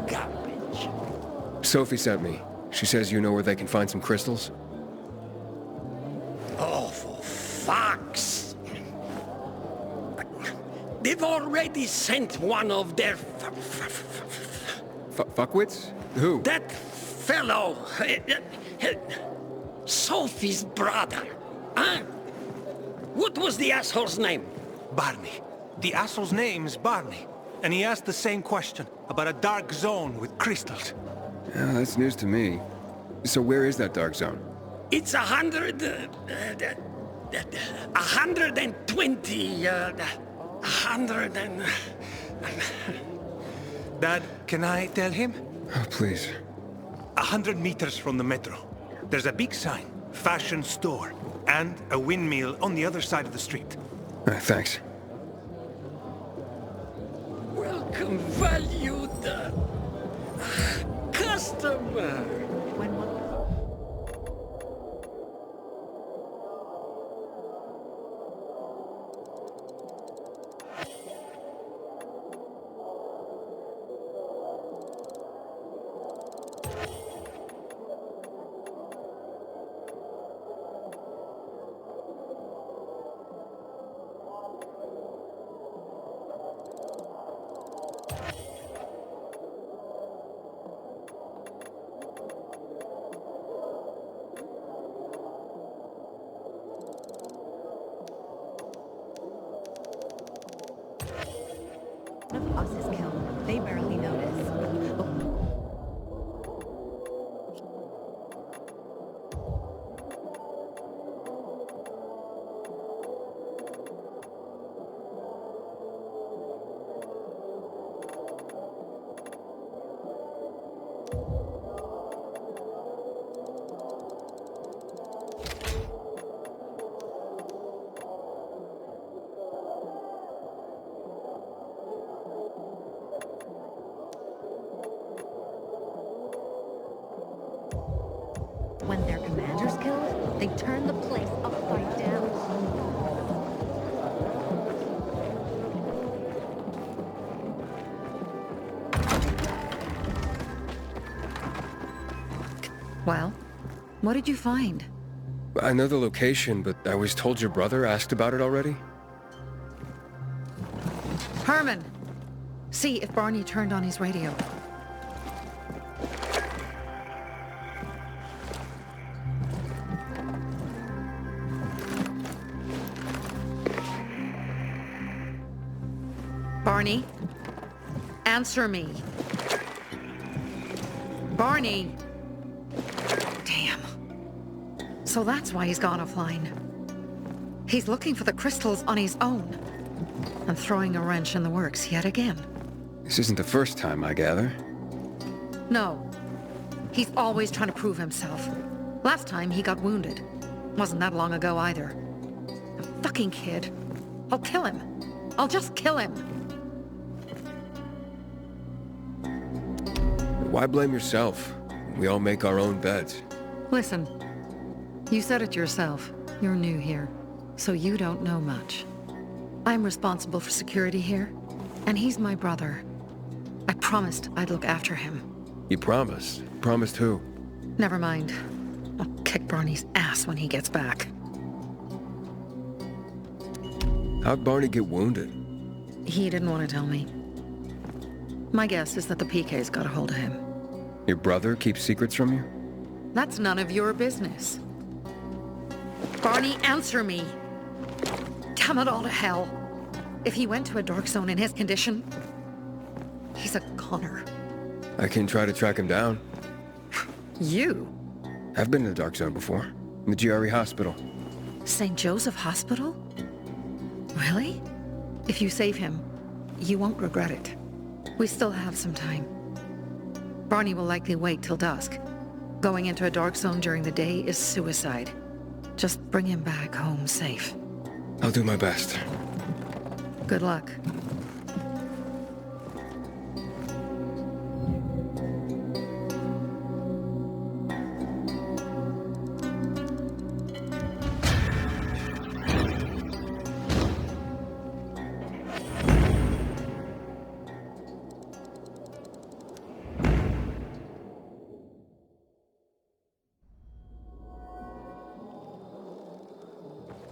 garbage. Sophie sent me. She says you know where they can find some crystals? Oh, for fuck's... They've already sent one of their... Fuckwits? Who? That fellow... Sophie's brother. Huh? What was the asshole's name? Barney. The asshole's name's Barney. and he asked the same question about a dark zone with crystals. Yeah, that's news to me. So where is that dark zone? It's 120, 100 and... Dad, can I tell him? Oh, please. 100 meters from the metro. There's a big sign, fashion store, and a windmill on the other side of the street. Thanks. Welcome, valued customer. One of us is killed. They barely notice. When their commander's killed, they turn the place upside down. Well, what did you find? I know the location, but I was told your brother asked about it already? Herman! See if Barney turned on his radio. Barney? Answer me. Barney! Damn. So that's why he's gone offline. He's looking for the crystals on his own. And throwing a wrench in the works yet again. This isn't the first time, I gather. No. He's always trying to prove himself. Last time he got wounded. Wasn't that long ago either. A fucking kid. I'll kill him. I'll just kill him. Why blame yourself? We all make our own beds. Listen. You said it yourself. You're new here. So you don't know much. I'm responsible for security here. And he's my brother. I promised I'd look after him. You promised? Promised who? Never mind. I'll kick Barney's ass when he gets back. How'd Barney get wounded? He didn't want to tell me. My guess is that the PK's got a hold of him. Your brother keeps secrets from you? That's none of your business. Barney, answer me! Damn it all to hell! If he went to a dark zone in his condition, he's a goner. I can try to track him down. You? I've been in the dark zone before. In the GRE hospital. St. Joseph Hospital? Really? If you save him, you won't regret it. We still have some time. Barney will likely wait till dusk. Going into a dark zone during the day is suicide. Just bring him back home safe. I'll do my best. Good luck.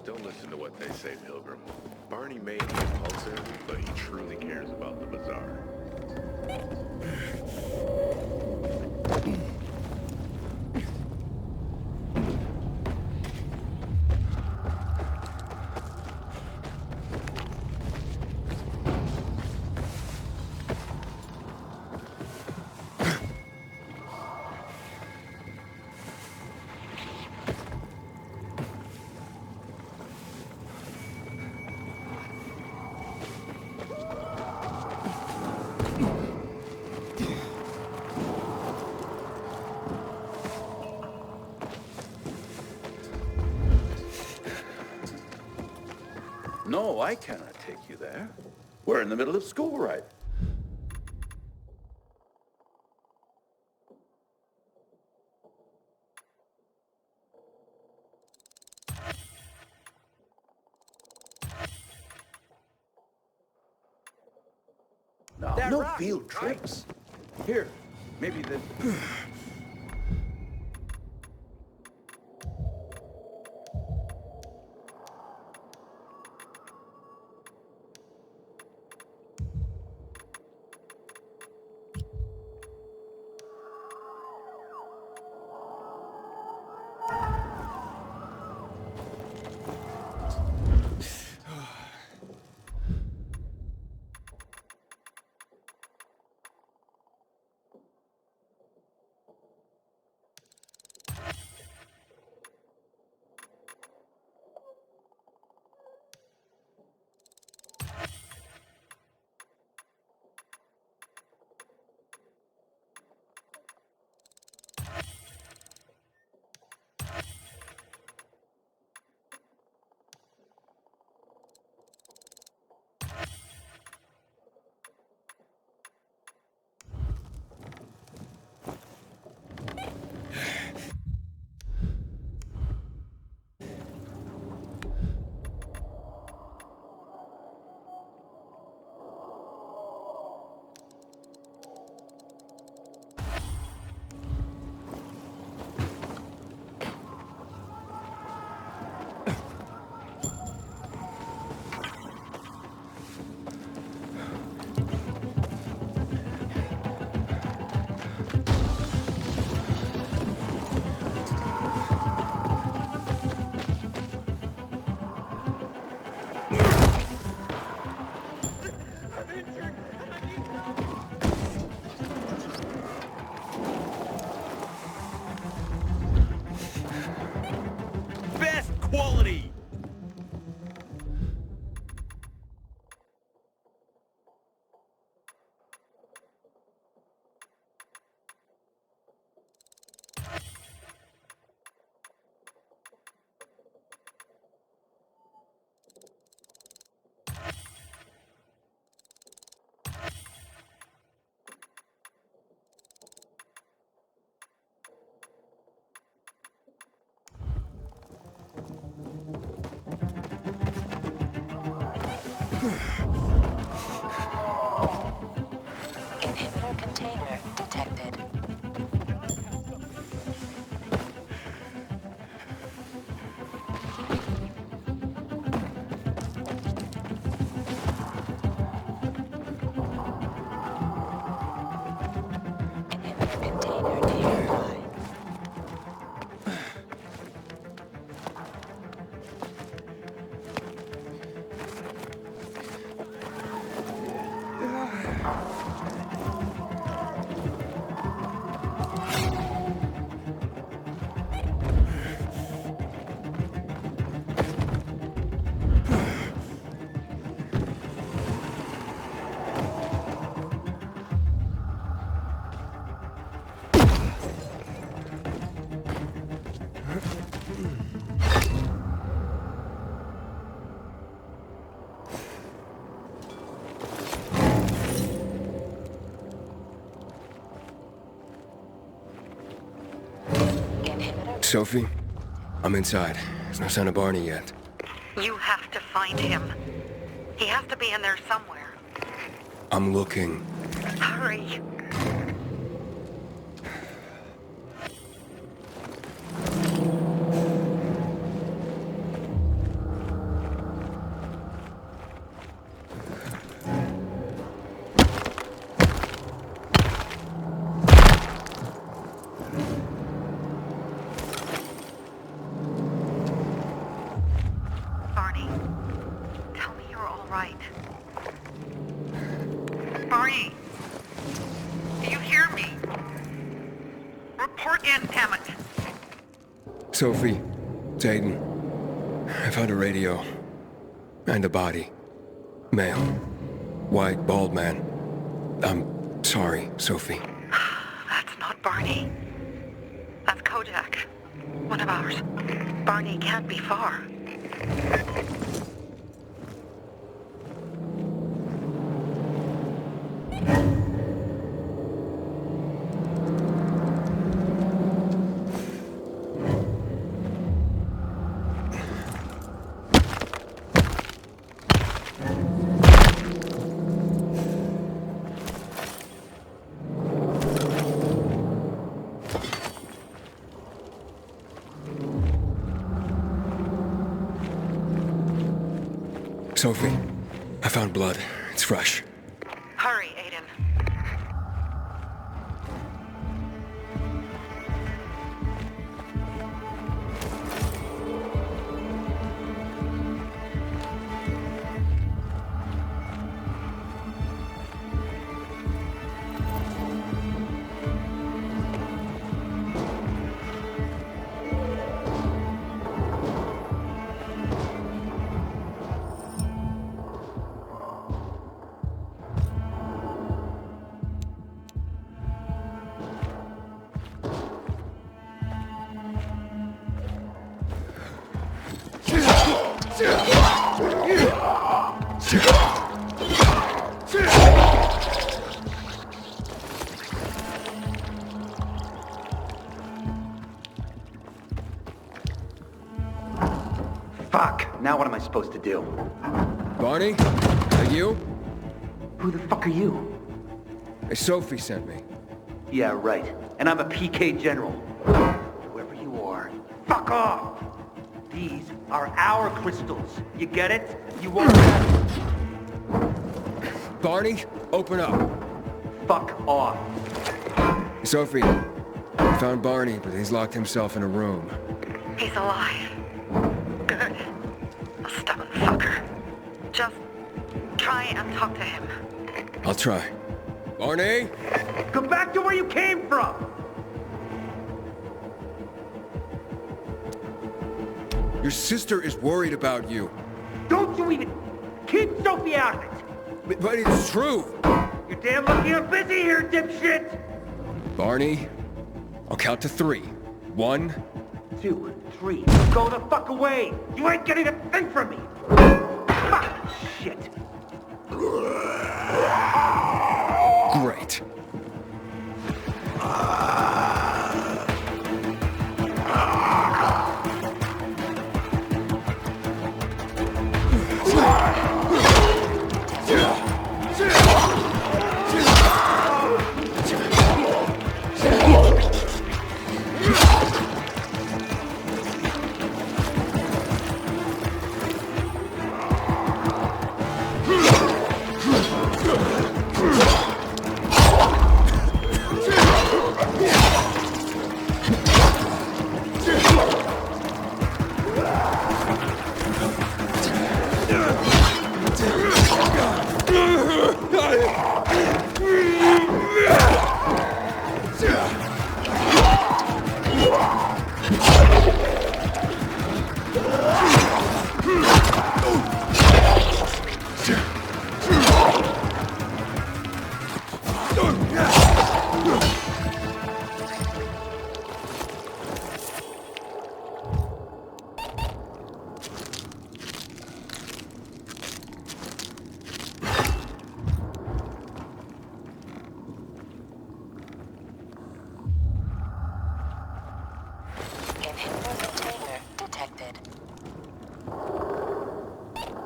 Don't listen to what they say, Pilgrim. Barney may be impulsive, but he truly cares about the bazaar. No, I cannot take you there. We're in the middle of school right now. No field trips. Here, maybe this... Quality! Inhibitor container detected. Inhibitor container nearby. Sophie, I'm inside. There's no sign of Barney yet. You have to find him. He has to be in there somewhere. I'm looking. Hurry. Barney, tell me you're all right. Barney, do you hear me? Report in, damn it. Sophie, it's Aiden. I found a radio. And a body. Male. White, bald man. I'm sorry, Sophie. That's not Barney. That's Kojak. One of ours. Barney can't be far. Sophie, I found blood. It's fresh. Hurry, Aiden. Fuck! Now what am I supposed to do? Barney? Are you? Who the fuck are you? Hey, Sophie sent me. Yeah, right. And I'm a PK general. Whoever you are, fuck off! These are our crystals. You get it? You won't have... Barney, open up. Fuck off. Sophie, I found Barney, but he's locked himself in a room. He's alive. Good. A stubborn fucker. Just try and talk to him. I'll try. Barney? Go back to where you came from! Your sister is worried about you. Don't you even... Keep Sophie out of it! But it's true. You're damn lucky I'm busy here, dipshit! Barney, I'll count to 3. 1, 2, 3. Go the fuck away! You ain't getting a thing from me! Fuck! Shit! Great.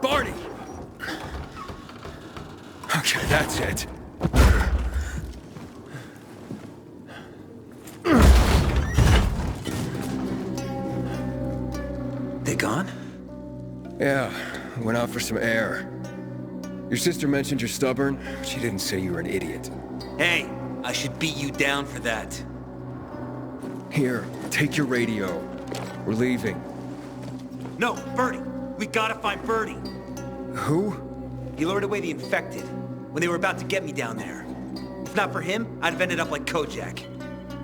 Barney! Okay, that's it. They gone? Yeah, went out for some air. Your sister mentioned you're stubborn. She didn't say you were an idiot. Hey, I should beat you down for that. Here, take your radio. We're leaving. No, Birdie! We gotta find Birdie! Who? He lured away the infected when they were about to get me down there. If not for him, I'd have ended up like Kojak.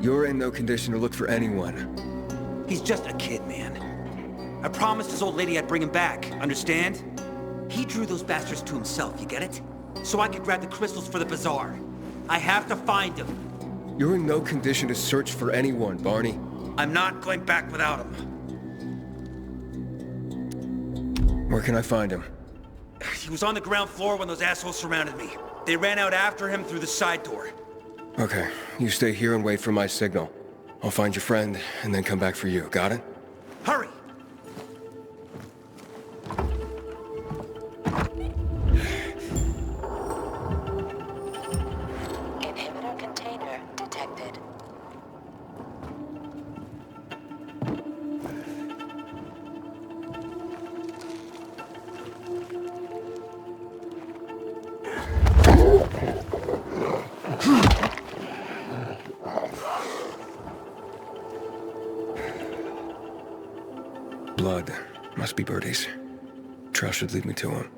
You're in no condition to look for anyone. He's just a kid, man. I promised his old lady I'd bring him back, understand? He drew those bastards to himself, you get it? So I could grab the crystals for the bazaar. I have to find him. You're in no condition to search for anyone, Barney. I'm not going back without him. Where can I find him? He was on the ground floor when those assholes surrounded me. They ran out after him through the side door. Okay, you stay here and wait for my signal. I'll find your friend and then come back for you, got it? Hurry! Inhibitor container detected. blood. Must be Birdie's. Trail should lead me to him.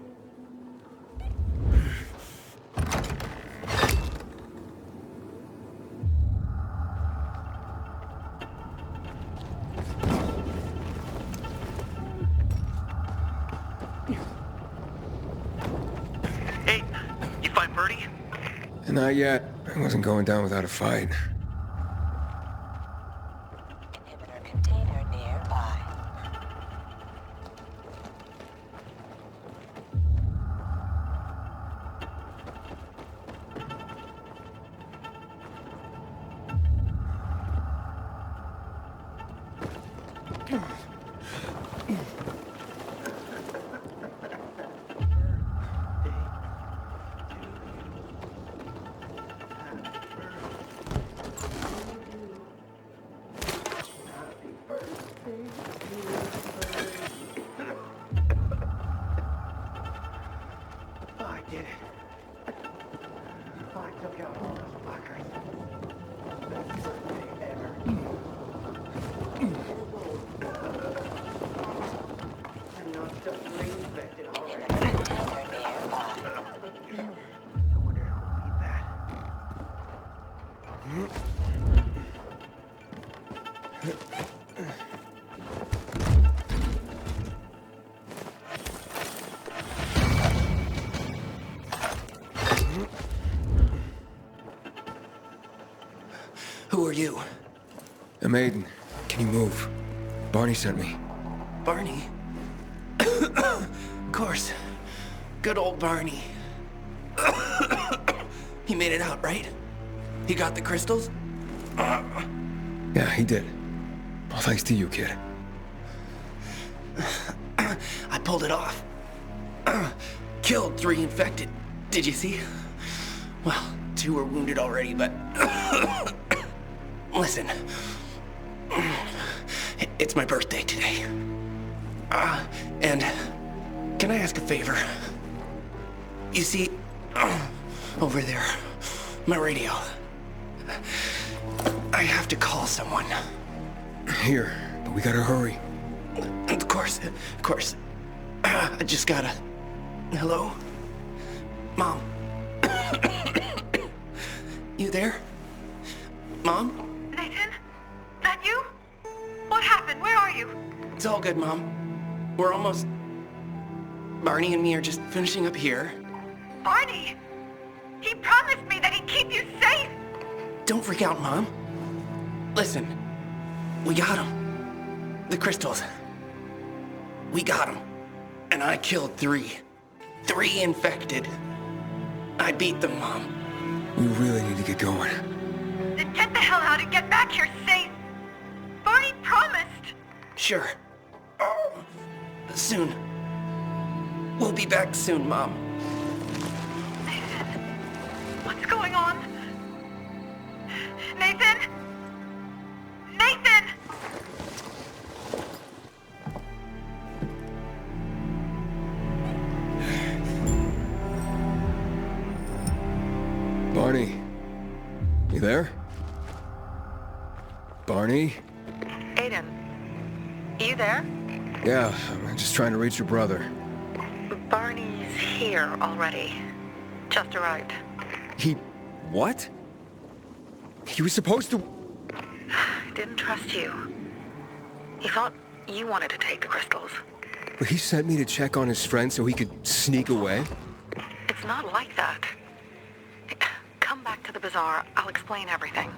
Hey, you find Birdie? Not yet. I wasn't going down without a fight. Inhibitor container nearby. I did it. I took out all those fuckers. Best birthday ever. And not just reinfected already. I wonder who'll beat that. Who are you? I'm Aiden. Can you move? Barney sent me. Barney? Of course. Good old Barney. He made it out, right? He got the crystals? Yeah, he did. All thanks to you, kid. I pulled it off. Killed 3 infected. Did you see? Well, 2 were wounded already, but... Listen. It's my birthday today. And can I ask a favor? You see, over there, my radio. I have to call someone. Here, but we gotta hurry. Of course. I just gotta... Hello? Mom? You there? Mom? Nathan? That you? What happened? Where are you? It's all good, Mom. We're almost... Barney and me are just finishing up here. Barney! He promised me that he'd keep you safe! Don't freak out, Mom. Listen, we got him. The crystals. We got him. And I killed 3. 3 infected. I beat them, Mom. We really need to get going. Then get the hell out and get back here safe! Barney promised! Sure. Soon. We'll be back soon, Mom. Nathan? What's going on? Nathan? Nathan! Barney. You there? Barney? Aiden, you there? Yeah, I'm just trying to reach your brother. Barney's here already. Just arrived. He... what? He was supposed to... Didn't trust you. He thought you wanted to take the crystals. But he sent me to check on his friend so he could sneak away? It's not like that. Come back to the bazaar. I'll explain everything.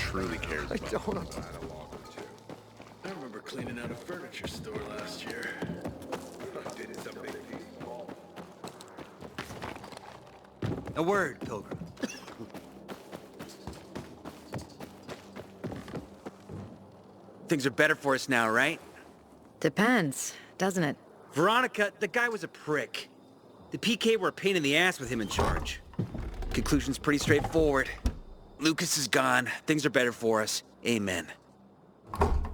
truly cares I about don't. what I walk into. I remember cleaning out a furniture store last year. Did it a big deal. A word, Pilgrim. Things are better for us now, right? Depends, doesn't it? Veronica, the guy was a prick. The PK were a pain in the ass with him in charge. Conclusion's pretty straightforward. Lucas is gone. Things are better for us. Amen.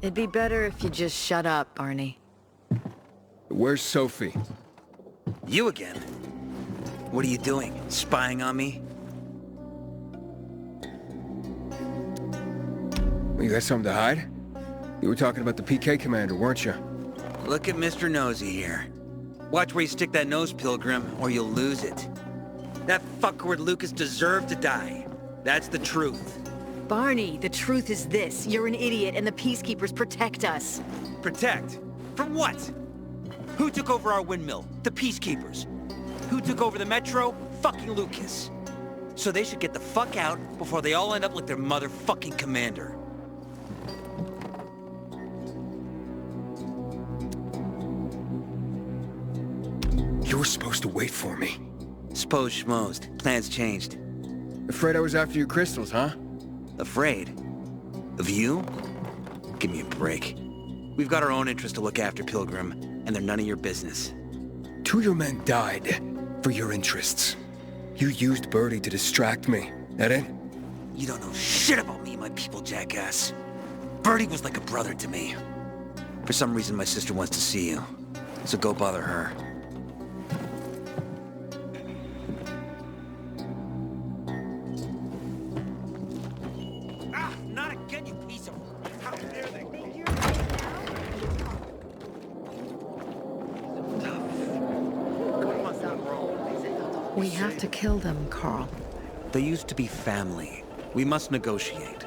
It'd be better if you just shut up, Barney. Where's Sophie? You again? What are you doing? Spying on me? You got something to hide? You were talking about the PK commander, weren't you? Look at Mr. Nosy here. Watch where you stick that nose, Pilgrim, or you'll lose it. That fuckward Lucas deserved to die. That's the truth. Barney, the truth is this. You're an idiot and the Peacekeepers protect us. Protect? From what? Who took over our windmill? The Peacekeepers. Who took over the Metro? Fucking Lucas. So they should get the fuck out before they all end up like their motherfucking commander. You were supposed to wait for me. Suppose schmozed. Plans changed. Afraid I was after your crystals, huh? Afraid? Of you? Give me a break. We've got our own interests to look after, Pilgrim, and they're none of your business. 2 of your men died for your interests. You used Birdie to distract me. That it? You don't know shit about me, my people, jackass. Birdie was like a brother to me. For some reason, my sister wants to see you. So go bother her. Not again, you piece of... How dare they? We have to kill them, Carl. They used to be family. We must negotiate.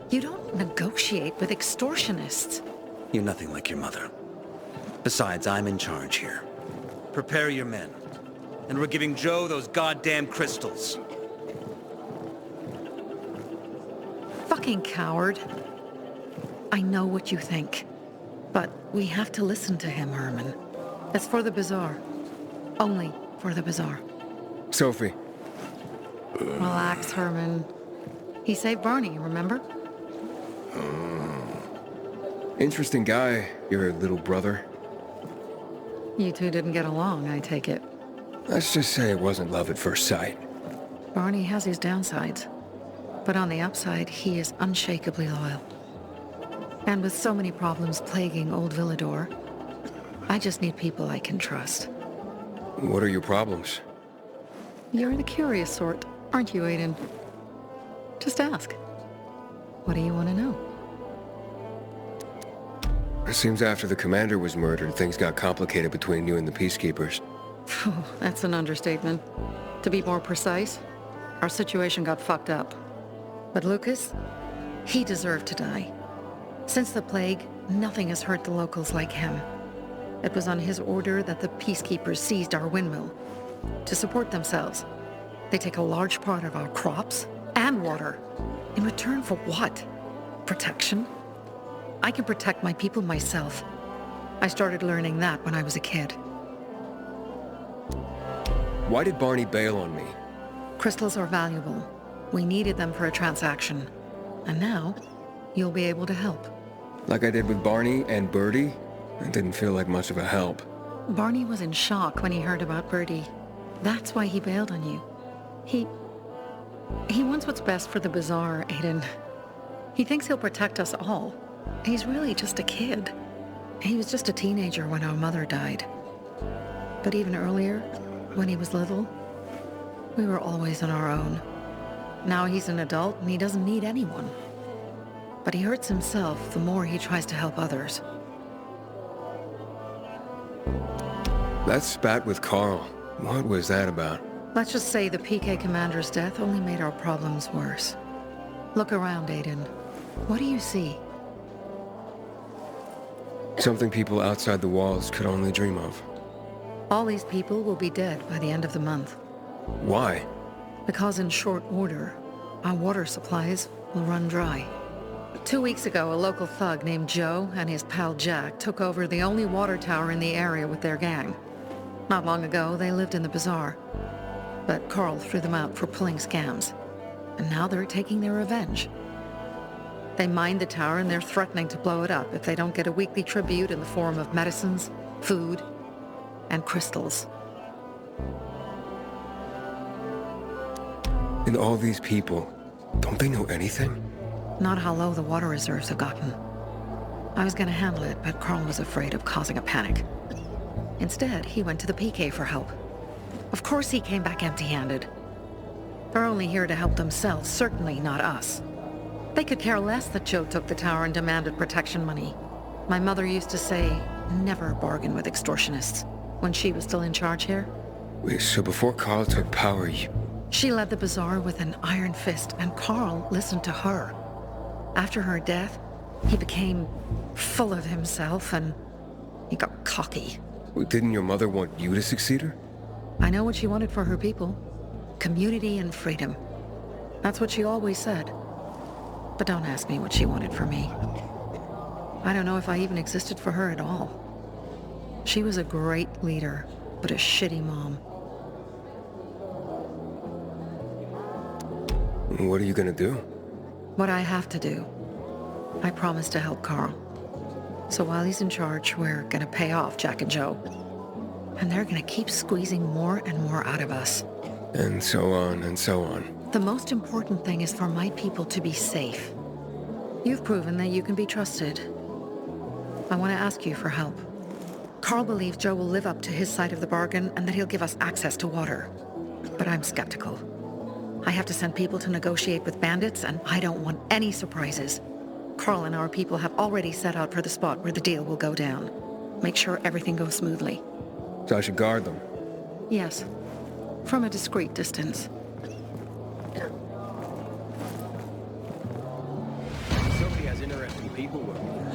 You don't negotiate with extortionists. You're nothing like your mother. Besides, I'm in charge here. Prepare your men. And we're giving Joe those goddamn crystals. Fucking coward. I know what you think. But we have to listen to him, Herman. It's for the bazaar. Only for the bazaar. Sophie. Relax, Herman. He saved Barney, remember? Interesting guy, your little brother. You two didn't get along, I take it. Let's just say it wasn't love at first sight. Barney has his downsides. But on the upside, he is unshakably loyal. And with so many problems plaguing old Villador, I just need people I can trust. What are your problems? You're the curious sort, aren't you, Aiden? Just ask. What do you want to know? It seems after the commander was murdered, things got complicated between you and the Peacekeepers. Oh, that's an understatement. To be more precise, our situation got fucked up. But Lucas, he deserved to die. Since the plague, nothing has hurt the locals like him. It was on his order that the Peacekeepers seized our windmill. To support themselves, they take a large part of our crops and water. In return for what? Protection? I can protect my people myself. I started learning that when I was a kid. Why did Barney bail on me? Crystals are valuable. We needed them for a transaction. And now, you'll be able to help. Like I did with Barney and Birdie? It didn't feel like much of a help. Barney was in shock when he heard about Birdie. That's why he bailed on you. He wants what's best for the bazaar, Aiden. He thinks he'll protect us all. He's really just a kid. He was just a teenager when our mother died. But even earlier, when he was little, we were always on our own. Now he's an adult and he doesn't need anyone. But he hurts himself the more he tries to help others. That spat with Carl. What was that about? Let's just say the PK commander's death only made our problems worse. Look around, Aiden. What do you see? Something people outside the walls could only dream of. All these people will be dead by the end of the month. Why? Because in short order, our water supplies will run dry. 2 weeks ago, a local thug named Joe and his pal Jack took over the only water tower in the area with their gang. Not long ago, they lived in the bazaar. But Carl threw them out for pulling scams. And now they're taking their revenge. They mined the tower and they're threatening to blow it up if they don't get a weekly tribute in the form of medicines, food, and crystals. And all these people, don't they know anything? Not how low the water reserves have gotten. I was gonna handle it, but Carl was afraid of causing a panic. Instead, he went to the PK for help. Of course he came back empty-handed. They're only here to help themselves, certainly not us. They could care less that Joe took the tower and demanded protection money. My mother used to say, never bargain with extortionists, when she was still in charge here. Wait, so before Carl took power, you... She led the bazaar with an iron fist, and Carl listened to her. After her death, he became full of himself, and he got cocky. Well, didn't your mother want you to succeed her? I know what she wanted for her people. Community and freedom. That's what she always said. But don't ask me what she wanted for me. I don't know if I even existed for her at all. She was a great leader, but a shitty mom. What are you gonna do? What I have to do. I promised to help Carl. So while he's in charge, we're gonna pay off Jack and Joe. And they're gonna keep squeezing more and more out of us. And so on and so on. The most important thing is for my people to be safe. You've proven that you can be trusted. I want to ask you for help. Carl believes Joe will live up to his side of the bargain and that he'll give us access to water. But I'm skeptical. I have to send people to negotiate with bandits, and I don't want any surprises. Carl and our people have already set out for the spot where the deal will go down. Make sure everything goes smoothly. So I should guard them? Yes. From a discreet distance. Somebody has interesting people working for